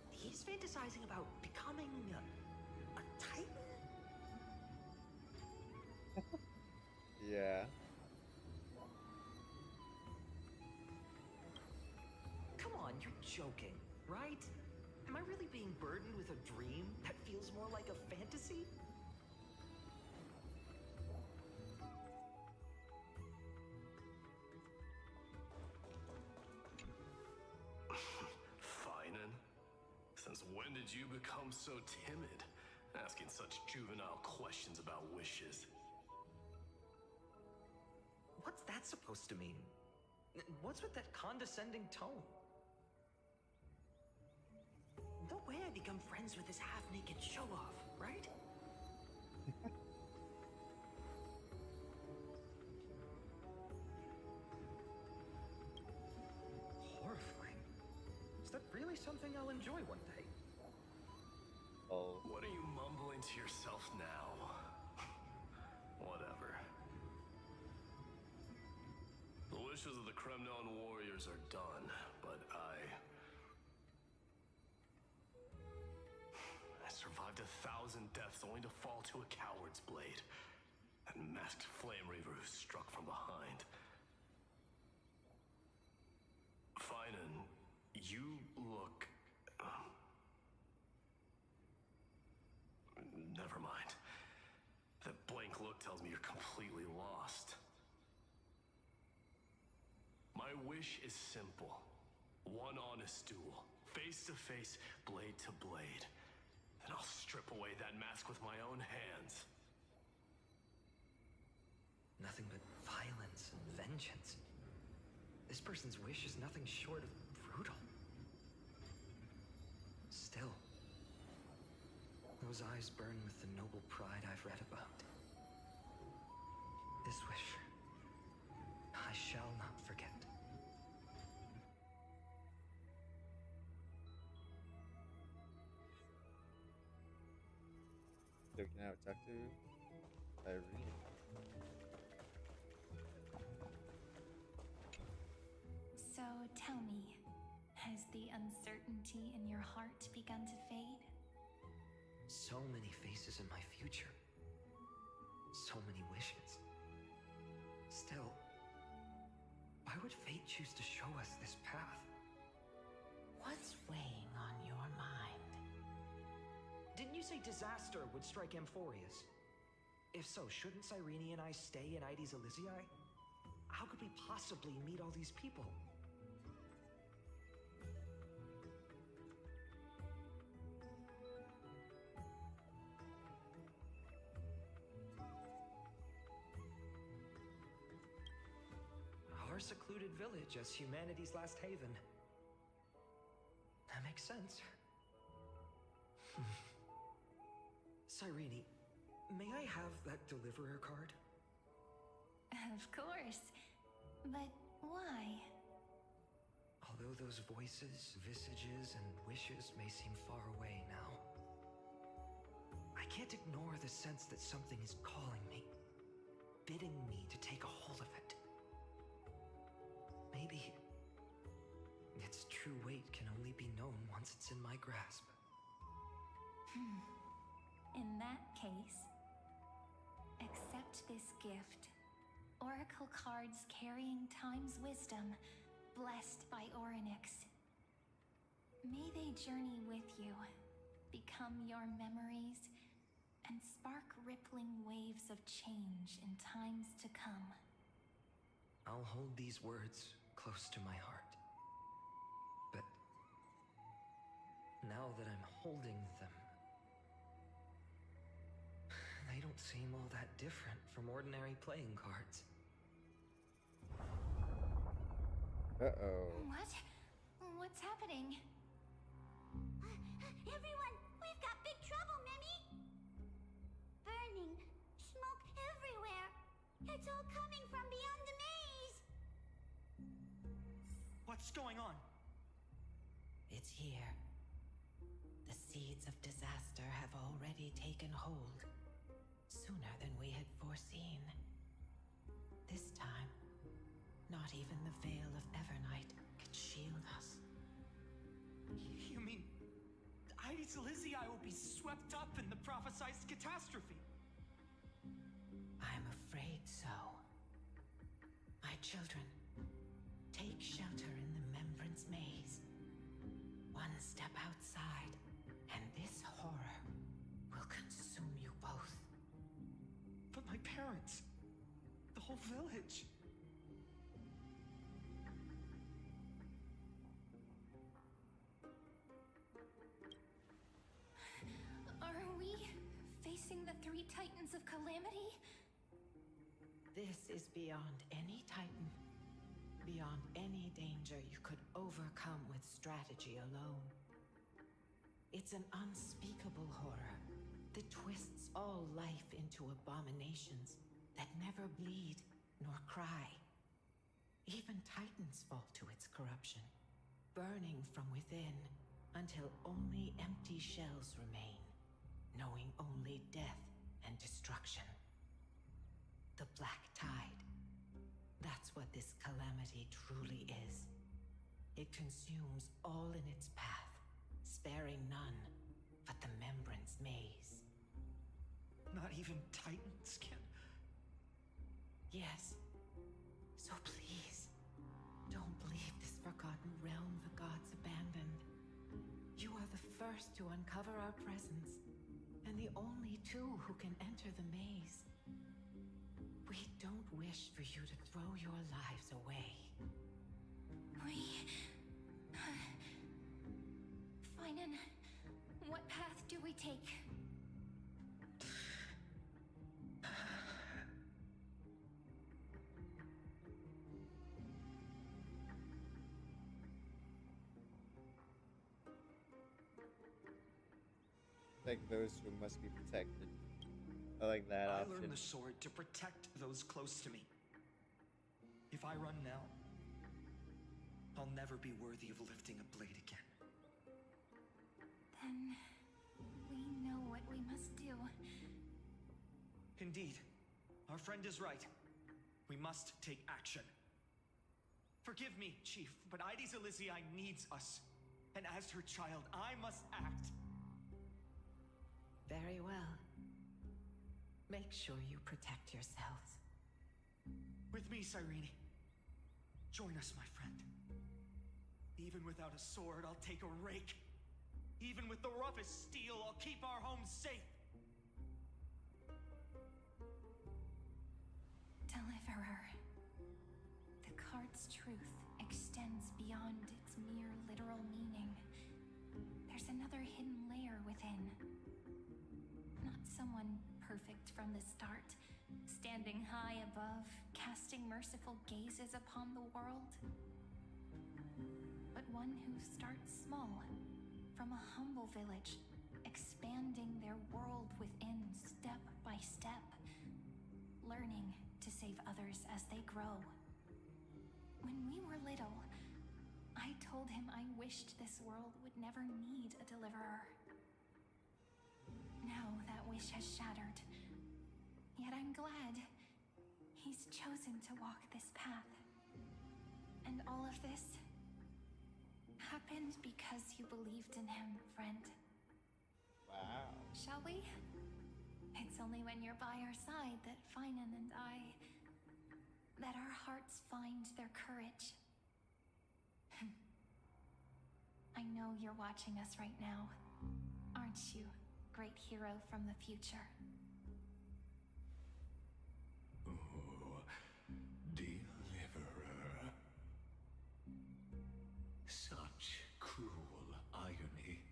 he's fantasizing about becoming a titan? Yeah. Come on, you're joking, right? Am I really being burdened with a dream that feels more like a fantasy? Finan? Since when did you become so timid? Asking such juvenile questions about wishes. What's that supposed to mean? What's with that condescending tone? No way I become friends with this half-naked show-off, right? Horrifying. Is that really something I'll enjoy one day? Oh. What are you mumbling to yourself now? Whatever. The wishes of the Kremnon warriors are done, but I survived 1,000 deaths only to fall to a coward's blade. That masked flame reaver who struck from behind. Finan, you look... Never mind. That blank look tells me you're completely lost. My wish is simple. One honest duel. Face to face, blade to blade. Then I'll strip away that mask with my own hands. Nothing but violence and vengeance. This person's wish is nothing short of brutal. Still, those eyes burn with the noble pride I've read about. This wish, I shall not forget. So we can now talk to Irene. So tell me, has the uncertainty in your heart begun to fade? So many faces in my future. So many wishes. Still, why would fate choose to show us this path? What's weighing on your mind? Didn't you say disaster would strike Amphorius? If so, shouldn't Cyrene and I stay in Ides Elysiae? How could we possibly meet all these people? Our secluded village as humanity's last haven. That makes sense. Cyrene, may I have that deliverer card? Of course. But why? Although those voices, visages, and wishes may seem far away now, I can't ignore the sense that something is calling me, bidding me to take a hold of it. Maybe its true weight can only be known once it's in my grasp. In that case, accept this gift. Oracle cards carrying time's wisdom, blessed by Orynyx. May they journey with you, become your memories, and spark rippling waves of change in times to come. I'll hold these words close to my heart. But now that I'm holding them, they don't seem all that different from ordinary playing cards. Uh-oh. What? What's happening? Everyone, we've got big trouble, Mimi! Burning, smoke everywhere. It's all coming from beyond the maze. What's going on? It's here. The seeds of disaster have already taken hold, sooner than we had foreseen. This time, not even the veil of Evernight could shield us. You mean Heidi's Lizzie I will be swept up in the prophesized catastrophe? I'm afraid so. My children, take shelter in the Membrance Maze. One step outside, and this horror will consume you both. But my parents, the whole village. Are we facing the three titans of calamity? This is beyond any titan, beyond any danger you could overcome with strategy alone. It's an unspeakable horror that twists all life into abominations that never bleed nor cry. Even titans fall to its corruption, burning from within until only empty shells remain, knowing only death and destruction. The Black Tide. That's what this calamity truly is. It consumes all in its path, sparing none but the Membrance Maze. Not even titans can... Yes. So please, don't leave this forgotten realm the gods abandoned. You are the first to uncover our presence, and the only two who can enter the maze. We don't wish for you to throw your lives away. Finan, what path do we take? Like those who must be protected. I like that I option. learned the sword to protect those close to me. If I run now, I'll never be worthy of lifting a blade again. Then we know what we must do. Indeed, our friend is right. We must take action. Forgive me, Chief, but Ides Elysiae needs us. And as her child, I must act. Very well. Make sure you protect yourselves. With me, Cyrene. Join us, my friend. Even without a sword, I'll take a rake. Even with the roughest steel, I'll keep our home safe. Deliverer. The card's truth extends beyond its mere literal meaning. There's another hidden layer within. Not someone perfect from the start, standing high above, casting merciful gazes upon the world. But one who starts small, from a humble village, expanding their world within step by step, learning to save others as they grow. When we were little, I told him I wished this world would never need a deliverer. Now that wish has shattered. Yet I'm glad he's chosen to walk this path. And all of this happened because you believed in him, friend. Wow. Shall we? It's only when you're by our side that Finan and that our hearts find their courage. I know you're watching us right now, aren't you, great hero from the future? Oh, deliverer. Such cruel irony.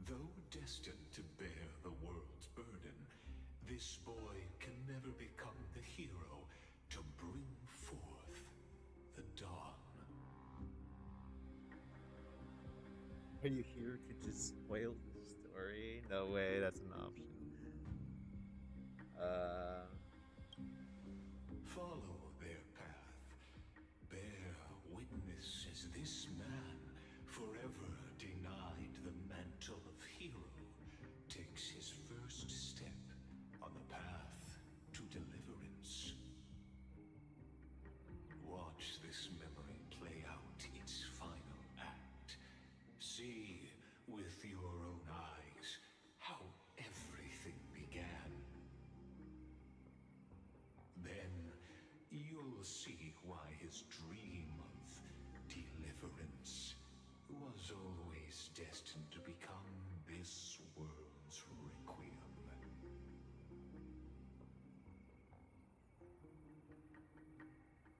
Though destined to bear the world's burden, this boy can never become the hero to bring forth the dawn. Are you here to just spoil the story? No way, that's an option. Follow their path. Bear witness as this man, forever denied the mantle of hero, takes his first step on the path to deliverance. Watch this memory play out its final act. See see why his dream of deliverance was always destined to become this world's requiem.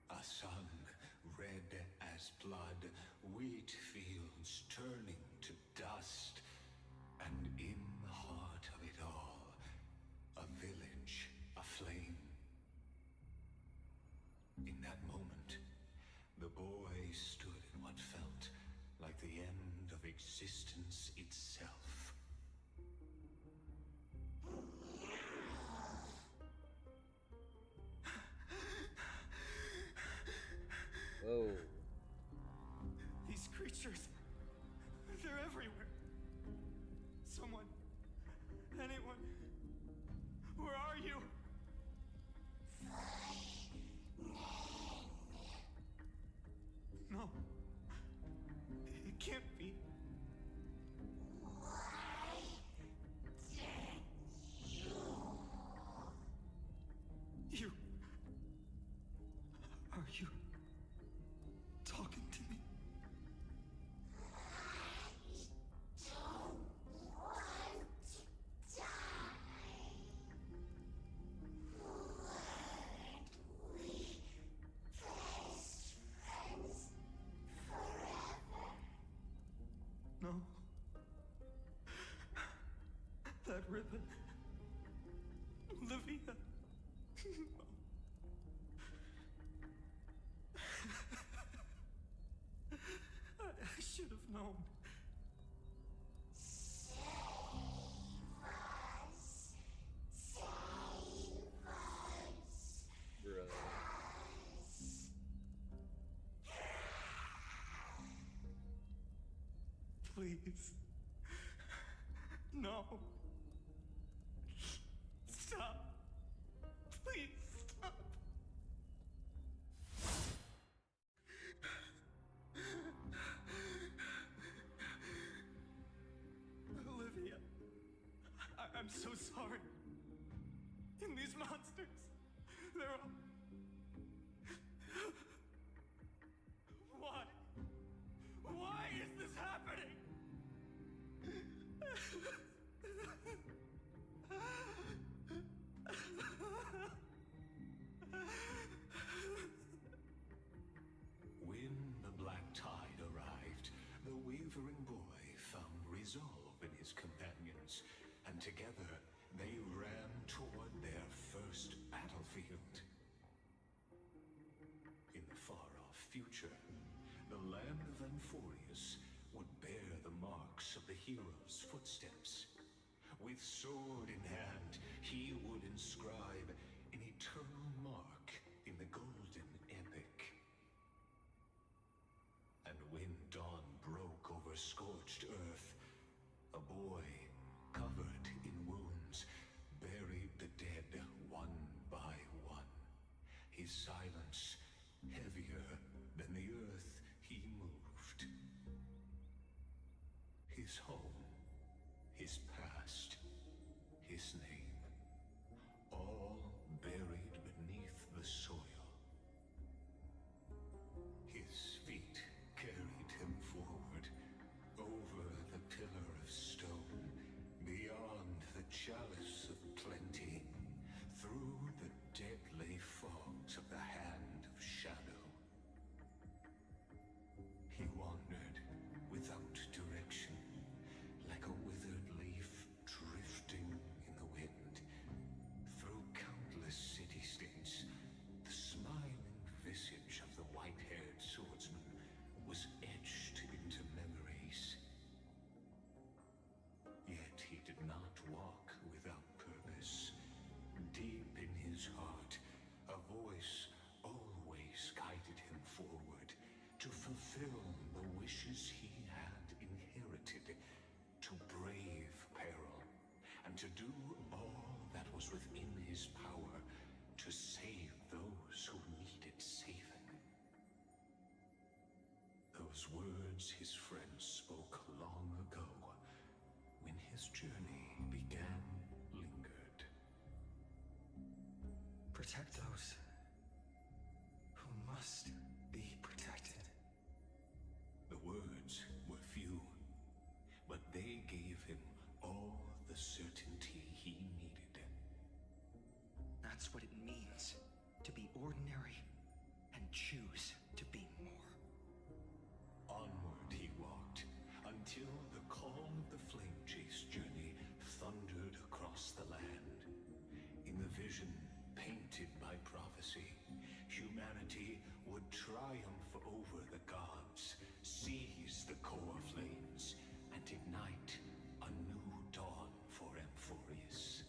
A sun red as blood, wheat fields turning to dust, and in the heart of it all, a village aflame. In that moment, the boy stood in what felt like the end of existence itself. Whoa. These creatures, they're everywhere. Someone, anyone, where are you? No, it can't be. You. Are you talking to me? No. That ribbon. Olivia. I should have known. Bro. Please. No. Stop. Please stop. Olivia, I'm so sorry. And these monsters, they're all... Why? Why is this happening? When the black tide arrived, the wavering boy found resolve in his companions, and together they ran toward their first battlefield. In the far-off future, the land of Amphorius would bear the marks of the hero's footsteps. With sword in hand, he would inscribe an eternal mark in the golden epic. And when dawn broke over scorched earth, a boy, covered in wounds, buried the dead one by one. His silence heavier than the earth he moved. His home, his past, his name, all buried beneath the soil. His feet carried him forward, over the pillar of stone, beyond the chalice of plenty, through the deadly fogs of the hand of shadow. He wandered without direction, like a withered leaf drifting in the wind, through countless city-states. The smiling visage of the white-haired swordsman was etched into memories. Yet he did not walk without purpose. Deep in his heart, a voice always guided him forward to fulfill the wishes he had inherited, to brave peril, and to do all that was within his power to save those who needed saving. Those words his friends spoke long ago, when his journey began, lingered. Protect those who certainty he needed. That's what it means to be ordinary and choose to be more. Onward he walked, until the call of the flame chase journey thundered across the land. In the vision painted by prophecy, humanity would triumph over the gods, seize the core flames, and ignite a new dawn for Amphorius.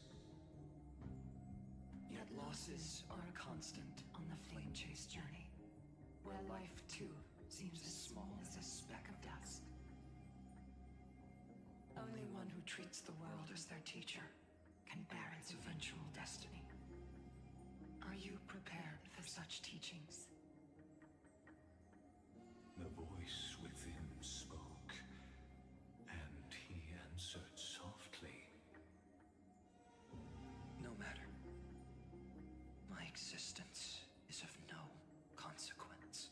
Yet losses are a constant on the flame chase journey, where life too seems as small as a speck of dust. Only one who treats the world as their teacher can bear its eventual destiny. Are you prepared for such teachings? The voice within spoke, and he answered softly. No matter. My existence is of no consequence.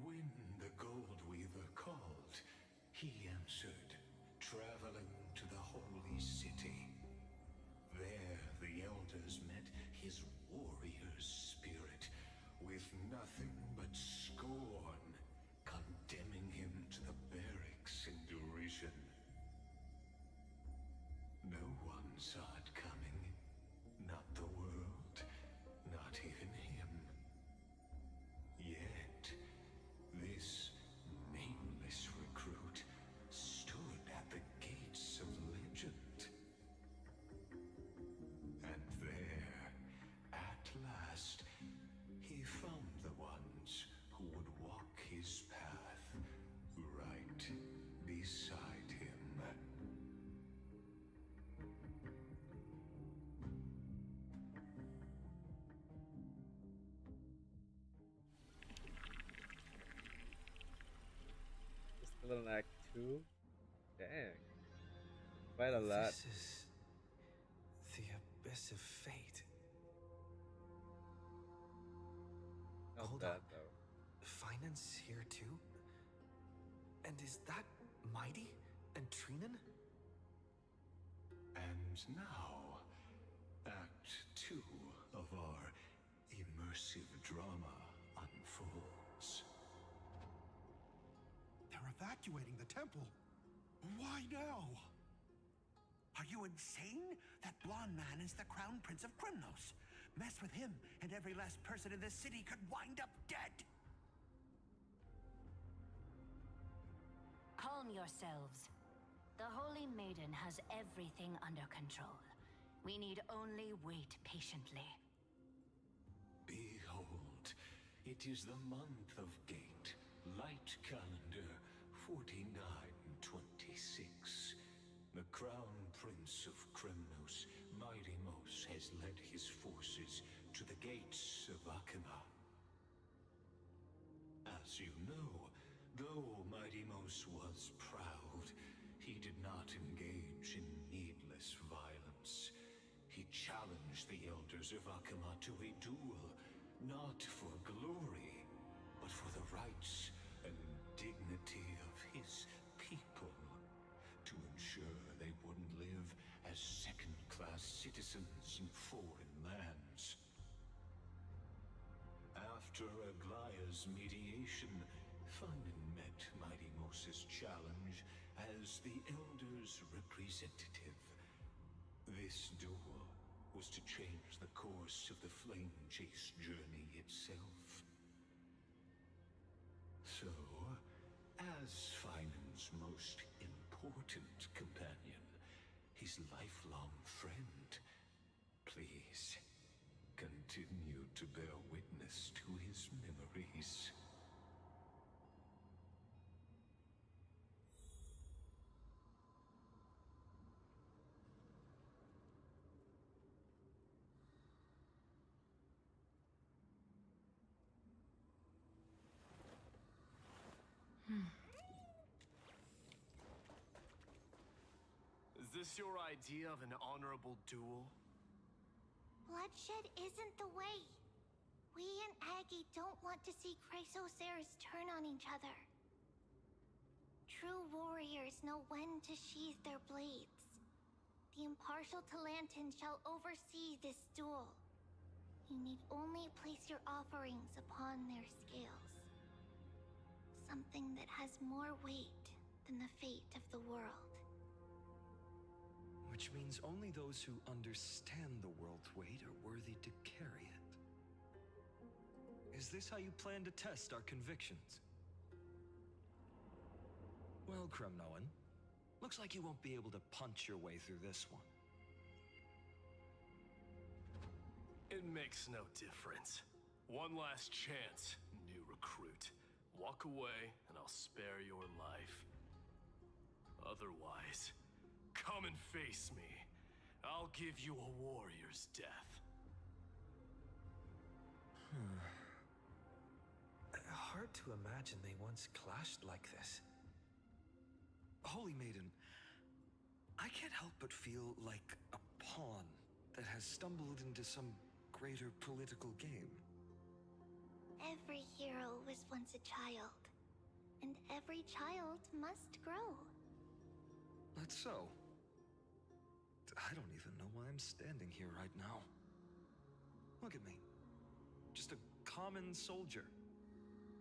When the Gold Weaver called, he answered, traveling to the holy city. There the elders met his warrior's spirit, with nothing but scorn, condemning him to the barracks in derision. No one saw it coming. Not the world, not even him. Yet, this nameless recruit stood at the gates of legend. And there, at last, he found the ones who would walk his path right beside him. Just still in Act 2? Dang. Quite a lot. This is the abyss of fate. Not Hold bad, on. though. Finance here too? And is that Mighty and Trinan? And now, Act 2 of our immersive drama unfolds. They're evacuating the temple. Why now? Are you insane? That blonde man is the Crown Prince of Krymnos. Mess with him, and every last person in this city could wind up dead. Calm yourselves. The Holy Maiden has everything under control. We need only wait patiently. Behold, it is the month of Gate, Light Calendar 4926. The Crown Prince of Krymnos, Mighty-Mos, has led his forces to the gates of Akima. As you know, though Mighty-Mos was proud, he did not engage in needless violence. He challenged the elders of Akima to a duel, not for glory, but for the rights and dignity of his people, to ensure they wouldn't live as second-class citizens in foreign lands. After Aglaya's mediation, Finan met Mighty-Mos's challenge as the Elder's representative. This duel was to change the course of the Flame Chase journey itself. So, as Finan's most important companion, his lifelong friend, please continue to bear witness to his memories. Is this your idea of an honorable duel? Bloodshed isn't the way. We and Aggie don't want to see Chrysoceres turn on each other. True warriors know when to sheathe their blades. The impartial Talantin shall oversee this duel. You need only place your offerings upon their scales. Something that has more weight than the fate of the world. Which means only those who understand the world's weight are worthy to carry it. Is this how you plan to test our convictions? Well, Kremnoan, looks like you won't be able to punch your way through this one. It makes no difference. One last chance, new recruit. Walk away, and I'll spare your life. Otherwise, come and face me. I'll give you a warrior's death. Hard to imagine they once clashed like this. Holy Maiden, I can't help but feel like a pawn that has stumbled into some greater political game. Every hero was once a child, and every child must grow. That's so. I don't even know why I'm standing here right now. Look at me. Just a common soldier.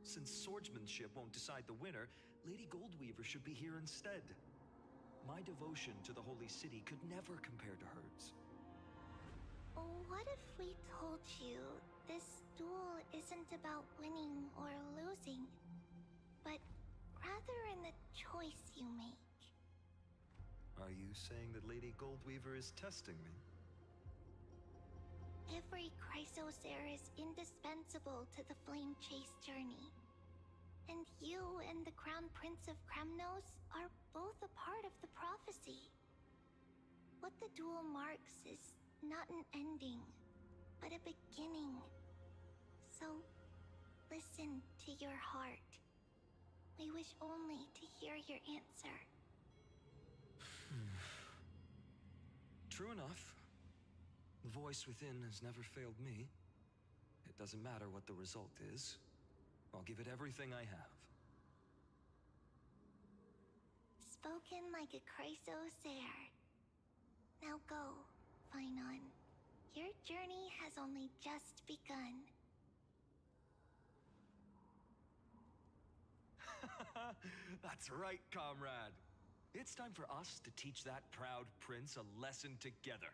Since swordsmanship won't decide the winner, Lady Goldweaver should be here instead. My devotion to the Holy City could never compare to hers. What if we told you this duel isn't about winning or losing, but rather in the choice you make? Are you saying that Lady Goldweaver is testing me? Every Chrysosaur is indispensable to the Flame Chase journey. And you and the Crown Prince of Kremnos are both a part of the prophecy. What the duel marks is not an ending, but a beginning. So, listen to your heart. We wish only to hear your answer. True enough. The voice within has never failed me. It doesn't matter what the result is. I'll give it everything I have. Spoken like a Chrysosaur. Now go, Finon. Your journey has only just begun. That's right, comrade. It's time for us to teach that proud prince a lesson together.